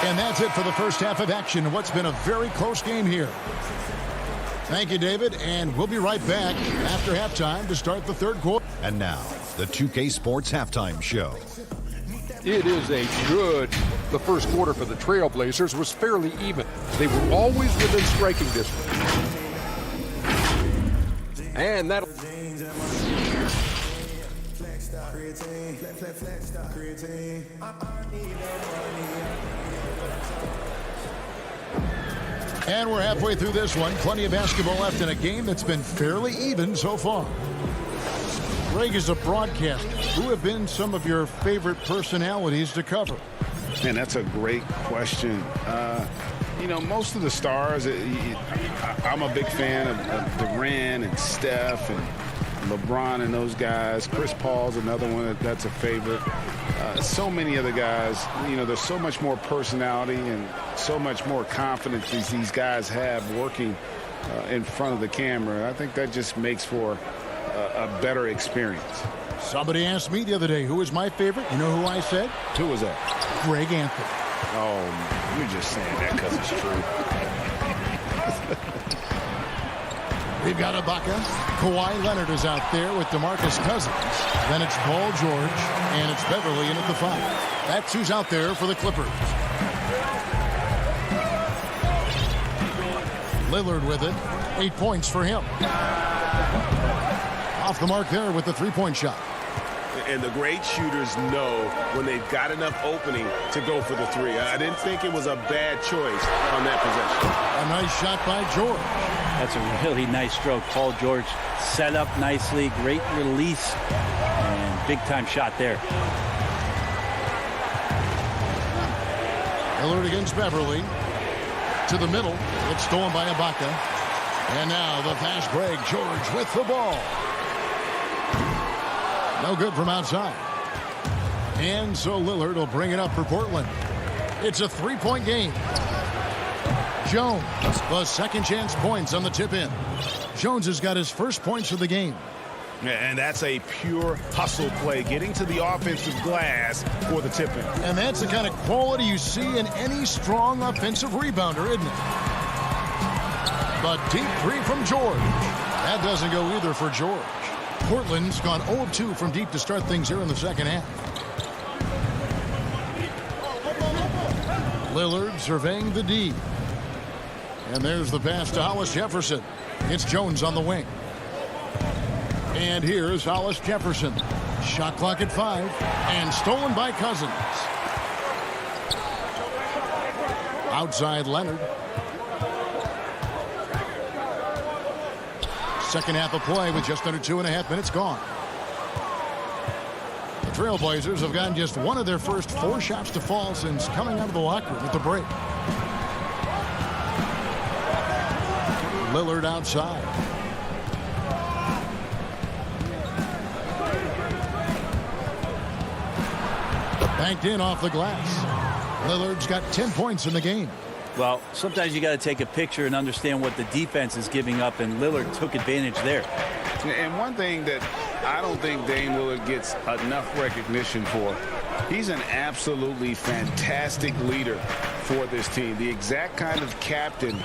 A: And that's it for the first half of action. What's been a very close game here. Thank you, David, and we'll be right back after halftime to start the third quarter.
F: And now, the 2K Sports Halftime Show.
G: It is a good. The first quarter for the Trailblazers was fairly even. They were always within striking distance. And that'll...
A: And we're halfway through this one. Plenty of basketball left in a game that's been fairly even so far. Greg, is a broadcaster, who have been some of your favorite personalities to cover?
B: Man, that's a great question. You know, most of the stars, I'm a big fan of Durant and Steph and LeBron and those guys. Chris Paul's another one that's a favorite. So many other guys, you know, there's so much more personality and so much more confidence these guys have working in front of the camera. I think that just makes for a better experience.
A: Somebody asked me the other day, who was my favorite? You know who I said?
B: Who was that?
A: Greg Anthony.
B: Oh, you're just saying that because it's true.
A: We've got Ibaka. Kawhi Leonard is out there with DeMarcus Cousins. Then it's Paul George, and it's Beverly in at the 5. That's who's out there for the Clippers. Lillard with it. 8 points for him. Off the mark there with the three-point shot.
E: And the great shooters know when they've got enough opening to go for the three. I didn't think it was a bad choice on that possession.
A: A nice shot by George.
K: That's a really nice stroke. Paul George set up nicely. Great release. And big-time shot there.
A: Lillard against Beverly. To the middle. It's stolen by Ibaka. And now the fast break. George with the ball. No good from outside. And so Lillard will bring it up for Portland. It's a three-point game. Jones, the second chance points on the tip-in. Jones has got his first points of the game.
E: And that's a pure hustle play, getting to the offensive glass for the tip-in.
A: And that's the kind of quality you see in any strong offensive rebounder, isn't it? But deep three from George. That doesn't go either for George. Portland's gone 0 of 2 from deep to start things here in the second half. Lillard surveying the D. And there's the pass to Hollis Jefferson. It's Jones on the wing. And here's Hollis Jefferson. Shot clock at 5. And stolen by Cousins. Outside Leonard. Second half of play with just under 2.5 minutes gone. The Trailblazers have gotten just one of their first 4 shots to fall since coming out of the locker room at the break. Lillard outside. Banked in off the glass. Lillard's got 10 points in the game.
K: Well, sometimes you got to take a picture and understand what the defense is giving up, and Lillard took advantage there.
B: And one thing that I don't think Dame Lillard gets enough recognition for, he's an absolutely fantastic leader for this team. The exact kind of captain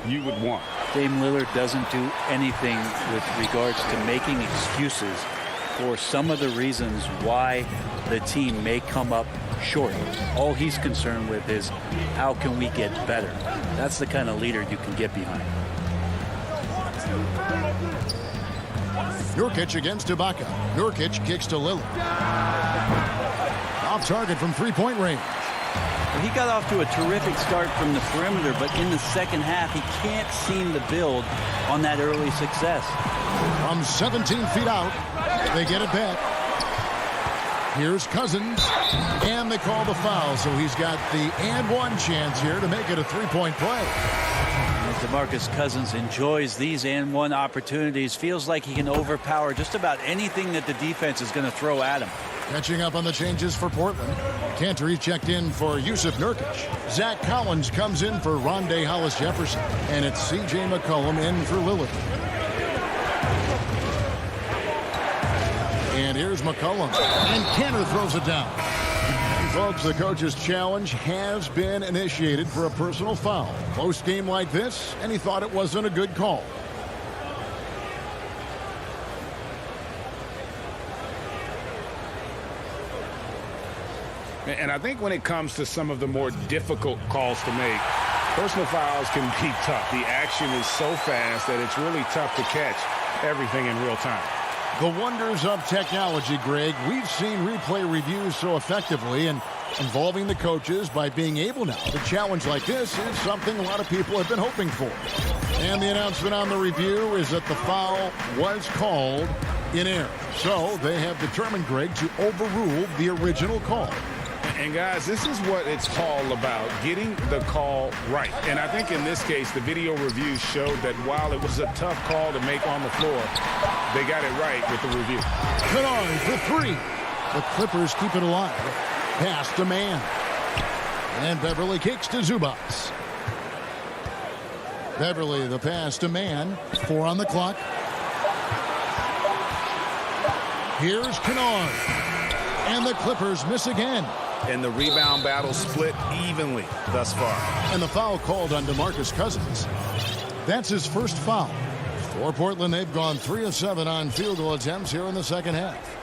B: you would want.
K: Dame Lillard doesn't do anything with regards to making excuses for some of the reasons why the team may come up short. All he's concerned with is how can we get better. That's the kind of leader you can get behind.
A: Nurkic against Ibaka. Nurkic kicks to Lillard. Off target from three-point range.
K: He got off to a terrific start from the perimeter, but in the second half, he can't seem to build on that early success.
A: From 17 feet out, they get it back. Here's Cousins, and they call the foul, so he's got the and one chance here to make it a three-point play.
K: As DeMarcus Cousins enjoys these and one opportunities, feels like he can overpower just about anything that the defense is going to throw at him.
A: Catching up on the changes for Portland. Cantor's checked in for Yusuf Nurkic. Zach Collins comes in for Rondé Hollis Jefferson, and it's C.J. McCollum in for Lillard. And here's McCollum. And Cantor throws it down. And folks, the coach's challenge has been initiated for a personal foul. Close game like this, and he thought it wasn't a good call.
B: And I think when it comes to some of the more difficult calls to make, personal fouls can be tough. The action is so fast that it's really tough to catch everything in real time.
A: The wonders of technology, Greg. We've seen replay reviews so effectively, and involving the coaches by being able now to challenge like this is something a lot of people have been hoping for. And the announcement on the review is that the foul was called in error. So they have determined, Greg, to overrule the original call.
B: And guys, this is what it's all about, getting the call right. And I think in this case, the video review showed that while it was a tough call to make on the floor, they got it right with the review.
A: Kennard for three. The Clippers keep it alive. Pass to Mann. And Beverly kicks to Zubats. Beverly, the pass to Mann. 4 on the clock. Here's Kennard. And the Clippers miss again.
B: And the rebound battle split evenly thus far.
A: And the foul called on DeMarcus Cousins. That's his first foul. For Portland, they've gone 3 of 7 on field goal attempts here in the second half.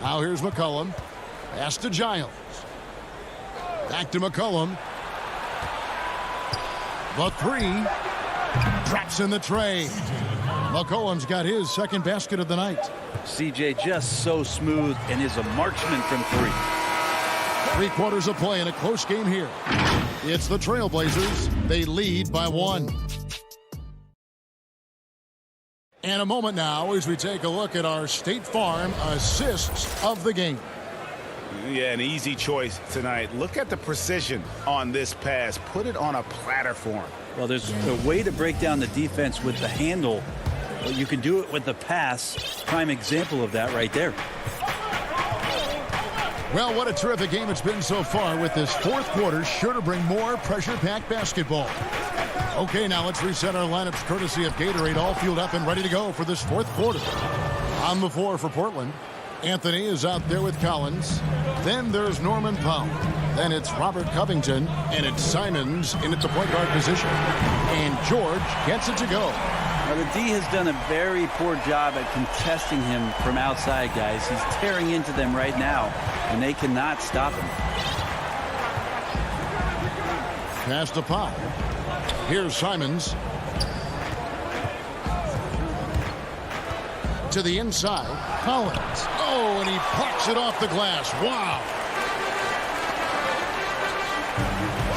A: Now here's McCollum. Pass to Giles. Back to McCollum. The 3. Drops in the tray. McCollum's got his second basket of the night.
K: CJ just so smooth and is a marksman from 3.
A: 3 quarters of play in a close game here. It's the Trailblazers. They lead by 1. And a moment now as we take a look at our State Farm assists of the game.
B: Yeah, an easy choice tonight. Look at the precision on this pass. Put it on a platter for him.
K: Well, there's a way to break down the defense with the handle, but you can do it with the pass. Prime example of that right there.
A: Well, what a terrific game it's been so far, with this fourth quarter sure to bring more pressure-packed basketball. Okay, now let's reset our lineups courtesy of Gatorade, all fueled up and ready to go for this fourth quarter. On the floor for Portland, Anthony is out there with Collins. Then there's Norman Powell. Then it's Robert Covington, and it's Simons in at the point guard position. And George gets it to go.
K: Now, the D has done a very poor job at contesting him from outside, guys. He's tearing into them right now, and they cannot stop him.
A: Pass to Powell. Here's Simons. To the inside, Collins. Oh, and he plucks it off the glass. Wow.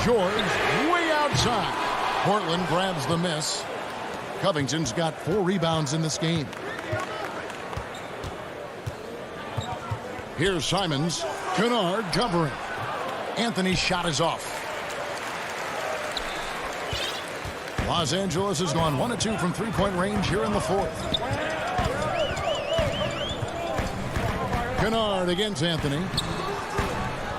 A: George way outside. Portland grabs the miss. Covington's got 4 rebounds in this game. Here's Simons. Kennard covering. Anthony's shot is off. Los Angeles has gone 1 of 2 from three-point range here in the fourth. Kennard against Anthony.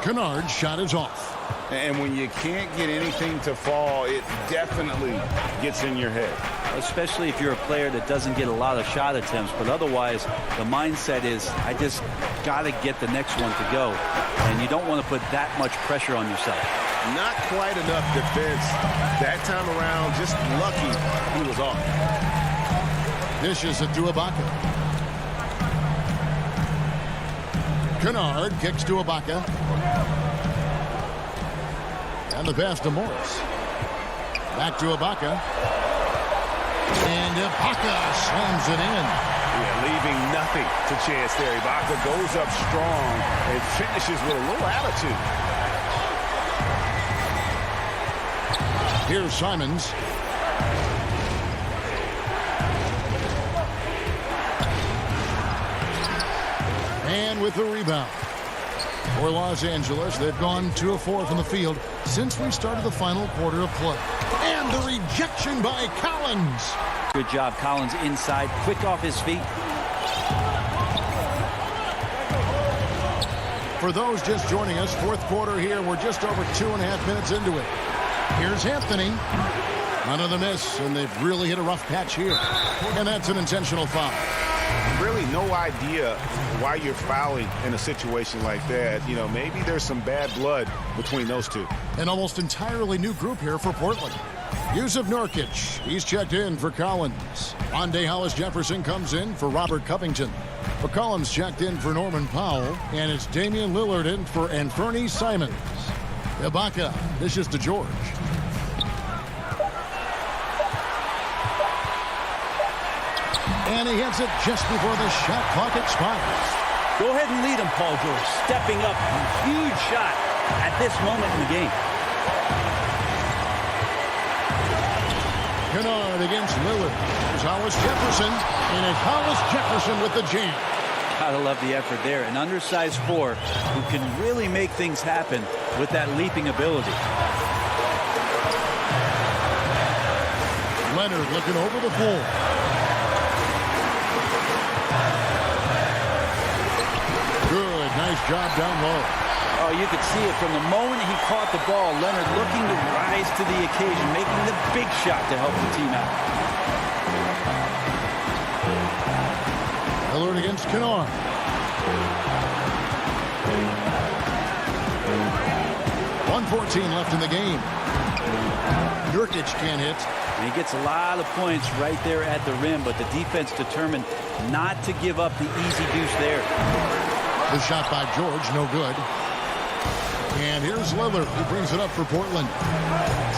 A: Kennard's shot is off.
B: And when you can't get anything to fall, it definitely gets in your head.
K: Especially if you're a player that doesn't get a lot of shot attempts, but otherwise the mindset is, I just got to get the next one to go. And you don't want to put that much pressure on yourself.
E: Not quite enough defense that time around. Just lucky he was off.
A: Dishes it to Ibaka. Kennard kicks to Ibaka. And the pass to Morris. Back to Ibaka. And Ibaka slams it in.
B: Yeah, leaving nothing to chance there. Ibaka goes up strong and finishes with a little attitude.
A: Here's Simons. And with the rebound. For Los Angeles, they've gone 2 of 4 from the field since we started the final quarter of play. And the rejection by Collins.
K: Good job, Collins inside, quick off his feet.
A: For those just joining us, fourth quarter here, we're just over 2.5 minutes into it. Here's Anthony. Another miss, and they've really hit a rough patch here. And that's an intentional foul.
B: Really no idea why you're fouling in a situation like that. You know, maybe there's some bad blood between those two.
A: An almost entirely new group here for Portland. Yusuf Nurkic, he's checked in for Collins. Rondé Hollis-Jefferson comes in for Robert Covington. McCollum's checked in for Norman Powell, and it's Damian Lillard in for Anthony Simons. Ibaka dishes to George. And he hits it just before the shot clock expires.
K: Go ahead and lead him, Paul George. Stepping up, huge shot at this moment in the game.
A: Kennard against Lillard. Here's Hollis-Jefferson, and it's Hollis-Jefferson with the jam.
K: Gotta love the effort there. An undersized 4 who can really make things happen with that leaping ability.
A: Leonard looking over the floor. Good, nice job down low.
K: Oh, you could see it from the moment he caught the ball. Leonard looking to rise to the occasion, making the big shot to help the team out.
A: Lillard against Kennard. .114 left in the game. Nurkic can't hit.
K: And he gets a lot of points right there at the rim, but the defense determined not to give up the easy deuce there.
A: The shot by George, no good. And here's Lillard, who brings it up for Portland.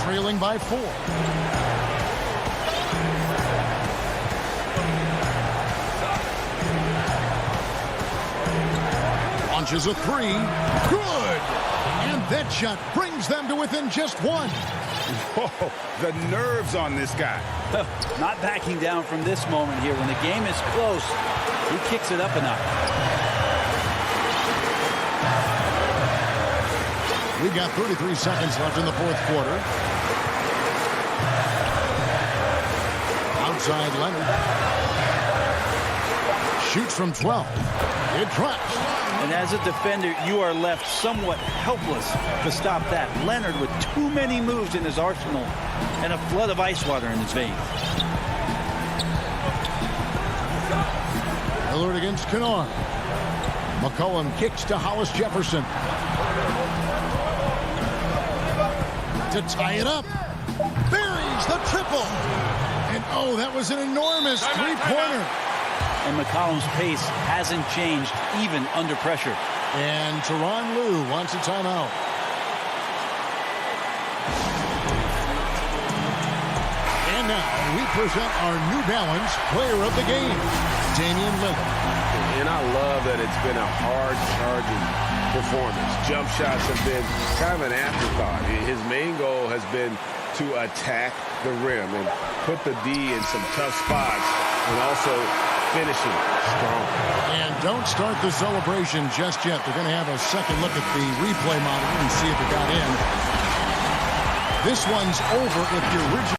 A: Trailing by 4. Launches a 3. Good! And that shot brings them to within just 1.
B: Whoa, the nerves on this guy.
K: Not backing down from this moment here. When the game is close, he kicks it up a notch.
A: We've got 33 seconds left in the fourth quarter. Outside Leonard. Shoots from 12. It drops.
K: And as a defender, you are left somewhat helpless to stop that. Leonard with too many moves in his arsenal and a flood of ice water in his veins.
A: Lillard against Kennard. McCollum kicks to Hollis Jefferson. To tie it up. Buries the triple. And oh, that was an enormous three-pointer.
K: And McCollum's pace hasn't changed even under pressure.
A: And Tyronn Lue wants a timeout. And now we present our New Balance Player of the Game, Damian Lillard.
E: And I love that it's been a hard-charging performance. Jump shots have been kind of an afterthought. His main goal has been to attack the rim and put the D in some tough spots and also finishing strong.
A: And don't start the celebration just yet. They're going to have a second look at the replay monitor and see if it got in. This one's over if the original.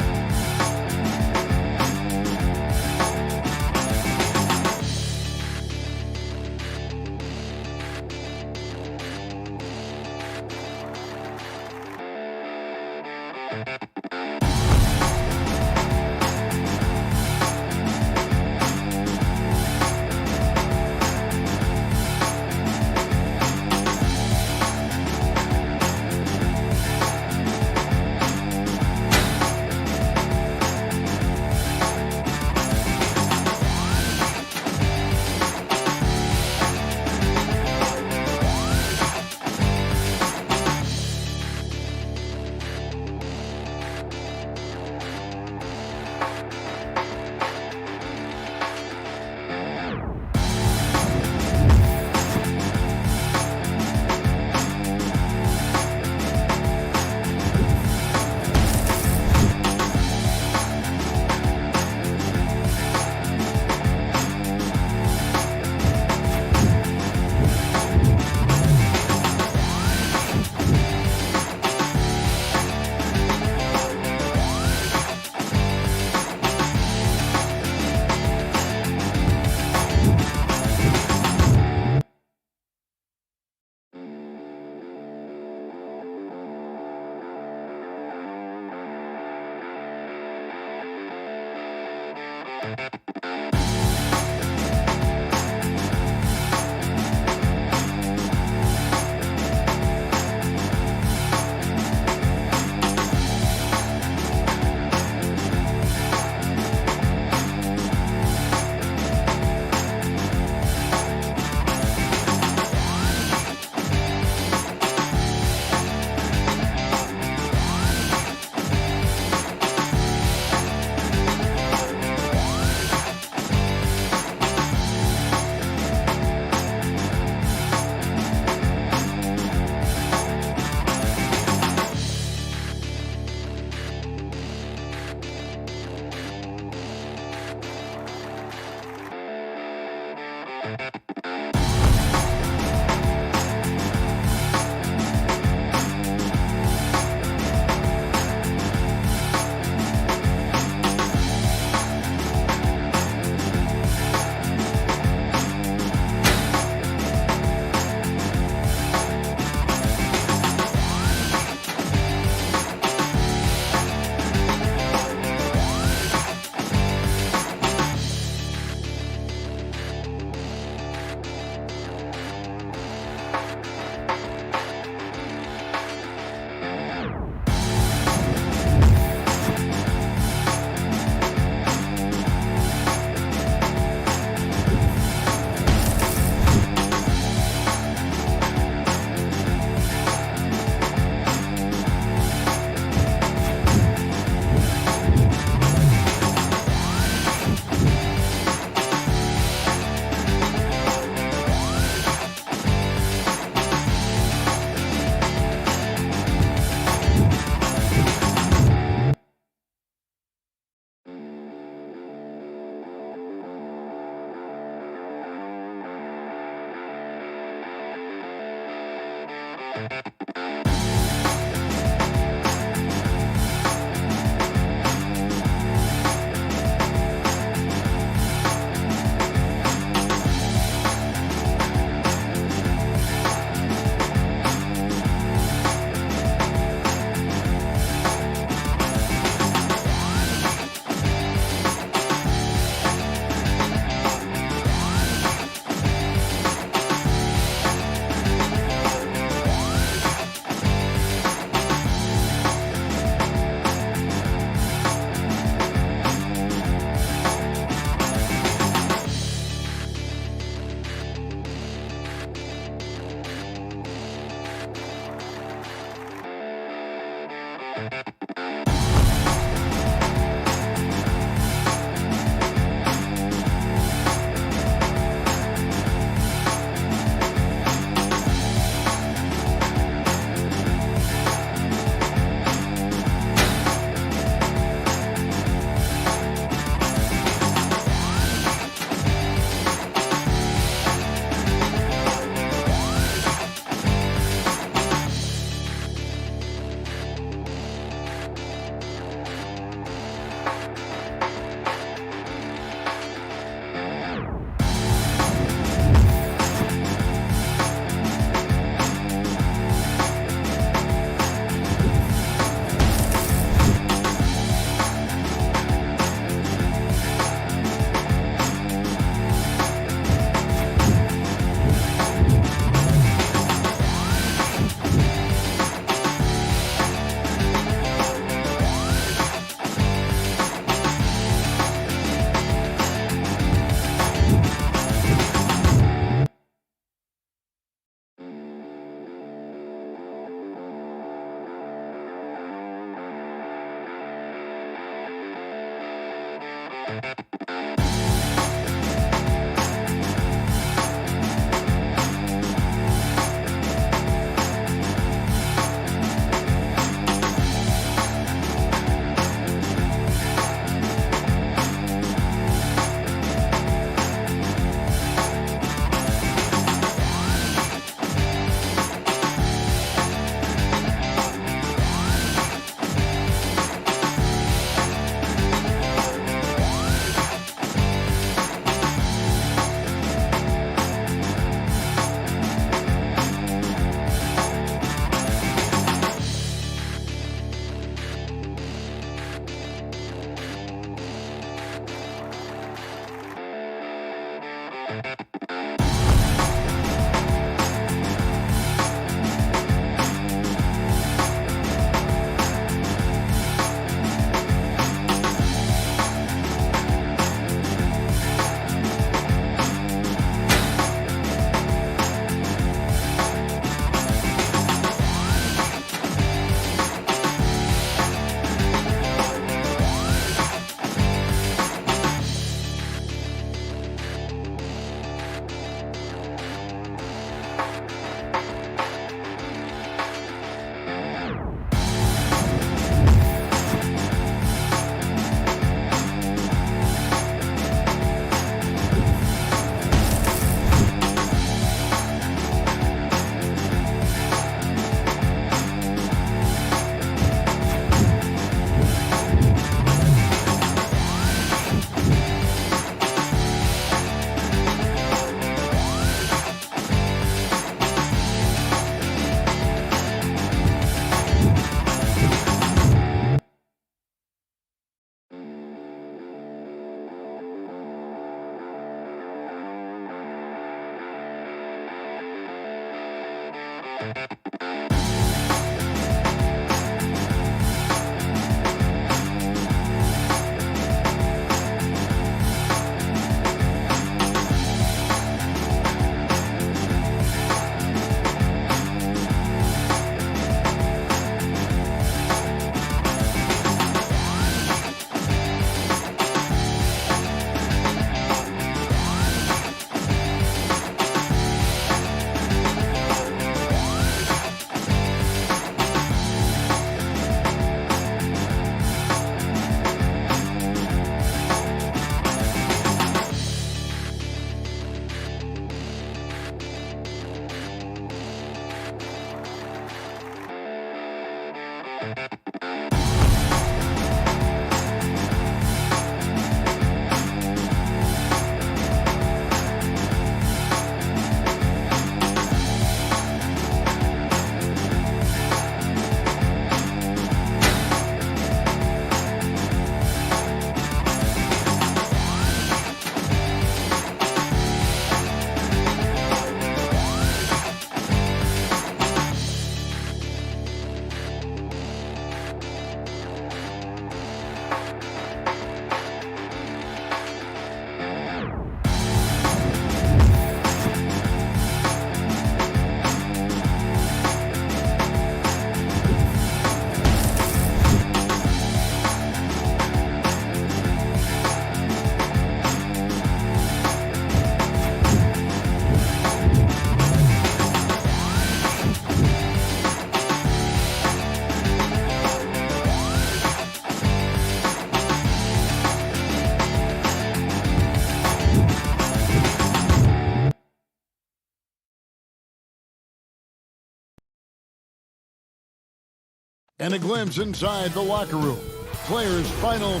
A: And a glimpse inside the locker room. Players' final.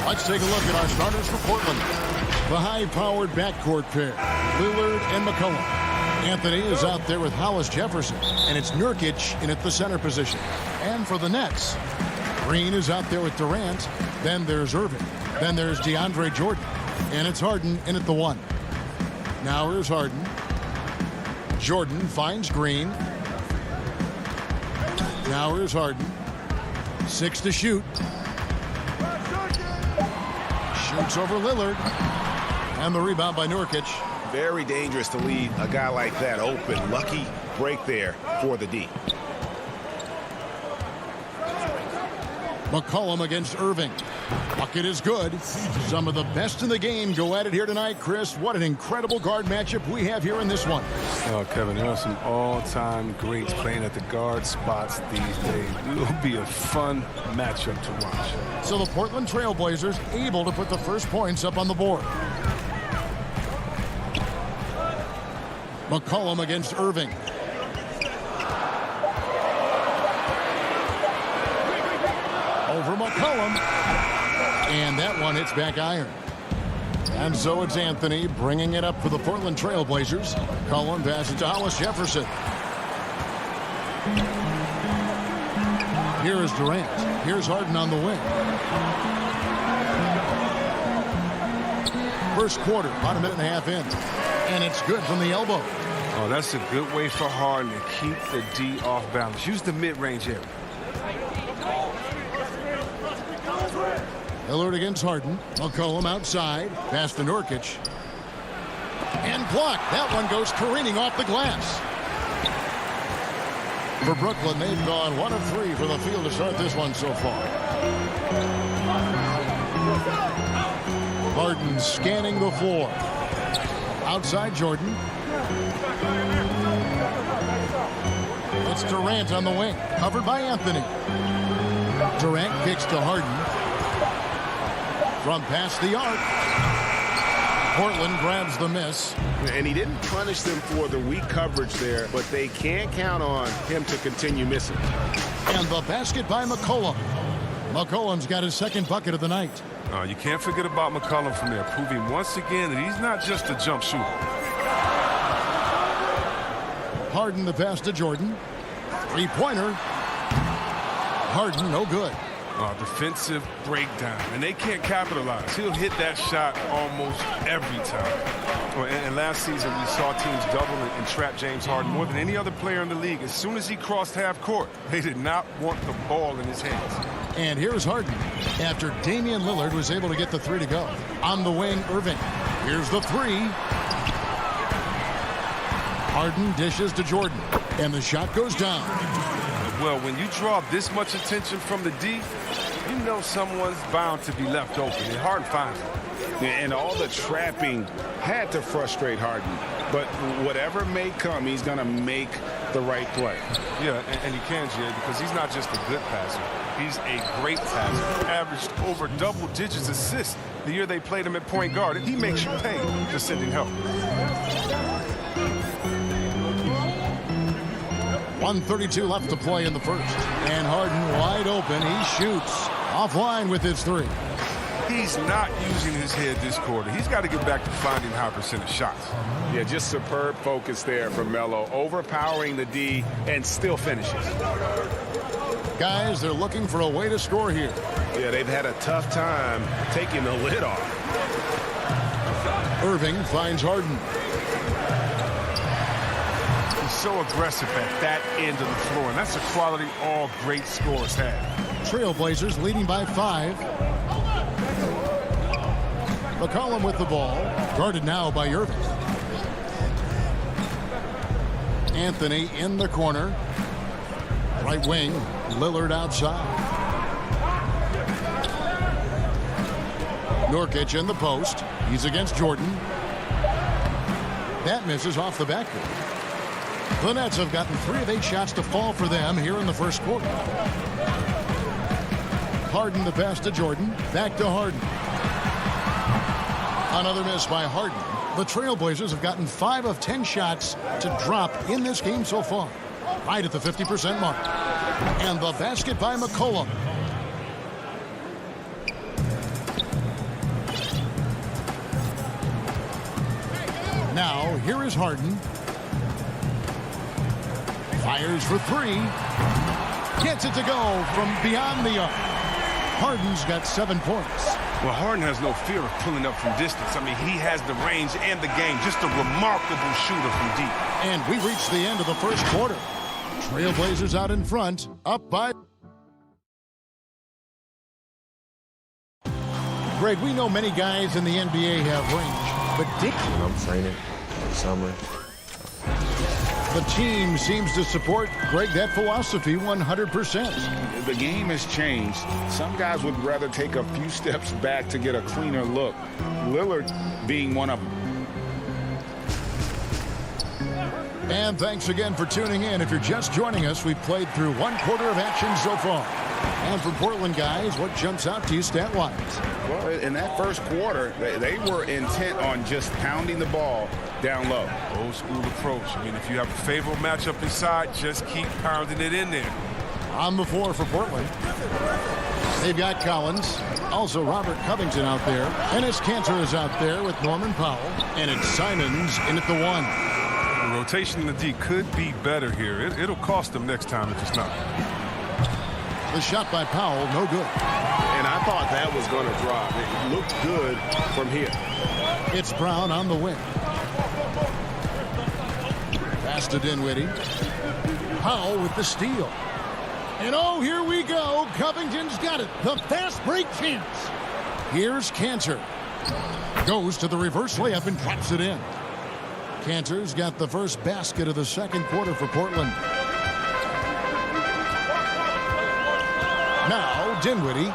A: Let's take a look at our starters for Portland. The high-powered backcourt pair, Lillard and McCollum. Anthony is out there with Hollis Jefferson, and it's Nurkic in at the center position. And for the Nets, Green is out there with Durant. Then there's Irving. Then there's DeAndre Jordan. And it's Harden in at the 1. Now here's Harden. Jordan finds Green. Now here's Harden. 6 to shoot. Shoots over Lillard. And the rebound by Nurkic.
E: Very dangerous to leave a guy like that open. Lucky break there for the D.
A: McCollum against Irving. Bucket is good. Some of the best in the game go at it here tonight. Chris, what an incredible guard matchup we have here in this one.
I: Oh, Kevin, there are some all-time greats playing at the guard spots these days. It will be a fun matchup to watch.
A: So the Portland Trail Blazers able to put the first points up on the board. McCollum against Irving. Over McCollum. And that one hits back iron. And so it's Anthony bringing it up for the Portland Trail Blazers. McCollum passes to Hollis Jefferson. Here is Durant. Here's Harden on the wing. First quarter, about a minute and a half in. And it's good from the elbow.
I: Oh, that's a good way for Harden to keep the D off balance. Use the mid-range area.
A: Lillard against Harden. McCollum outside. Pass to Nurkic. And blocked. That one goes careening off the glass. For Brooklyn, they've gone 1 of 3 for the field to start this one so far. Harden scanning the floor. Outside Jordan. It's Durant on the wing. Covered by Anthony. Durant kicks to Harden. From past the arc. Portland grabs the miss.
E: And he didn't punish them for the weak coverage there, but they can't count on him to continue missing.
A: And the basket by McCollum. McCollum's got his second bucket of the night.
I: You can't forget about McCollum from there, proving once again that he's not just a jump shooter.
A: Harden the pass to Jordan. Three-pointer. Harden no good.
I: Defensive breakdown, and they can't capitalize. He'll hit that shot almost every time. And last season, we saw teams double and trap James Harden more than any other player in the league. As soon as he crossed half court, they did not want the ball in his hands.
A: And here's Harden after Damian Lillard was able to get the three to go. On the wing, Irving. Here's the three. Harden dishes to Jordan, and the shot goes down.
I: Well, when you draw this much attention from the D, you know someone's bound to be left open, and Harden finds it.
B: And all the trapping had to frustrate Harden. But whatever may come, he's going to make the right play.
I: Yeah, and he can, Jay, because he's not just a good passer. He's a great passer. Averaged over double digits assists the year they played him at point guard. And he makes you pay for sending help.
A: 1:32 left to play in the first. And Harden wide open. He shoots offline with his three.
I: He's not using his head this quarter. He's got to get back to finding high percentage shots.
B: Yeah, just superb focus there from Melo. Overpowering the D and still finishes.
A: Guys, they're looking for a way to score here.
E: Yeah, they've had a tough time taking the lid off.
A: Irving finds Harden.
I: He's so aggressive at that end of the floor, and that's a quality all great scorers have.
A: Trailblazers leading by 5. McCollum with the ball, guarded now by Irving. Anthony in the corner. Right wing, Lillard outside. Nurkic in the post. He's against Jordan. That misses off the backboard. The Nets have gotten 3 of 8 shots to fall for them here in the first quarter. Harden the pass to Jordan. Back to Harden. Another miss by Harden. The Trailblazers have gotten 5 of 10 shots to drop in this game so far. Right at the 50% mark. And the basket by McCollum. Now, here is Harden. Fires for 3. Gets it to go from beyond the arc. Harden's got 7 points.
I: Well, Harden has no fear of pulling up from distance. I mean, he has the range and the game. Just a remarkable shooter from deep.
A: And we reached the end of the first quarter. Trailblazers out in front, up by... Greg, we know many guys in the NBA have range, but Dick...
D: I'm training summer.
A: The team seems to support, Greg, that philosophy 100%.
B: The game has changed. Some guys would rather take a few steps back to get a cleaner look. Lillard being one of them.
A: And thanks again for tuning in. If you're just joining us, we've played through 1 quarter of action so far. And for Portland guys, what jumps out to you stat-wise?
B: Well, in that first quarter, they were intent on just pounding the ball down low.
I: Old school approach. I mean, if you have a favorable matchup inside, just keep pounding it in there.
A: On the floor for Portland. They've got Collins. Also Robert Covington out there. Enes Kanter is out there with Norman Powell. And it's Simons in at the 1.
I: The rotation in the D could be better here. It'll cost them next time if it's not.
A: The shot by Powell, no good.
E: And I thought that was going to drop. It looked good from here.
A: It's Brown on the wing. Pass to Dinwiddie. Powell with the steal. And oh, here we go. Covington's got it. The fast break chance. Here's Kanter. Goes to the reverse layup and drops it in. Kanter's got the first basket of the second quarter for Portland. Now, Dinwiddie.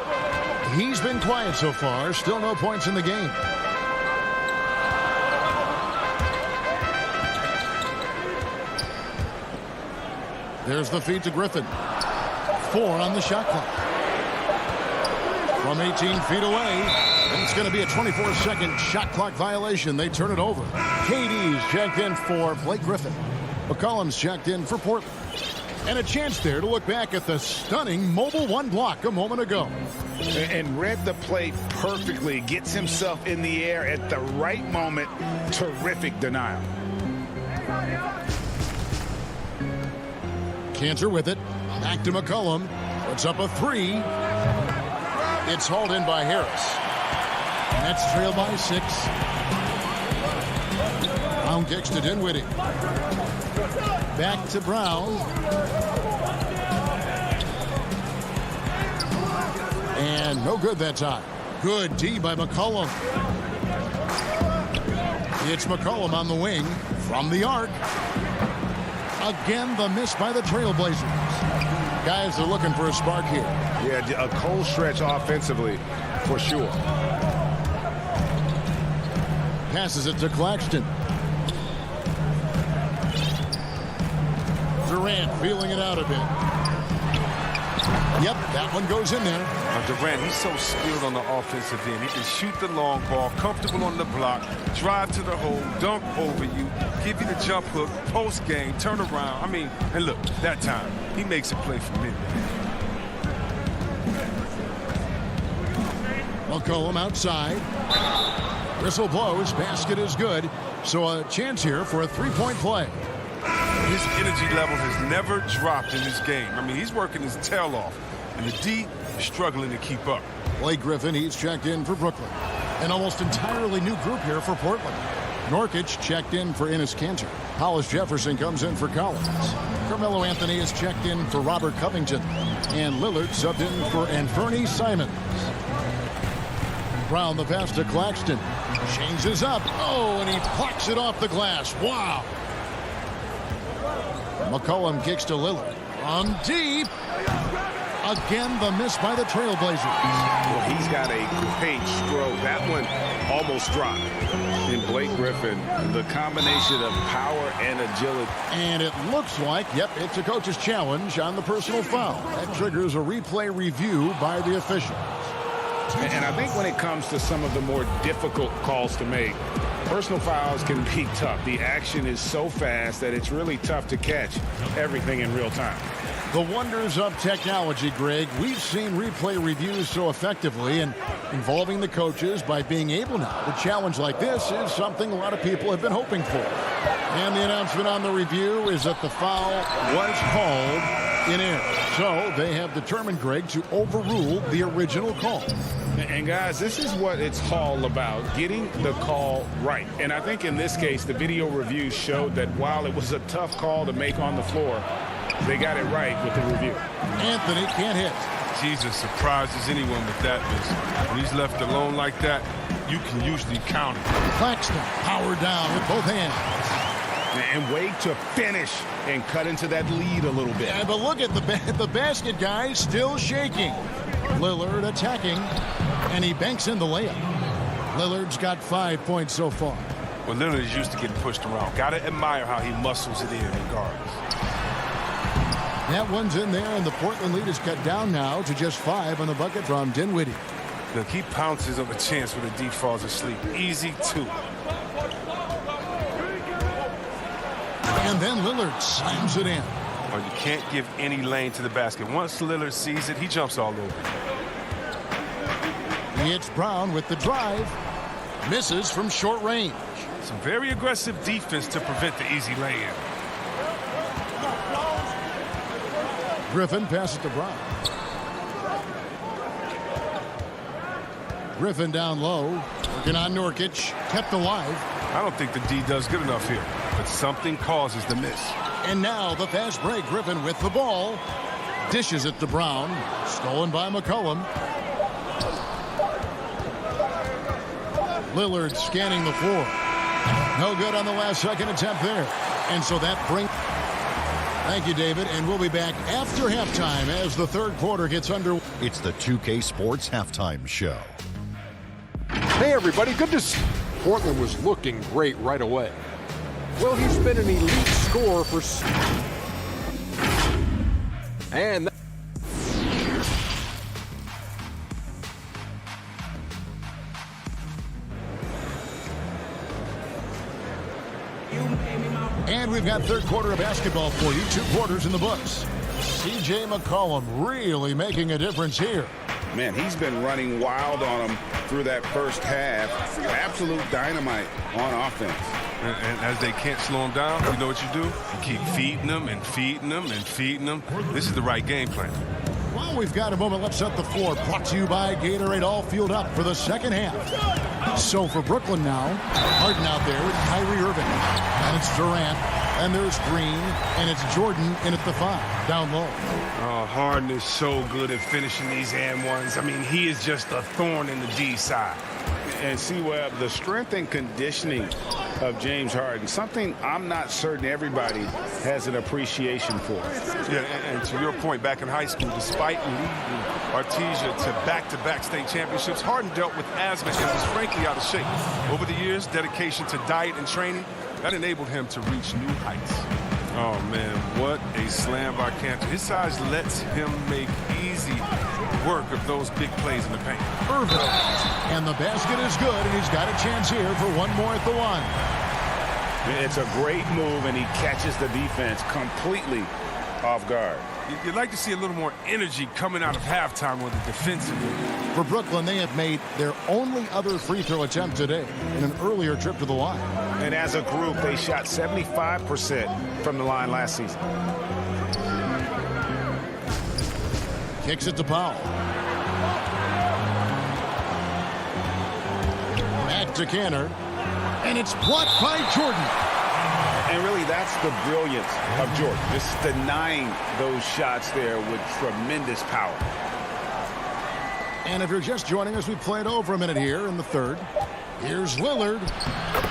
A: He's been quiet so far. Still no points in the game. There's the feed to Griffin. 4 on the shot clock. From 18 feet away. And it's going to be a 24-second shot clock violation. They turn it over. KD's checked in for Blake Griffin. McCollum's checked in for Portland. And a chance there to look back at the stunning mobile 1 block a moment ago.
B: And read the play perfectly. Gets himself in the air at the right moment. Terrific denial.
A: Kanter with it. Back to McCollum. Puts up a 3. It's hauled in by Harris. Nets trail by 6. Brown kicks to Dinwiddie. Back to Brown. And no good that time. Good D by McCollum. It's McCollum on the wing from the arc. Again, the miss by the Trailblazers. Guys are looking for a spark here.
B: Yeah, a cold stretch offensively for sure.
A: Passes it to Claxton. Durant feeling it out a bit. Yep, that one goes in there.
I: Durant, he's so skilled on the offensive end. He can shoot the long ball, comfortable on the block, drive to the hole, dunk over you, give you the jump hook, post game, turn around. I mean, and look, that time, he makes a play for me.
A: McCollum outside. Whistle blows, basket is good. So a chance here for a three-point play.
I: His energy level has never dropped in this game. I mean, he's working his tail off, and the D is struggling to keep up.
A: Blake Griffin, he's checked in for Brooklyn. An almost entirely new group here for Portland. Norkic checked in for Enes Kanter. Hollis Jefferson comes in for Collins. Carmelo Anthony is checked in for Robert Covington. And Lillard subbed in for Anthony Simons. Brown the pass to Claxton. Changes up. Oh, and he plucks it off the glass. Wow. McCollum kicks to Lillard. On deep. Again, the miss by the Trailblazers.
B: Well, he's got a great stroke. That one almost dropped. And Blake Griffin, the combination of power and agility.
A: And it looks like, yep, it's a coach's challenge on the personal foul. That triggers a replay review by the officials.
B: And I think when it comes to some of the more difficult calls to make, personal fouls can be tough. The action is so fast that it's really tough to catch everything in real time.
A: The wonders of technology, Greg. We've seen replay reviews so effectively, and involving the coaches by being able now to challenge like this is something a lot of people have been hoping for. And the announcement on the review is that the foul was called in error. So they have determined, Greg, to overrule the original call.
B: And guys, this is what it's all about, getting the call right. And I think in this case, the video review showed that while it was a tough call to make on the floor, they got it right with the review.
A: Anthony can't hit.
I: Jesus surprises anyone with that miss. When he's left alone like that, you can usually count it.
A: Claxton powered down with both hands.
B: And wait to finish and cut into that lead a little bit.
A: Yeah, but look at the basket, guys, still shaking. Lillard attacking, and he banks in the layup. Lillard's got 5 points so far.
I: Well, Lillard is used to getting pushed around. Got to admire how he muscles it in regardless.
A: That one's in there, and the Portland lead is cut down now to just 5 on the bucket from Dinwiddie.
I: Look, he pounces on a chance when the D falls asleep. Easy two.
A: And then Lillard slams it in.
I: Well, you can't give any lane to the basket. Once Lillard sees it, he jumps all over.
A: It's Brown with the drive. Misses from short range.
I: Some very aggressive defense to prevent the easy lay-in.
A: Griffin passes to Brown. Griffin down low. Working on Norkic. Kept alive.
I: I don't think the D does good enough here, but something causes the miss.
A: And now the fast break. Griffin with the ball. Dishes it to Brown. Stolen by McCollum. Lillard scanning the floor. No good on the last second attempt there. And so that brings... Thank you, David. And we'll be back after halftime as the third quarter gets under.
F: It's the 2K Sports Halftime Show.
G: Hey, everybody. Good to see. Portland was looking great right away. Well, he's been an elite scorer for... And...
A: And we've got third quarter of basketball for you. 2 quarters in the books. C.J. McCollum really making a difference here.
B: Man, he's been running wild on him through that first half. Absolute dynamite on offense.
I: And as they can't slow him down, you know what you do? You keep feeding them and feeding them and feeding them. This is the right game plan.
A: Well, we've got a moment. Let's set the floor. Brought to you by Gatorade. All fueled up for the second half. So for Brooklyn now, Harden out there with Kyrie Irving. And it's Durant. And there's Green. And it's Jordan in at the 5, down low.
E: Oh, Harden is so good at finishing these and ones. I mean, he is just a thorn in the D side.
B: And see, Webb, the strength and conditioning of James Harden, something I'm not certain everybody has an appreciation for.
I: Yeah, and to your point, back in high school, despite leading Artesia to back-to-back state championships, Harden dealt with asthma and was frankly out of shape. Over the years, dedication to diet and training, that enabled him to reach new heights. Oh, man, what a slam by Cantor. His size lets him make easy work of those big plays in the paint.
A: Irving. And the basket is good, and he's got a chance here for one more at the 1.
B: It's a great move, and he catches the defense completely off guard.
I: You'd like to see a little more energy coming out of halftime with the defensive.
A: For Brooklyn, they have made their only other free throw attempt today in an earlier trip to the line.
B: And as a group, they shot 75% from the line last season.
A: Kicks it to Powell. Back to Cantor. And it's blocked by Jordan.
B: And really, that's the brilliance of Jordan. Just denying those shots there with tremendous power.
A: And if you're just joining us, we played over a minute here in the 3rd. Here's Lillard.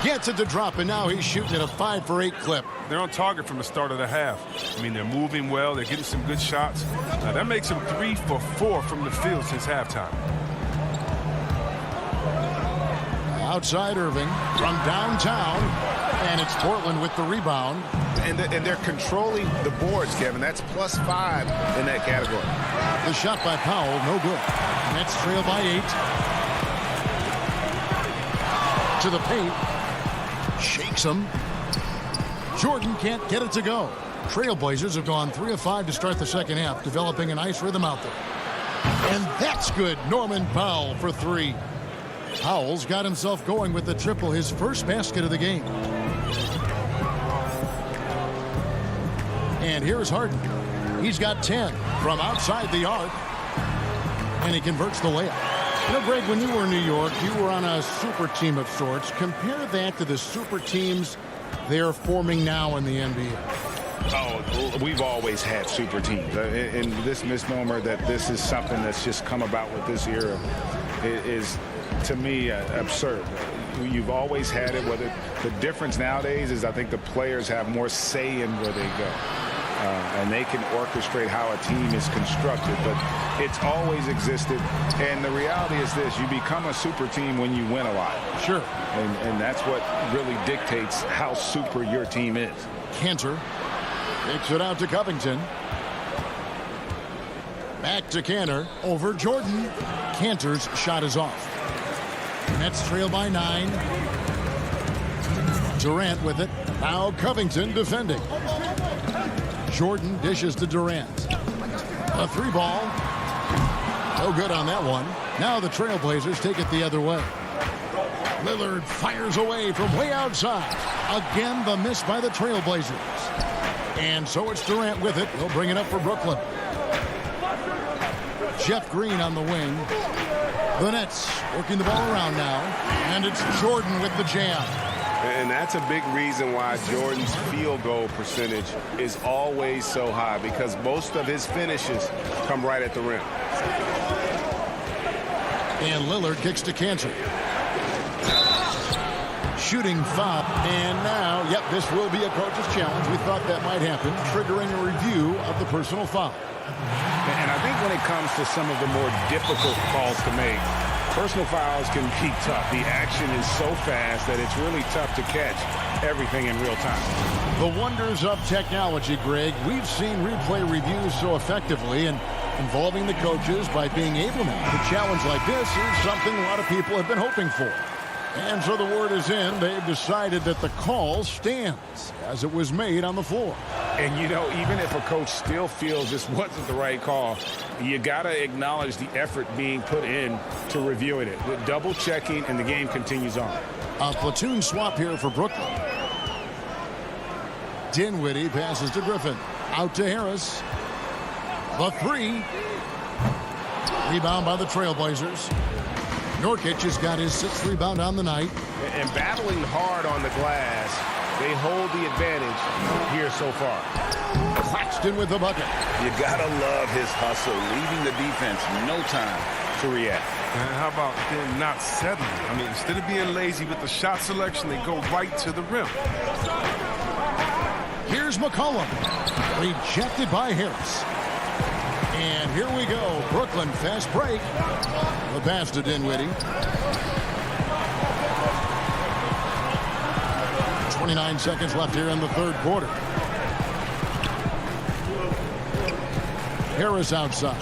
A: Gets it to drop, and now he's shooting at a 5-for-8 clip.
I: They're on target from the start of the half. I mean, they're moving well. They're getting some good shots. That makes them 3 for 4 from the field since halftime.
A: Outside Irving from downtown, and it's Portland with the rebound.
B: And they're controlling the boards, Kevin. That's +5 in that category.
A: The shot by Powell, no good. Nets trail by 8. To the paint. Shakes him. Jordan can't get it to go. Trailblazers have gone 3 of 5 to start the second half, developing a nice rhythm out there. And that's good. Norman Powell for 3. Powell's got himself going with the triple, his first basket of the game. And here's Harden. He's got 10 from outside the arc. And he converts the layup. You know, Greg, when you were in New York, you were on a super team of sorts. Compare that to the super teams they're forming now in the NBA.
B: Oh, we've always had super teams. And this misnomer that this is something that's just come about with this era is, to me, absurd. You've always had it. Whether the difference nowadays is I think the players have more say in where they go. And they can orchestrate how a team is constructed. But it's always existed. And the reality is this. You become a super team when you win a lot.
A: Sure.
B: And that's what really dictates how super your team is.
A: Cantor takes it out to Covington. Back to Cantor. Over Jordan. Cantor's shot is off. Nets trail by 9. Durant with it. Now Covington defending. Jordan dishes to Durant. A 3-ball. No good on that one. Now the Trailblazers take it the other way. Lillard fires away from way outside. Again, the miss by the Trailblazers. And so it's Durant with it. He'll bring it up for Brooklyn. Jeff Green on the wing. The Nets working the ball around now. And it's Jordan with the jam.
E: And that's a big reason why Jordan's field goal percentage is always so high, because most of his finishes come right at the rim.
A: And Lillard kicks to Cantor. Shooting foul. And now, yep, this will be a coach's challenge. We thought that might happen, triggering a review of the personal foul.
B: And I think when it comes to some of the more difficult calls to make, personal fouls can be tough. The action is so fast that it's really tough to catch everything in real time.
A: The wonders of technology, Greg. We've seen replay reviews so effectively, and involving the coaches by being able to make a challenge like this is something a lot of people have been hoping for. And so the word is in. They've decided that the call stands as it was made on the floor.
B: And, you know, even if a coach still feels this wasn't the right call, you got to acknowledge the effort being put in to reviewing it. With double checking, and the game continues on.
A: A platoon swap here for Brooklyn. Dinwiddie passes to Griffin. Out to Harris. The 3. Rebound by the Trailblazers. Nurkic has got his 6th rebound on the night.
E: And battling hard on the glass, they hold the advantage here so far.
A: Claxton with the bucket.
L: You gotta love his hustle, leaving the defense no time to react.
I: And how about them not settling? I mean, instead of being lazy with the shot selection, they go right to the rim.
A: Here's McCollum. Rejected by Harris. And here we go. Brooklyn fast break. The pass to Dinwiddie. 29 seconds left here in the 3rd quarter. Harris outside.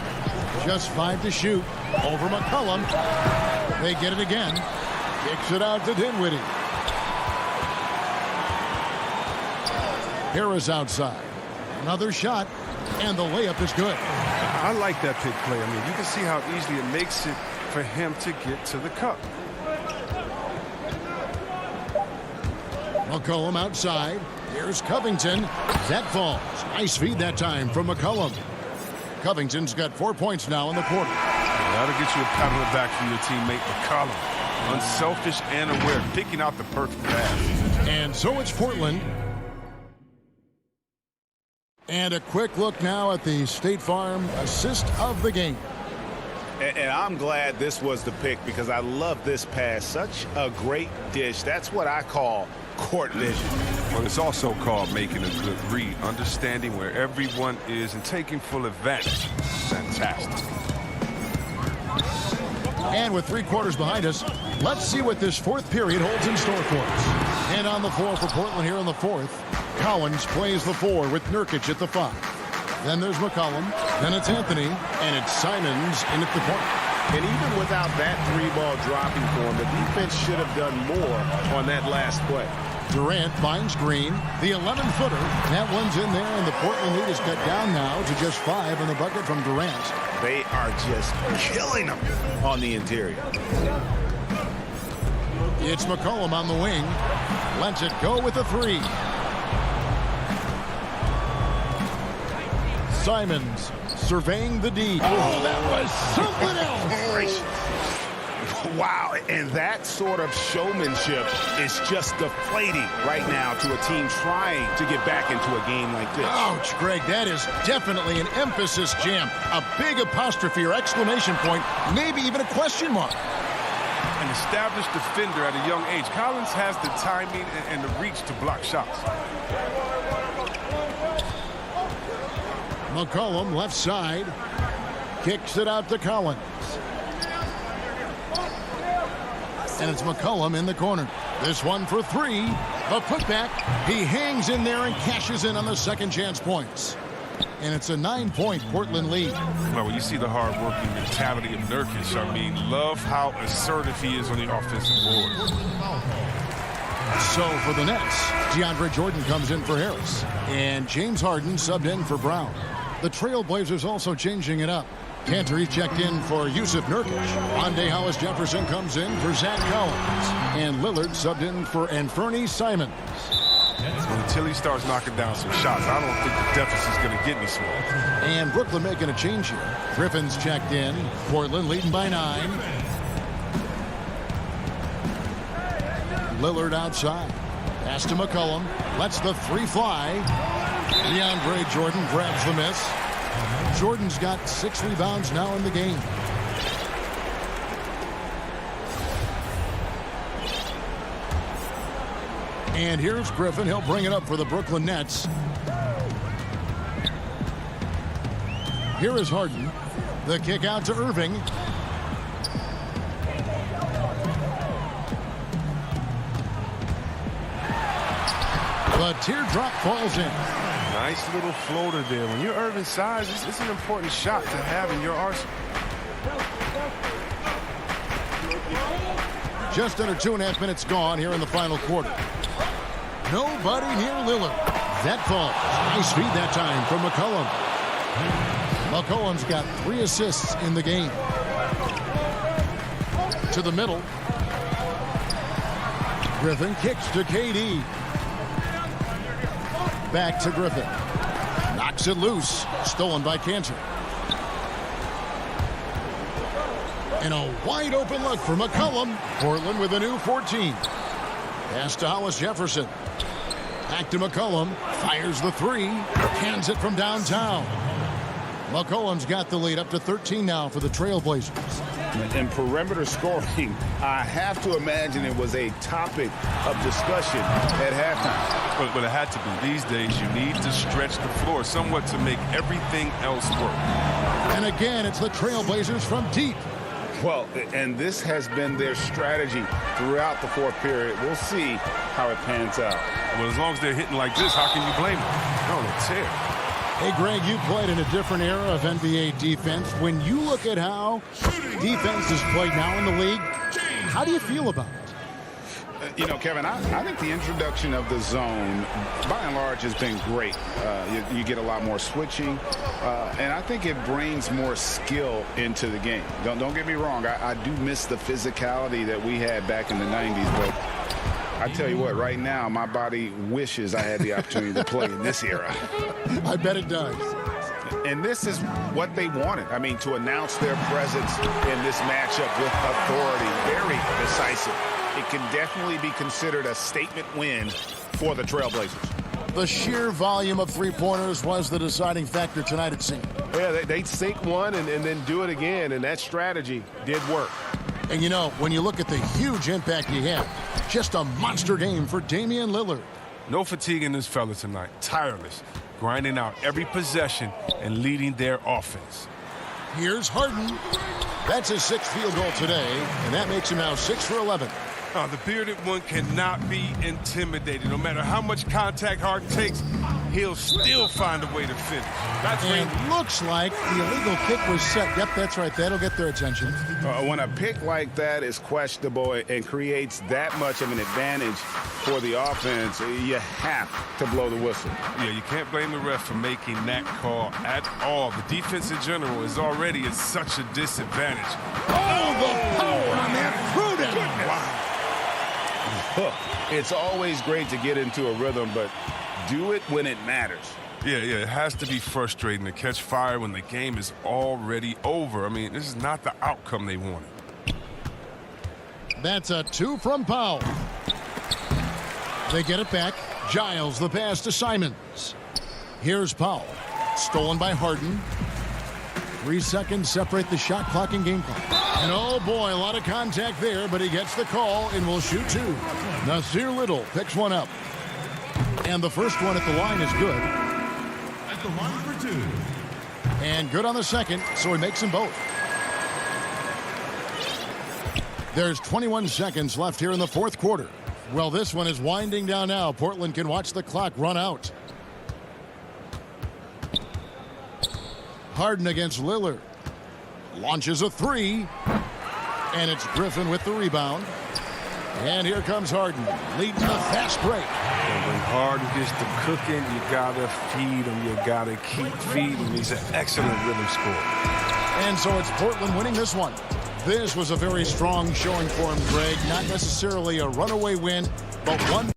A: Just 5 to shoot. Over McCollum. They get it again. Kicks it out to Dinwiddie. Harris outside. Another shot. And the layup is good.
I: I like that pick play. I mean, you can see how easily it makes it for him to get to the cup.
A: McCollum outside. Here's Covington. That falls. Nice feed that time from McCollum. Covington's got 4 points now in the quarter.
I: That'll get you a pat on the back from your teammate McCollum. Unselfish and aware, picking out the perfect pass.
A: And so it's Portland. And a quick look now at the State Farm assist of the game.
E: And I'm glad this was the pick because I love this pass. Such a great dish. That's what I call court vision.
I: Well, it's also called making a good read, understanding where everyone is and taking full advantage. Fantastic.
A: And with 3 quarters behind us, let's see what this 4th period holds in store for us. And on the floor for Portland here in the 4th, Collins plays the 4 with Nurkic at the 5. Then there's McCollum, then it's Anthony, and it's Simons in at the point.
E: And even without that 3-ball dropping for him, the defense should have done more on that last play.
A: Durant finds Green, the 11-footer. That one's in there, and the Portland lead is cut down now to just 5 in the bucket from Durant.
E: They are just killing them on the interior.
A: It's McCollum on the wing. Lets it go with a 3. Simons surveying the D. Oh, that was something else.
E: Wow, and that sort of showmanship is just deflating right now to a team trying to get back into a game like this.
A: Ouch, Greg, that is definitely an emphasis jam. A big apostrophe or exclamation point, maybe even a question mark.
I: An established defender at a young age. Collins has the timing and the reach to block shots.
A: McCollum left side. Kicks it out to Collins. And it's McCollum in the corner. This one for 3. The putback. He hangs in there and cashes in on the second chance points. And it's a 9-point Portland lead.
I: Well, when you see the hard-working mentality of Nurkic, I mean, love how assertive he is on the offensive board.
A: So for the Nets, DeAndre Jordan comes in for Harris. And James Harden subbed in for Brown. The Trailblazers also changing it up. Cantor checked in for Yusuf Nurkic. Rondé Hollis-Jefferson comes in for Zach Collins. And Lillard subbed in for Anthony Simons.
I: Until he starts knocking down some shots, I don't think the deficit's going to get any smaller.
A: And Brooklyn making a change here. Griffin's checked in. Portland leading by 9. Lillard outside. Pass to McCollum. Lets the 3 fly. DeAndre Jordan grabs the miss. Jordan's got 6 rebounds now in the game. And here's Griffin. He'll bring it up for the Brooklyn Nets. Here is Harden. The kick out to Irving. The teardrop falls in.
I: Nice little floater there. When you're Irving's size, it's an important shot to have in your arsenal.
A: Just under 2.5 minutes gone here in the final quarter. Nobody near Lillard. That falls. Nice feed that time from McCollum. McCollum's got 3 assists in the game. To the middle. Griffin kicks to KD. Back to Griffin. Knocks it loose. Stolen by Cantor. And a wide open look for McCollum. Portland with a new 14. Pass to Hollis Jefferson. Back to McCollum. Fires the three. Hands it from downtown. McCollum's got the lead up to 13 now for the Trailblazers.
B: In perimeter scoring, I have to imagine it was a topic of discussion at halftime.
I: But it had to be. These days, you need to stretch the floor somewhat to make everything else work.
A: And again, it's the Trailblazers from deep.
B: Well, and this has been their strategy throughout the fourth period. We'll see how it pans out.
I: Well, as long as they're hitting like this, how can you blame them? They're on a tear.
A: Hey, Greg, you played in a different era of NBA defense. When you look at how defense is played now in the league, how do you feel about it?
B: You know, Kevin, I think the introduction of the zone, by and large, has been great. You get a lot more switching, and I think it brings more skill into the game. Don't get me wrong. I do miss the physicality that we had back in the 90s, but I tell you what, right now, my body wishes I had the opportunity to play in this era.
A: I bet it does.
B: And this is what they wanted. I mean, to announce their presence in this matchup with authority, very decisive. It can definitely be considered a statement win for the Trailblazers.
A: The sheer volume of three-pointers was the deciding factor tonight, it seemed.
E: Yeah, they sink one and then do it again, and that strategy did work.
A: And, you know, when you look at the huge impact he had, just a monster game for Damian Lillard.
I: No fatigue in this fella tonight. Tireless, grinding out every possession and leading their offense.
A: Here's Harden. That's his sixth field goal today, and that makes him now 6 for 11.
I: The bearded one cannot be intimidated. No matter how much contact Harden takes, he'll still find a way to finish.
A: And looks like the illegal kick was set. Yep, that's right. That'll get their attention.
B: When a pick like that is questionable and creates that much of an advantage for the offense, you have to blow the whistle.
I: Yeah, you can't blame the ref for making that call at all. The defense in general is already at such a disadvantage.
A: Oh, the power on that Pruden.
B: Wow. It's always great to get into a rhythm, but do it when it matters.
I: Yeah, it has to be frustrating to catch fire when the game is already over. I mean, this is not the outcome they wanted.
A: That's a 2 from Powell. They get it back. Giles the pass to Simons. Here's Powell. Stolen by Harden. 3 seconds separate the shot clock and game clock. And oh boy, a lot of contact there, but he gets the call and will shoot 2. Nasir Little picks one up. And the first one at the line is good.
F: At the line for 2.
A: And good on the second, so he makes them both. There's 21 seconds left here in the fourth quarter. Well, this one is winding down now. Portland can watch the clock run out. Harden against Lillard. Launches a 3. And it's Griffin with the rebound. And here comes Harden, leading the fast break.
I: And when Harden gets to cooking, you got to feed him. You got to keep feeding him. He's an excellent rhythm scorer.
A: And so it's Portland winning this one. This was a very strong showing for him, Greg. Not necessarily a runaway win, but one.